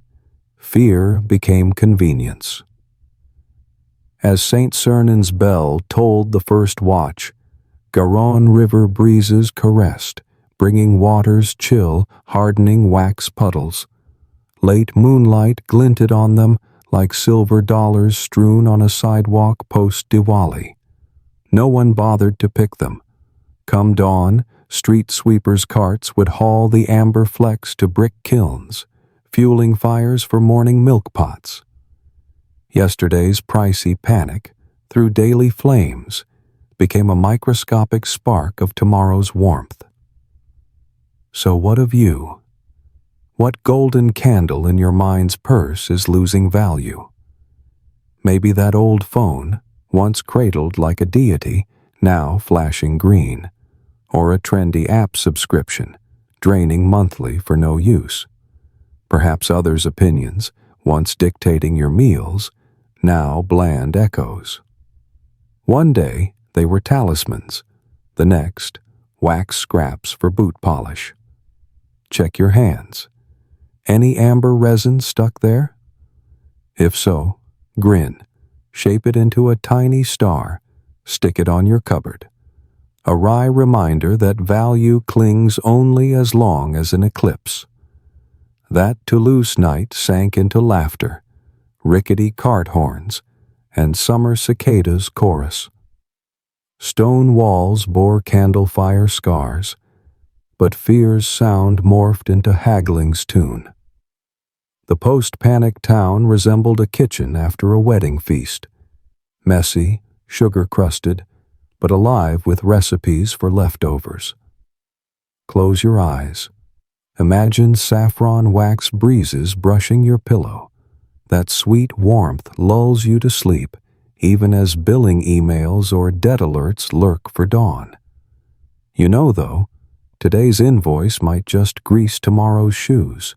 Fear became convenience. As St. Sernan's bell tolled the first watch, Garonne River breezes caressed, bringing water's chill, hardening wax puddles. Late moonlight glinted on them like silver dollars strewn on a sidewalk post-Diwali. No one bothered to pick them. Come dawn, street sweepers' carts would haul the amber flecks to brick kilns, fueling fires for morning milk pots. Yesterday's pricey panic, through daily flames, became a microscopic spark of tomorrow's warmth. So what of you? What golden candle in your mind's purse is losing value? Maybe that old phone, once cradled like a deity, now flashing green, or a trendy app subscription, draining monthly for no use. Perhaps others' opinions, once dictating your meals, now bland echoes. One day they were talismans, the next wax scraps for boot polish. Check your hands. Any amber resin stuck there? If so, grin, shape it into a tiny star, stick it on your cupboard. A wry reminder that value clings only as long as an eclipse. That Toulouse night sank into laughter, rickety cart horns, and summer cicadas' chorus. Stone walls bore candle fire scars, but fear's sound morphed into haggling's tune. The post-panic town resembled a kitchen after a wedding feast, messy, sugar-crusted, but alive with recipes for leftovers. Close your eyes. Imagine saffron wax breezes brushing your pillow. That sweet warmth lulls you to sleep, even as billing emails or debt alerts lurk for dawn. You know, though, today's invoice might just grease tomorrow's shoes.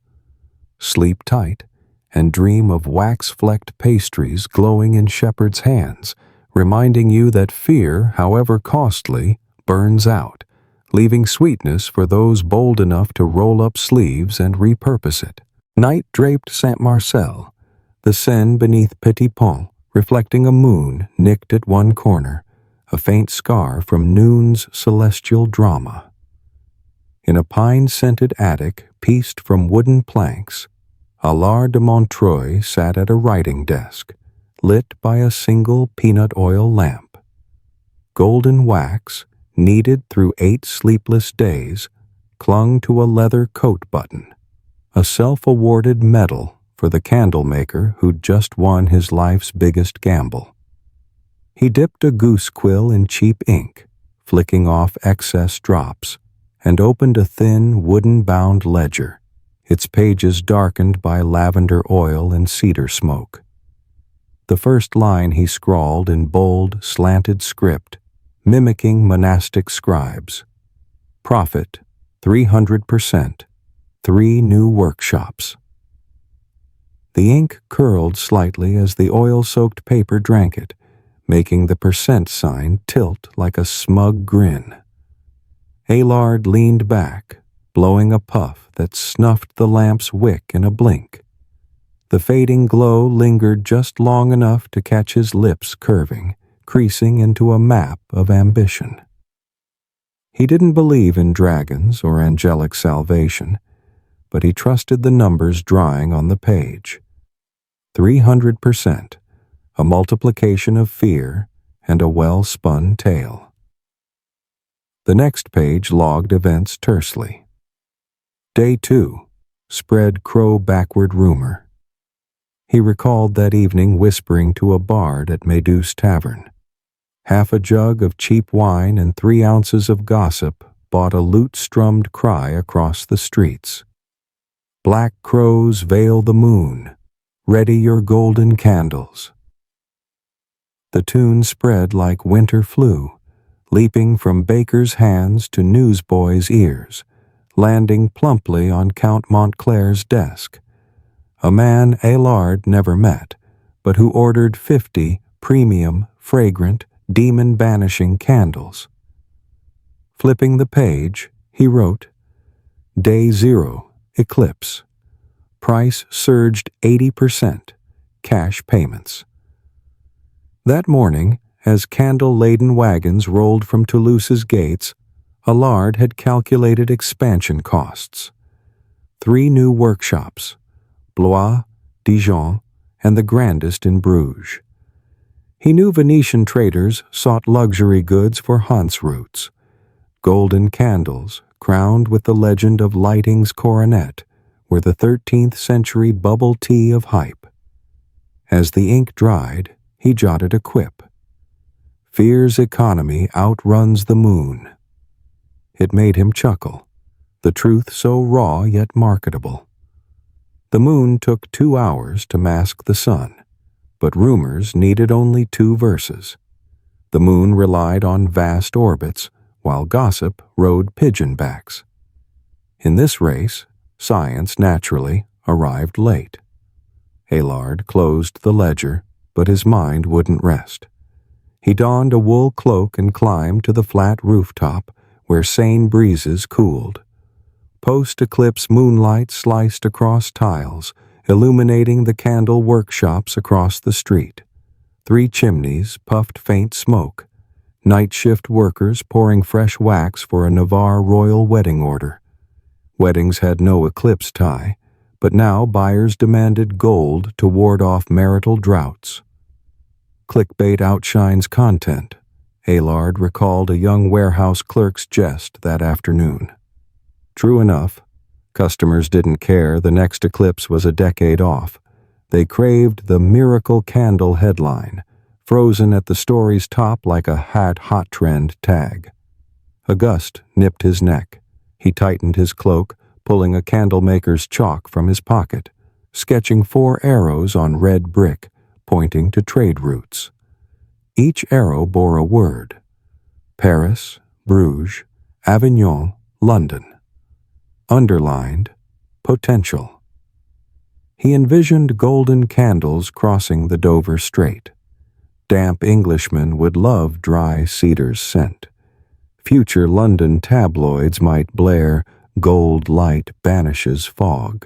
Sleep tight and dream of wax-flecked pastries glowing in shepherds' hands, reminding you that fear, however costly, burns out, leaving sweetness for those bold enough to roll up sleeves and repurpose it. Night draped Saint-Marcel, the Seine beneath Petit Pont, reflecting a moon nicked at one corner, a faint scar from noon's celestial drama. In a pine-scented attic pieced from wooden planks, Allard de Montreuil sat at a writing desk, lit by a single peanut oil lamp. Golden wax, kneaded through 8 sleepless days, clung to a leather coat button, a self-awarded medal for the candlemaker who'd just won his life's biggest gamble. He dipped a goose quill in cheap ink, flicking off excess drops, and opened a thin, wooden-bound ledger, its pages darkened by lavender oil and cedar smoke. The first line he scrawled in bold, slanted script, mimicking monastic scribes. Profit, 300%, 3 new workshops. The ink curled slightly as the oil-soaked paper drank it, making the percent sign tilt like a smug grin. Aylard leaned back, blowing a puff that snuffed the lamp's wick in a blink. The fading glow lingered just long enough to catch his lips curving, creasing into a map of ambition. He didn't believe in dragons or angelic salvation, but he trusted the numbers drawing on the page. 300%, a multiplication of fear and a well-spun tale. The next page logged events tersely. Day 2, spread crow backward rumor. He recalled that evening whispering to a bard at Medu's Tavern. Half a jug of cheap wine and 3 ounces of gossip bought a lute-strummed cry across the streets. Black crows veil the moon. Ready your golden candles. The tune spread like winter flu, leaping from bakers' hands to newsboys' ears, landing plumply on Count Montclair's desk. A man Aylard never met, but who ordered 50 premium, fragrant, demon-banishing candles. Flipping the page, he wrote, Day 0, Eclipse. Price surged 80%, cash payments. That morning, as candle-laden wagons rolled from Toulouse's gates, Aylard had calculated expansion costs. 3 new workshops, Blois, Dijon, and the grandest in Bruges. He knew Venetian traders sought luxury goods for Hans roots, golden candles crowned with the legend of lighting's coronet were the 13th century bubble tea of hype. As the ink dried, he jotted a quip. Fear's economy outruns the moon. It made him chuckle, the truth so raw yet marketable. The moon took 2 hours to mask the sun, but rumors needed only 2 verses. The moon relied on vast orbits, while gossip rode pigeon-backs. In this race, science naturally arrived late. Aylard closed the ledger, but his mind wouldn't rest. He donned a wool cloak and climbed to the flat rooftop where sane breezes cooled. Post-eclipse moonlight sliced across tiles, illuminating the candle workshops across the street. 3 chimneys puffed faint smoke, night shift workers pouring fresh wax for a Navarre royal wedding order. Weddings had no eclipse tie, but now buyers demanded gold to ward off marital droughts. Clickbait outshines content, Aylard recalled a young warehouse clerk's jest that afternoon. True enough, customers didn't care the next eclipse was a decade off. They craved the miracle candle headline, frozen at the story's top like a hot trend tag. A gust nipped his neck. He tightened his cloak, pulling a candlemaker's chalk from his pocket, sketching 4 arrows on red brick, pointing to trade routes. Each arrow bore a word: Paris, Bruges, Avignon, London. Underlined, potential. He envisioned golden candles crossing the Dover Strait. Damp Englishmen would love dry cedar's scent. Future London tabloids might blare, Gold light banishes fog.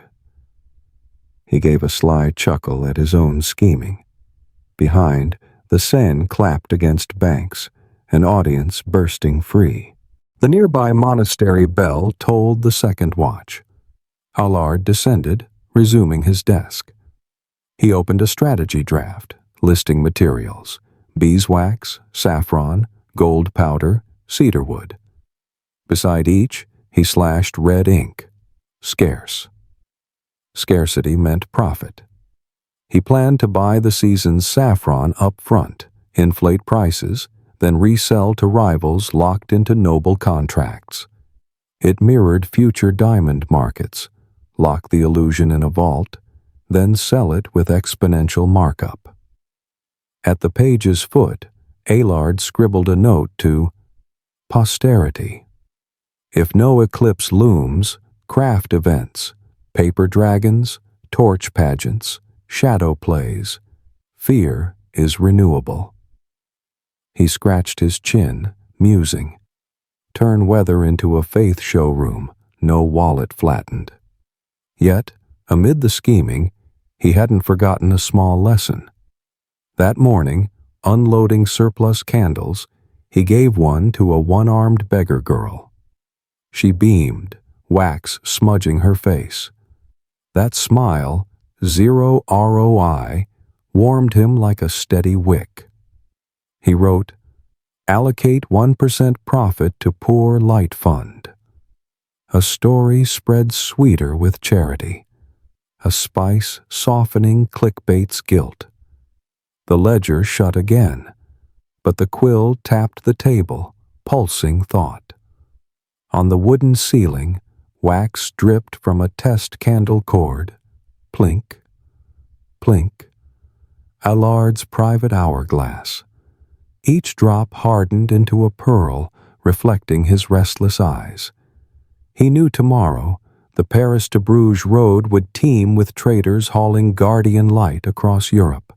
He gave a sly chuckle at his own scheming. Behind, the Seine clapped against banks, an audience bursting free. The nearby monastery bell tolled the second watch. Aylard descended, resuming his desk. He opened a strategy draft, listing materials: beeswax, saffron, gold powder, cedarwood. Beside each, he slashed red ink. Scarce. Scarcity meant profit. He planned to buy the season's saffron up front, inflate prices, then resell to rivals locked into noble contracts. It mirrored future diamond markets, lock the illusion in a vault, then sell it with exponential markup. At the page's foot, Aylard scribbled a note to posterity. If no eclipse looms, craft events, paper dragons, torch pageants, shadow plays, fear is renewable. He scratched his chin, musing. Turn weather into a faith showroom, no wallet flattened. Yet, amid the scheming, he hadn't forgotten a small lesson. That morning, unloading surplus candles, he gave one to a one-armed beggar girl. She beamed, wax smudging her face. That smile, zero ROI, warmed him like a steady wick. He wrote, "Allocate 1% profit to Poor Light Fund." A story spread sweeter with charity, a spice softening clickbait's guilt. The ledger shut again, but the quill tapped the table, pulsing thought. On the wooden ceiling, wax dripped from a test candle cord. Plink, plink. Allard's private hourglass. Each drop hardened into a pearl, reflecting his restless eyes. He knew tomorrow, the Paris to Bruges road would teem with traders hauling guardian light across Europe.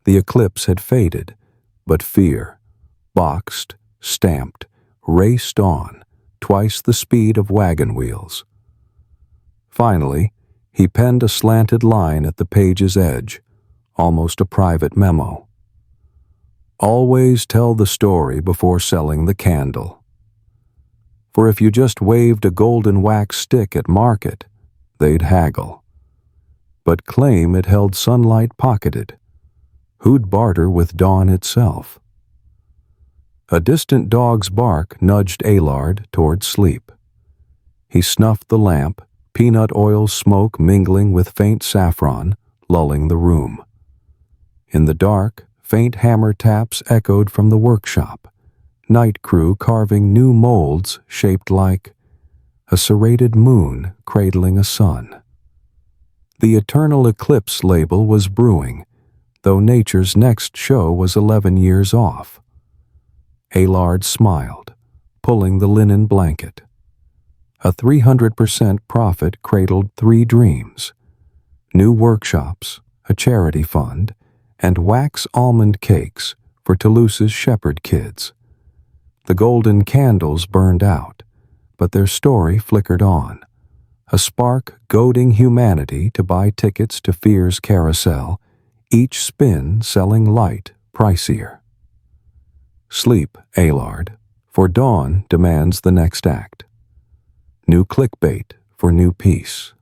The eclipse had faded, but fear, boxed, stamped, raced on, twice the speed of wagon wheels. Finally, he penned a slanted line at the page's edge, almost a private memo. Always tell the story before selling the candle. For if you just waved a golden wax stick at market, they'd haggle. But claim it held sunlight pocketed. Who'd barter with dawn itself? A distant dog's bark nudged Allard toward sleep. He snuffed the lamp, peanut oil smoke mingling with faint saffron, lulling the room. In the dark, faint hammer taps echoed from the workshop, night crew carving new molds shaped like a serrated moon cradling a sun. The eternal eclipse label was brewing, though nature's next show was 11 years off. Allard smiled, pulling the linen blanket. A 300% profit cradled 3 dreams: new workshops, a charity fund, and wax almond cakes for Toulouse's shepherd kids. The golden candles burned out, but their story flickered on, a spark goading humanity to buy tickets to Fear's carousel, each spin selling light pricier. Sleep, Allard, for dawn demands the next act. New clickbait for new peace.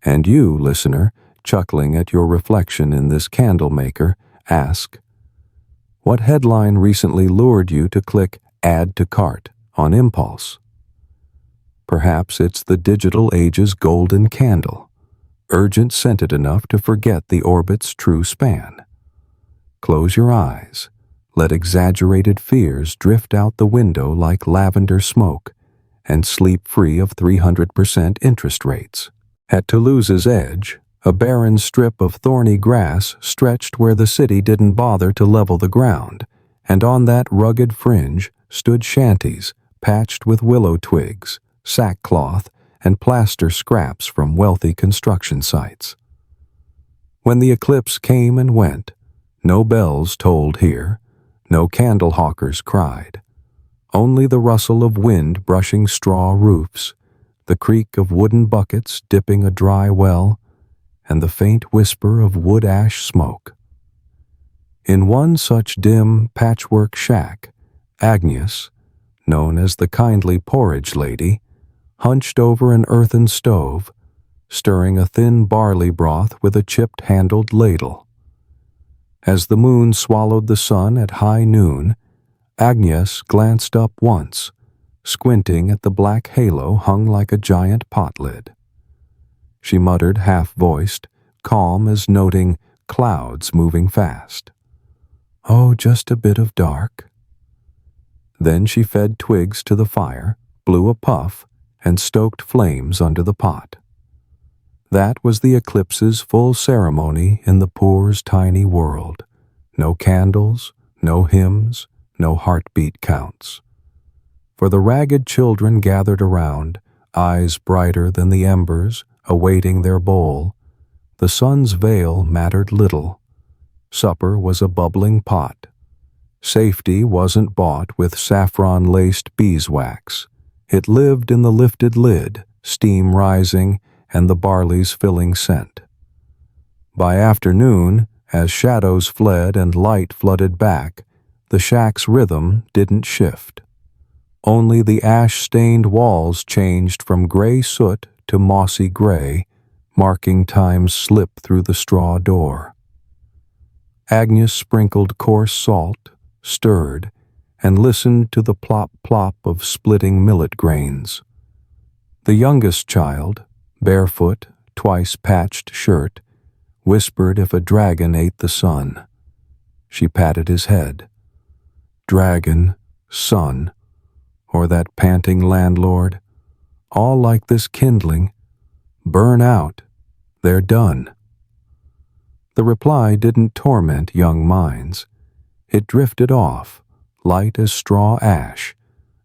And you, listener, chuckling at your reflection in this candle maker, ask, what headline recently lured you to click Add to Cart on impulse? Perhaps it's the digital age's golden candle, urgent scented enough to forget the orbit's true span. Close your eyes, let exaggerated fears drift out the window like lavender smoke, and sleep free of 300% interest rates. At Toulouse's edge, a barren strip of thorny grass stretched where the city didn't bother to level the ground, and on that rugged fringe stood shanties patched with willow twigs, sackcloth, and plaster scraps from wealthy construction sites. When the eclipse came and went, no bells tolled here, no candle hawkers cried. Only the rustle of wind brushing straw roofs, the creak of wooden buckets dipping a dry well, and the faint whisper of wood ash smoke. In one such dim patchwork shack, Agnes, known as the kindly porridge lady, hunched over an earthen stove, stirring a thin barley broth with a chipped-handled ladle. As the moon swallowed the sun at high noon, Agnes glanced up once, squinting at the black halo hung like a giant pot lid. She muttered half-voiced, calm as noting clouds moving fast. "Oh, just a bit of dark." Then she fed twigs to the fire, blew a puff, and stoked flames under the pot. That was the eclipse's full ceremony in the poor's tiny world. No candles, no hymns, no heartbeat counts. For the ragged children gathered around, eyes brighter than the embers, awaiting their bowl, the sun's veil mattered little. Supper was a bubbling pot, Safety wasn't bought with saffron-laced beeswax. It lived in the lifted lid, steam rising, and the barley's filling scent. By afternoon, as shadows fled and light flooded back, the shack's rhythm didn't shift. Only the ash-stained walls changed from gray soot to mossy gray, marking time's slip through the straw door. Agnes sprinkled coarse salt, stirred, and listened to the plop-plop of splitting millet grains. The youngest child, barefoot, twice-patched shirt, whispered if a dragon ate the sun. She patted his head. Dragon, sun, or that panting landlord, all like this kindling. Burn out. They're done. The reply didn't torment young minds. It drifted off, light as straw ash,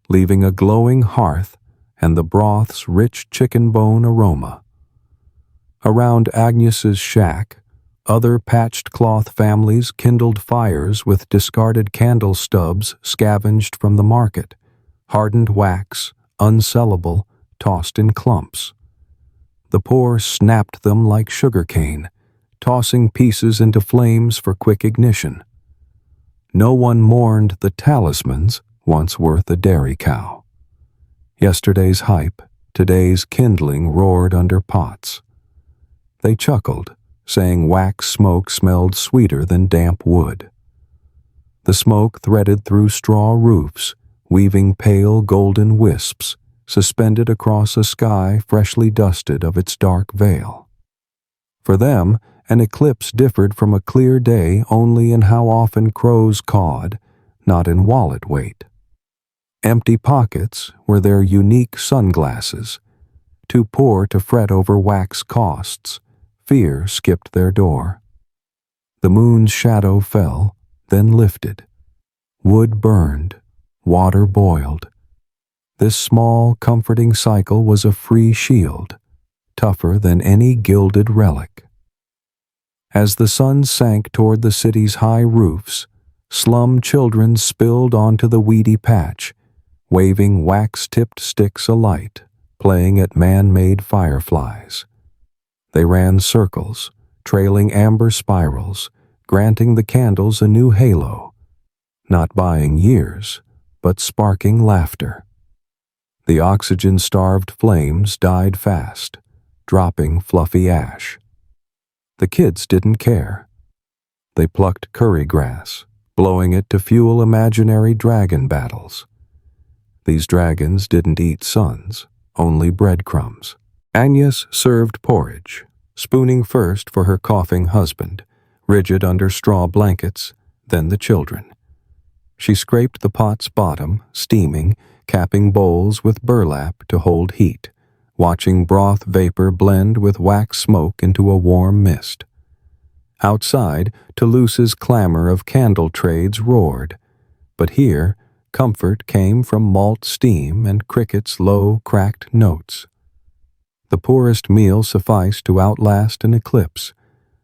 leaving a glowing hearth and the broth's rich chicken bone aroma. Around Agnes's shack, other patched cloth families kindled fires with discarded candle stubs scavenged from the market, hardened wax, unsellable, tossed in clumps. The poor snapped them like sugarcane, tossing pieces into flames for quick ignition. No one mourned the talismans once worth a dairy cow. Yesterday's hype, today's kindling roared under pots. They chuckled, saying wax smoke smelled sweeter than damp wood. The smoke threaded through straw roofs, weaving pale golden wisps, suspended across a sky freshly dusted of its dark veil. For them, an eclipse differed from a clear day only in how often crows cawed, not in wallet weight. Empty pockets were their unique sunglasses. Too poor to fret over wax costs, fear skipped their door. The moon's shadow fell, then lifted. Wood burned, water boiled. This small, comforting cycle was a free shield, tougher than any gilded relic. As the sun sank toward the city's high roofs, slum children spilled onto the weedy patch, waving wax-tipped sticks alight, playing at man-made fireflies. They ran circles, trailing amber spirals, granting the candles a new halo, not buying years, but sparking laughter. The oxygen-starved flames died fast, dropping fluffy ash. The kids didn't care. They plucked curry grass, blowing it to fuel imaginary dragon battles. These dragons didn't eat suns, only breadcrumbs. Agnes served porridge, spooning first for her coughing husband, rigid under straw blankets, then the children. She scraped the pot's bottom, steaming, capping bowls with burlap to hold heat, watching broth vapor blend with wax smoke into a warm mist. Outside, Toulouse's clamor of candle trades roared, but here, comfort came from malt steam and crickets' low, cracked notes. The poorest meal sufficed to outlast an eclipse,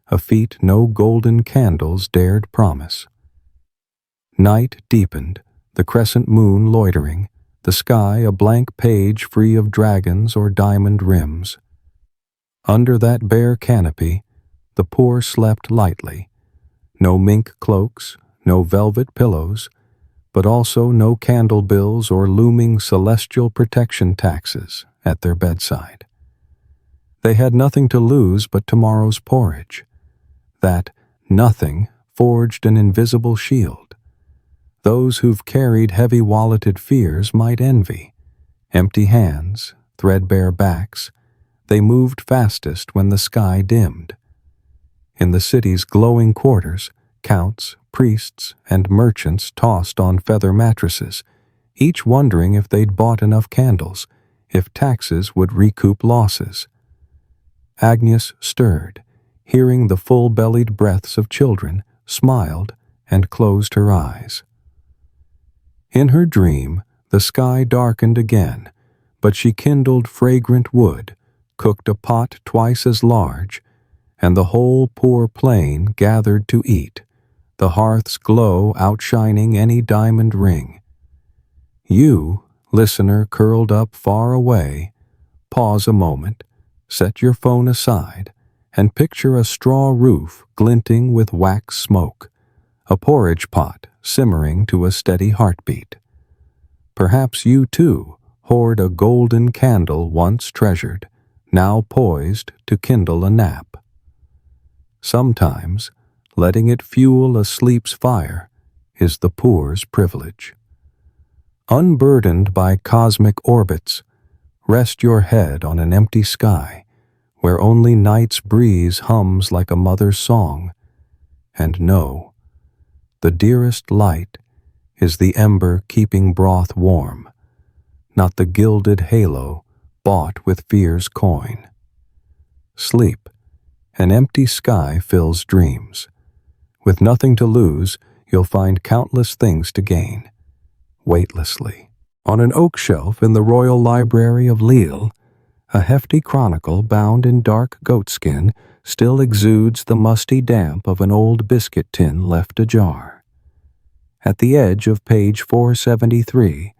a feat no golden candles dared promise. Night deepened, the crescent moon loitering, the sky a blank page free of dragons or diamond rims. Under that bare canopy, the poor slept lightly. No mink cloaks, no velvet pillows, but also no candle bills or looming celestial protection taxes at their bedside. They had nothing to lose but tomorrow's porridge. That nothing forged an invisible shield. Those who've carried heavy-walleted fears might envy. Empty hands, threadbare backs, they moved fastest when the sky dimmed. In the city's glowing quarters, counts, priests, and merchants tossed on feather mattresses, each wondering if they'd bought enough candles, if taxes would recoup losses. Agnes stirred, hearing the full-bellied breaths of children, smiled, and closed her eyes. In her dream, the sky darkened again, but she kindled fragrant wood, cooked a pot twice as large, and the whole poor plain gathered to eat, the hearth's glow outshining any diamond ring. You, listener curled up far away, pause a moment, set your phone aside, and picture a straw roof glinting with wax smoke, a porridge pot simmering to a steady heartbeat. Perhaps you, too, hoard a golden candle once treasured, now poised to kindle a nap. Sometimes, letting it fuel a sleep's fire is the poor's privilege. Unburdened by cosmic orbits, rest your head on an empty sky where only night's breeze hums like a mother's song, and know, the dearest light is the ember keeping broth warm, not the gilded halo bought with fear's coin. Sleep, an empty sky fills dreams. With nothing to lose, you'll find countless things to gain. Weightlessly. On an oak shelf in the Royal Library of Lille, a hefty chronicle bound in dark goatskin still exudes the musty damp of an old biscuit tin left ajar. At the edge of page 473,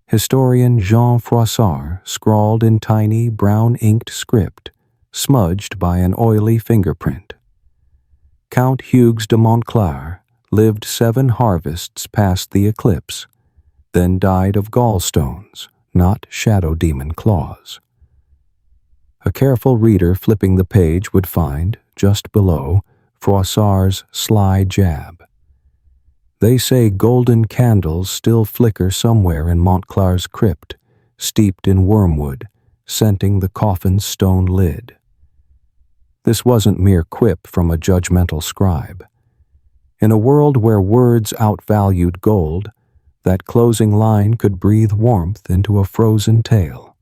historian Jean Froissart scrawled in tiny brown-inked script, smudged by an oily fingerprint. Count Hugues de Montclar lived 7 harvests past the eclipse, then died of gallstones, not shadow demon claws. A careful reader flipping the page would find, just below, Froissart's sly jab. They say golden candles still flicker somewhere in Montclar's crypt, steeped in wormwood, scenting the coffin's stone lid. This wasn't mere quip from a judgmental scribe. In a world where words outvalued gold, that closing line could breathe warmth into a frozen tale.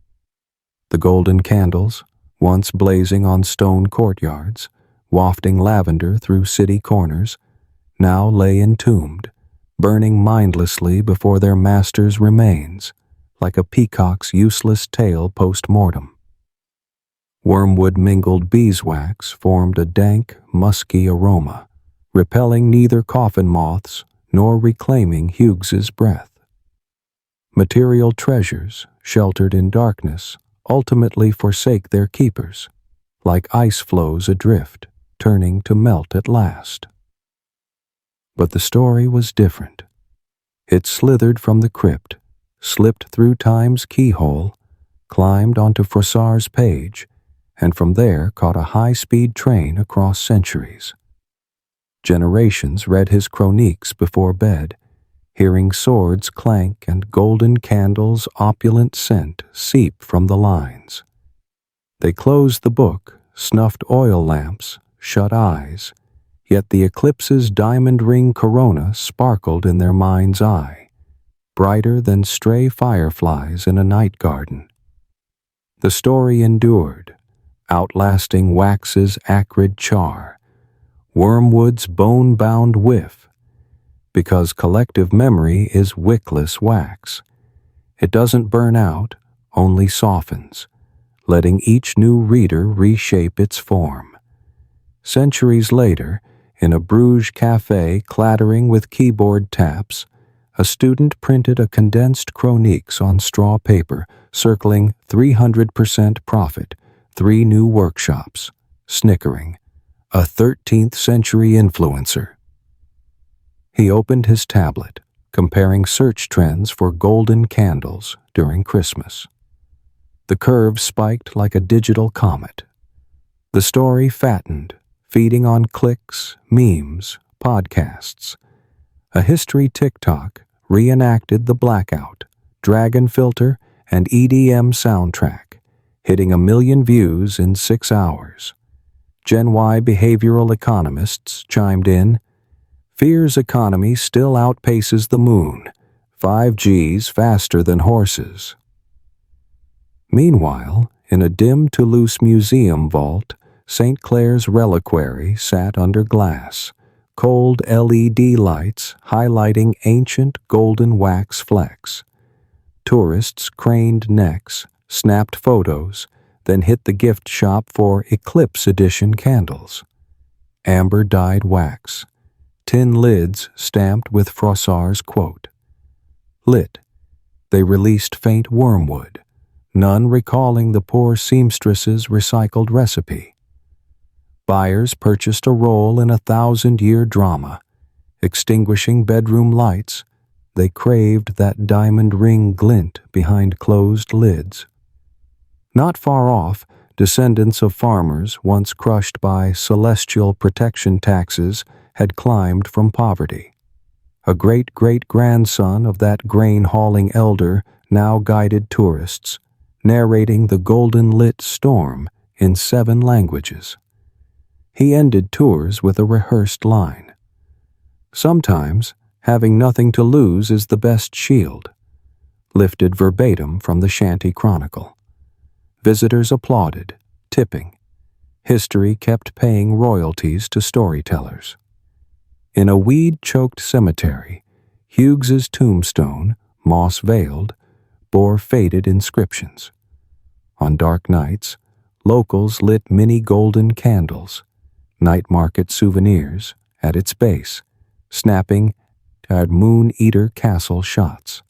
The golden candles, once blazing on stone courtyards, wafting lavender through city corners, now lay entombed, burning mindlessly before their master's remains, like a peacock's useless tail post-mortem. Wormwood-mingled beeswax formed a dank, musky aroma, repelling neither coffin moths nor reclaiming Hugues's breath. Material treasures, sheltered in darkness, ultimately forsake their keepers, like ice floes adrift, turning to melt at last. But the story was different. It slithered from the crypt, slipped through time's keyhole, climbed onto Froissart's page, and from there caught a high-speed train across centuries. Generations read his chroniques before bed, hearing swords clank and golden candles' opulent scent seep from the lines. They closed the book, snuffed oil lamps, shut eyes, yet the eclipse's diamond ring corona sparkled in their mind's eye, brighter than stray fireflies in a night garden. The story endured, outlasting wax's acrid char, wormwood's bone-bound whiff, because collective memory is wickless wax. It doesn't burn out, only softens, letting each new reader reshape its form. Centuries later, in a Bruges cafe clattering with keyboard taps, a student printed a condensed chroniques on straw paper, circling 300% profit, 3 new workshops, snickering, a 13th century influencer. He opened his tablet, comparing search trends for golden candles during Christmas. The curve spiked like a digital comet. The story fattened, feeding on clicks, memes, podcasts. A history TikTok reenacted the blackout, dragon filter, and EDM soundtrack, hitting 1 million views in 6 hours. Gen Y behavioral economists chimed in, "Fear's economy still outpaces the moon, 5G's faster than horses." Meanwhile, in a dim Toulouse museum vault, St. Clair's reliquary sat under glass, cold LED lights highlighting ancient golden wax flecks. Tourists craned necks, snapped photos, then hit the gift shop for Eclipse edition candles. Amber-dyed wax, tin lids stamped with Froissart's quote. Lit, they released faint wormwood, none recalling the poor seamstress's recycled recipe. Buyers purchased a role in a 1,000-year drama. Extinguishing bedroom lights, they craved that diamond ring glint behind closed lids. Not far off, descendants of farmers once crushed by celestial protection taxes had climbed from poverty. A great-great-grandson of that grain-hauling elder now guided tourists, narrating the golden-lit storm in 7 languages. He ended tours with a rehearsed line. Sometimes, having nothing to lose is the best shield. Lifted verbatim from the Shanty Chronicle. Visitors applauded, tipping. History kept paying royalties to storytellers. In a weed-choked cemetery, Hughes's tombstone, moss-veiled, bore faded inscriptions. On dark nights, locals lit mini golden candles, night market souvenirs, at its base, snapping at moon-eater castle shots.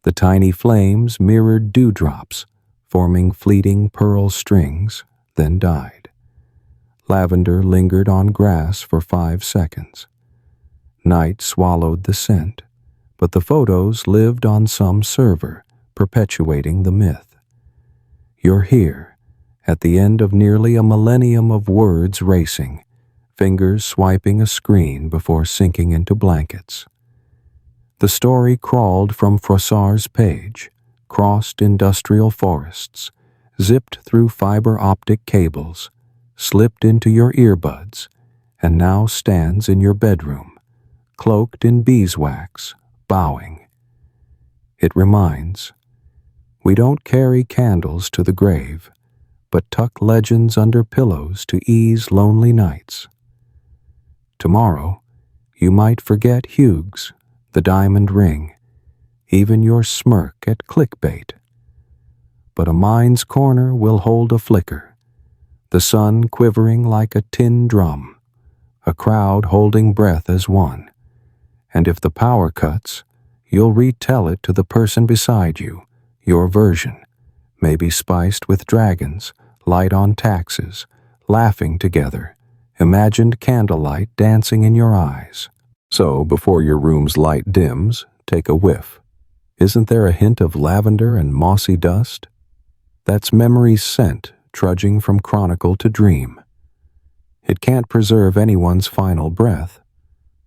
The tiny flames mirrored dewdrops, forming fleeting pearl strings, then died. Lavender lingered on grass for 5 seconds. Night swallowed the scent, but the photos lived on some server, perpetuating the myth. You're here, at the end of nearly a millennium of words racing, fingers swiping a screen before sinking into blankets. The story crawled from Froissart's page, crossed industrial forests, zipped through fiber-optic cables, slipped into your earbuds, and now stands in your bedroom, cloaked in beeswax, bowing. It reminds, we don't carry candles to the grave, but tuck legends under pillows to ease lonely nights. Tomorrow, you might forget Hughes, the diamond ring, even your smirk at clickbait. But a mind's corner will hold a flicker, the sun quivering like a tin drum, a crowd holding breath as one. And if the power cuts, you'll retell it to the person beside you, your version, maybe spiced with dragons, light on taxes, laughing together, imagined candlelight dancing in your eyes. So, before your room's light dims, take a whiff. Isn't there a hint of lavender and mossy dust? That's memory's scent, trudging from chronicle to dream. It can't preserve anyone's final breath,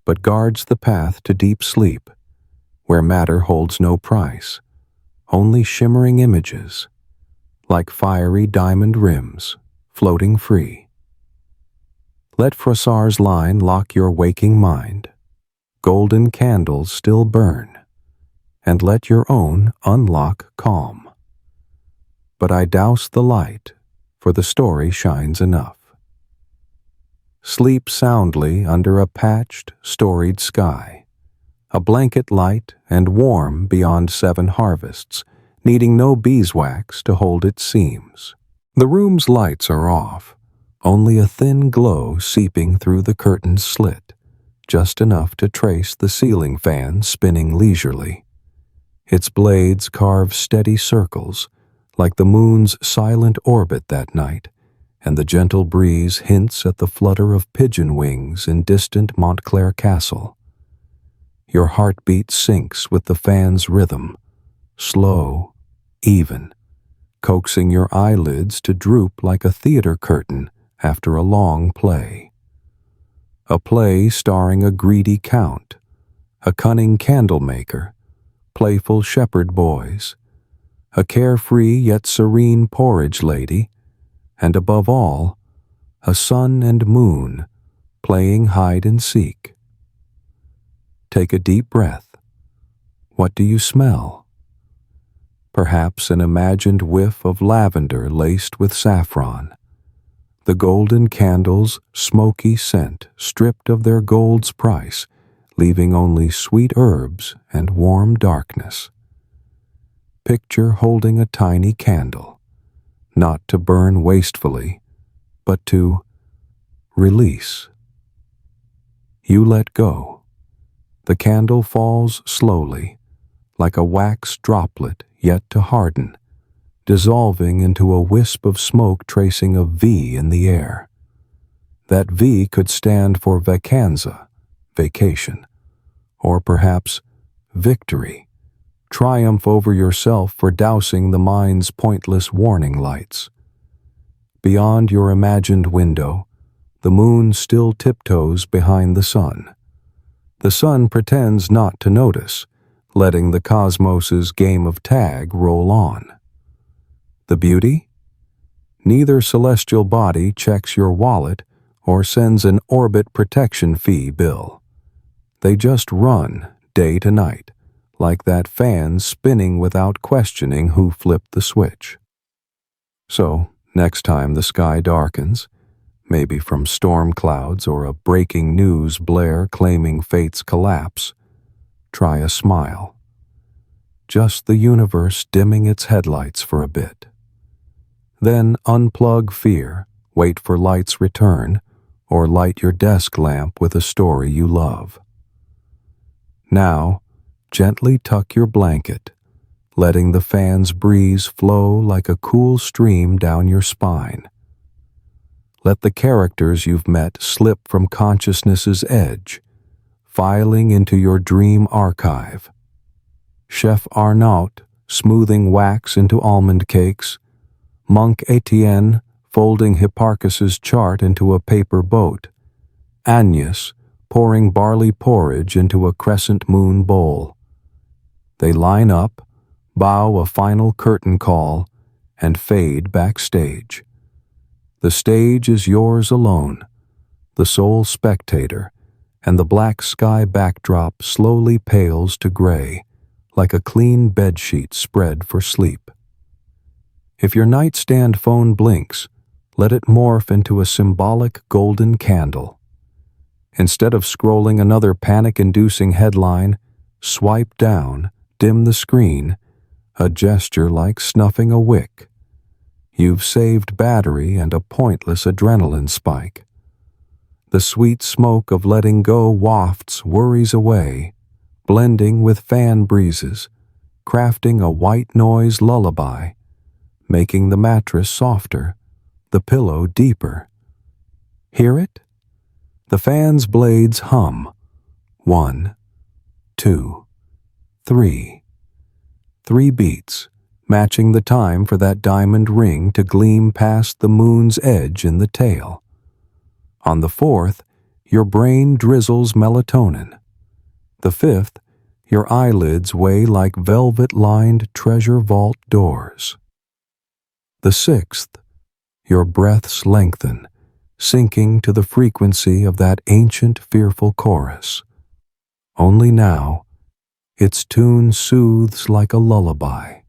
but guards the path to deep sleep, where matter holds no price, only shimmering images, like fiery diamond rims, floating free. Let Froissart's line lock your waking mind. Golden candles still burn, and let your own unlock calm. But I douse the light, for the story shines enough. Sleep soundly under a patched, storied sky, a blanket light and warm beyond 7 harvests, needing no beeswax to hold its seams. The room's lights are off, only a thin glow seeping through the curtain's slit, just enough to trace the ceiling fan spinning leisurely. Its blades carve steady circles, like the moon's silent orbit that night, and the gentle breeze hints at the flutter of pigeon wings in distant Montclair Castle. Your heartbeat syncs with the fan's rhythm, slow, even, coaxing your eyelids to droop like a theater curtain after a long play. A play starring a greedy count, a cunning candlemaker, playful shepherd boys, a carefree yet serene porridge lady, and above all, a sun and moon playing hide and seek. Take a deep breath. What do you smell? Perhaps an imagined whiff of lavender laced with saffron. The golden candles' smoky scent stripped of their gold's price, leaving only sweet herbs and warm darkness. Picture holding a tiny candle, not to burn wastefully, but to release. You let go. The candle falls slowly, like a wax droplet yet to harden, dissolving into a wisp of smoke tracing a V in the air. That V could stand for vacanza, vacation, or perhaps victory, triumph over yourself for dousing the mind's pointless warning lights. Beyond your imagined window, the moon still tiptoes behind the sun. The sun pretends not to notice, letting the cosmos's game of tag roll on. The beauty? Neither celestial body checks your wallet or sends an orbit protection fee bill. They just run day to night, like that fan spinning without questioning who flipped the switch. So, next time the sky darkens, maybe from storm clouds or a breaking news blare claiming fate's collapse, try a smile. Just the universe dimming its headlights for a bit. Then unplug fear, wait for light's return, or light your desk lamp with a story you love. Now, gently tuck your blanket, letting the fan's breeze flow like a cool stream down your spine. Let the characters you've met slip from consciousness's edge, filing into your dream archive. Chef Arnaut smoothing wax into almond cakes, Monk Etienne folding Hipparchus's chart into a paper boat, Agnes pouring barley porridge into a crescent moon bowl. They line up, bow a final curtain call, and fade backstage. The stage is yours alone, the sole spectator, and the black sky backdrop slowly pales to gray, like a clean bedsheet spread for sleep. If your nightstand phone blinks, let it morph into a symbolic golden candle. Instead of scrolling another panic-inducing headline, swipe down, dim the screen, a gesture like snuffing a wick. You've saved battery and a pointless adrenaline spike. The sweet smoke of letting go wafts worries away, blending with fan breezes, crafting a white noise lullaby, making the mattress softer, the pillow deeper. Hear it? The fan's blades hum. 1, 2, 3. 3 beats, matching the time for that diamond ring to gleam past the moon's edge in the tail. On the 4th, your brain drizzles melatonin. The 5th, your eyelids weigh like velvet-lined treasure vault doors. The 6th, your breaths lengthen, sinking to the frequency of that ancient fearful chorus. Only now, its tune soothes like a lullaby.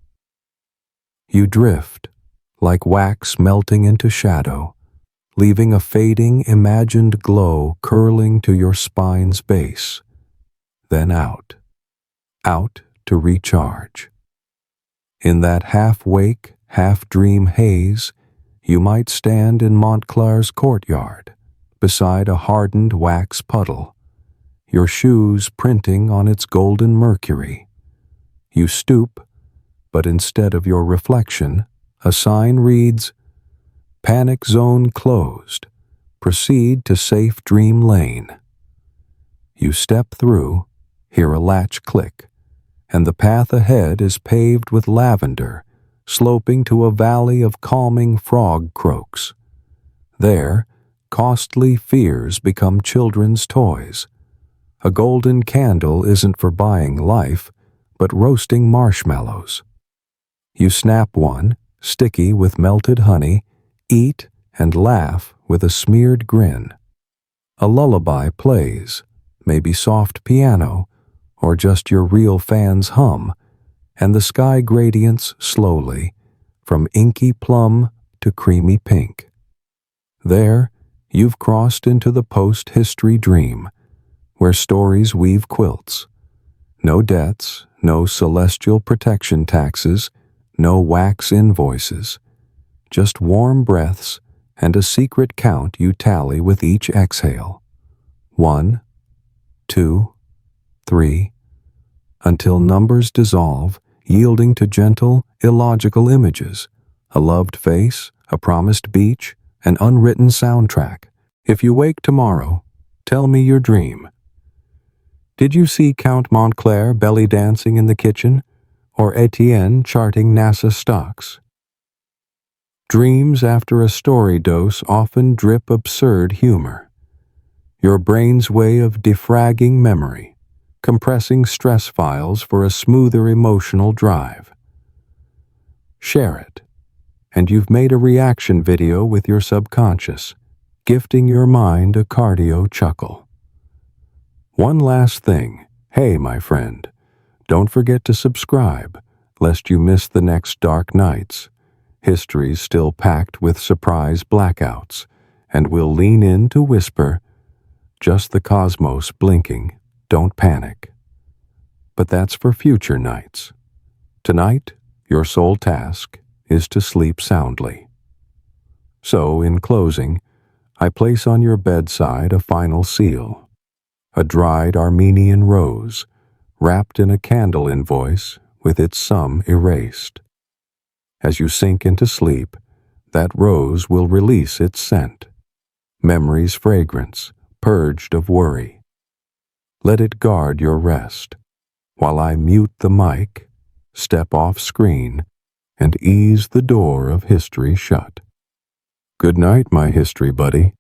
You drift, like wax melting into shadow, leaving a fading imagined glow curling to your spine's base. Then out to recharge. In that half-wake, half-dream haze, you might stand in Montclar's courtyard, beside a hardened wax puddle, your shoes printing on its golden mercury. You stoop, but instead of your reflection, a sign reads, "Panic zone closed. Proceed to safe dream lane." You step through, hear a latch click, and the path ahead is paved with lavender, sloping to a valley of calming frog croaks. There, costly fears become children's toys. A golden candle isn't for buying life, but roasting marshmallows. You snap one, sticky with melted honey, eat and laugh with a smeared grin. A lullaby plays, maybe soft piano, or just your real fan's hum, and the sky gradients slowly, from inky plum to creamy pink. There, you've crossed into the post-history dream, where stories weave quilts. No debts, no celestial protection taxes, no wax invoices, just warm breaths and a secret count you tally with each exhale. 1, 2, 3, until numbers dissolve, yielding to gentle, illogical images, a loved face, a promised beach, an unwritten soundtrack. If you wake tomorrow, tell me your dream. Did you see Count Montclair belly dancing in the kitchen, or Etienne charting NASA stocks? Dreams after a story dose often drip absurd humor. Your brain's way of defragging memory, compressing stress files for a smoother emotional drive. Share it, and you've made a reaction video with your subconscious, gifting your mind a cardio chuckle. One last thing. Hey, my friend, don't forget to subscribe, lest you miss the next dark nights. History's still packed with surprise blackouts, and we'll lean in to whisper, just the cosmos blinking, don't panic. But that's for future nights. Tonight, your sole task is to sleep soundly. So, in closing, I place on your bedside a final seal, a dried Armenian rose, wrapped in a candle invoice with its sum erased. As you sink into sleep, that rose will release its scent, memory's fragrance, purged of worry. Let it guard your rest, while I mute the mic, step off screen, and ease the door of history shut. Good night, my history buddy.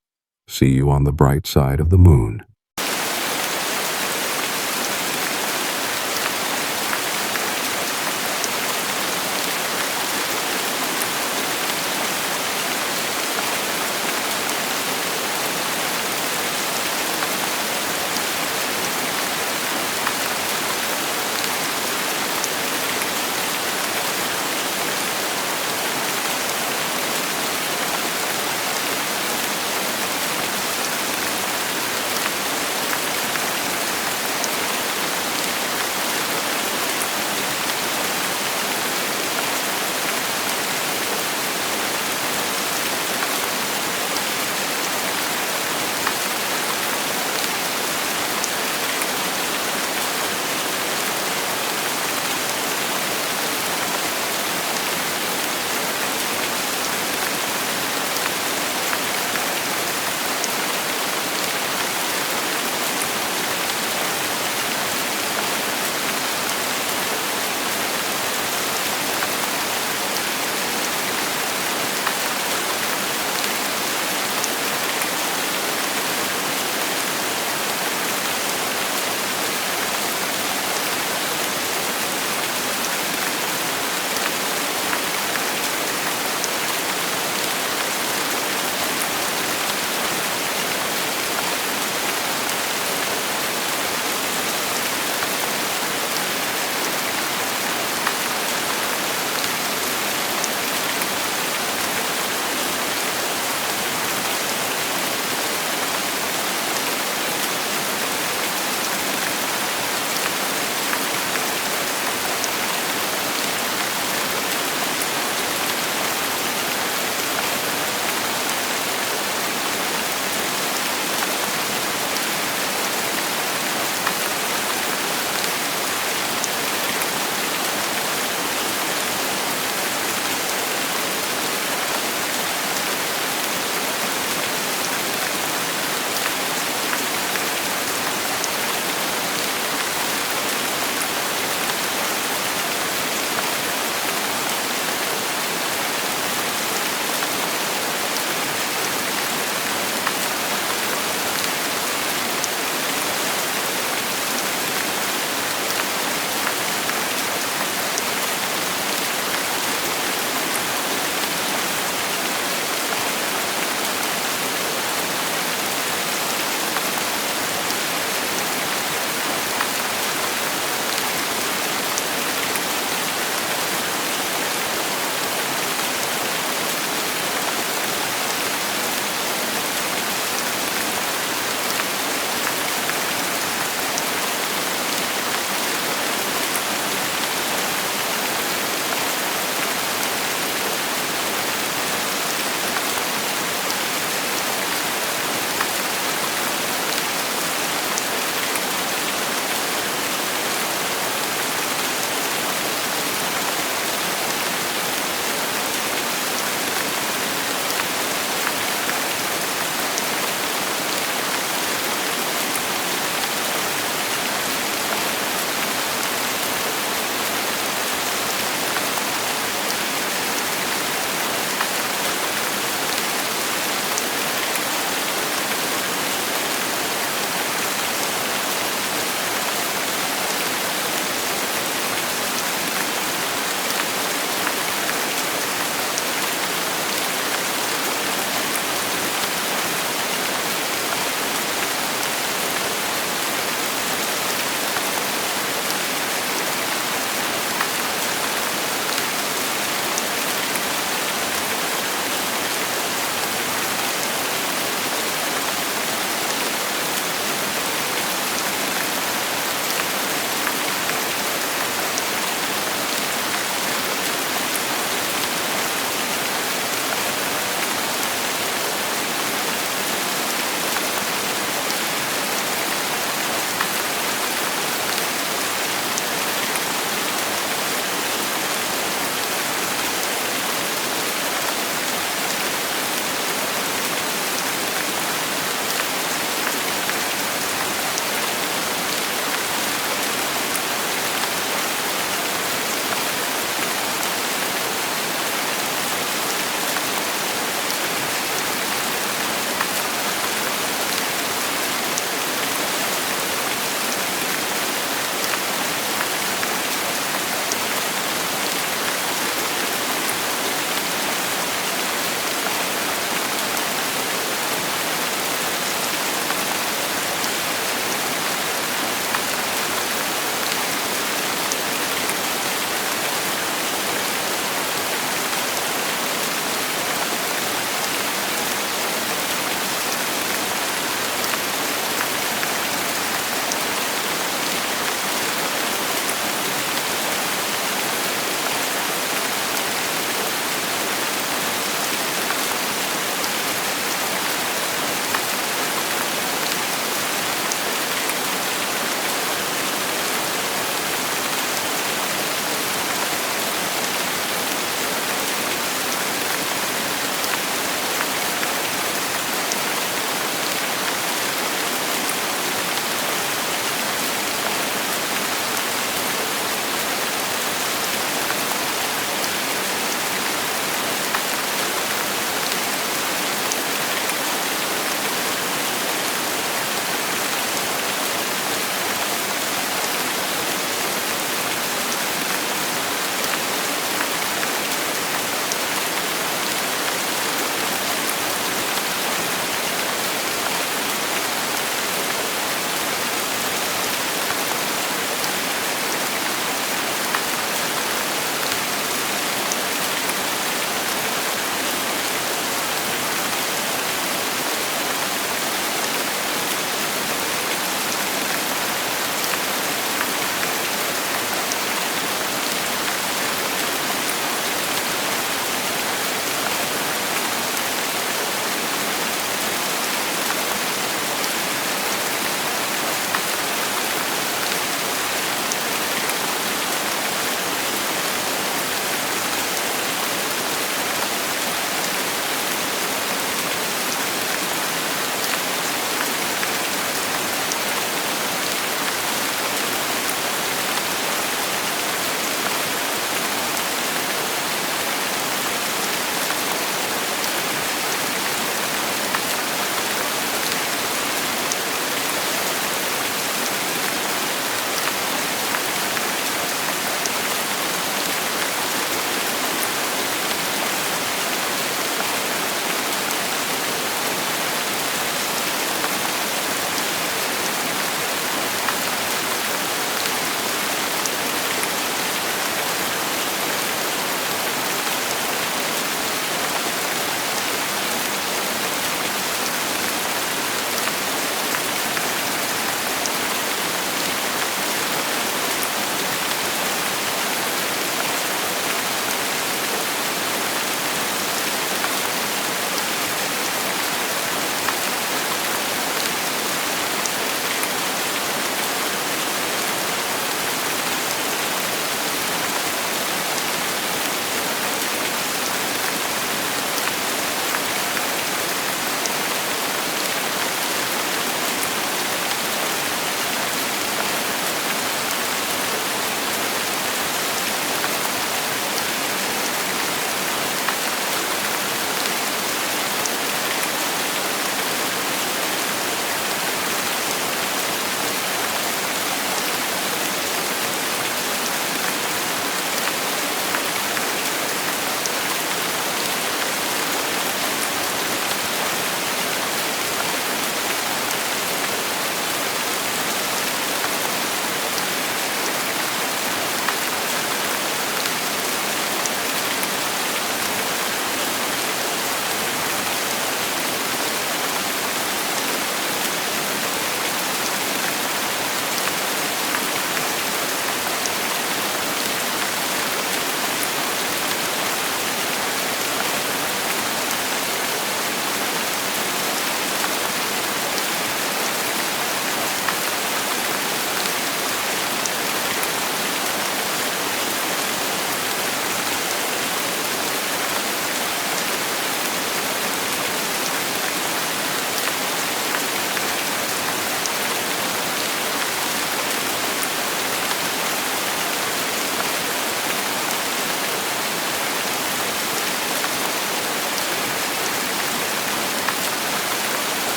See you on the bright side of the moon.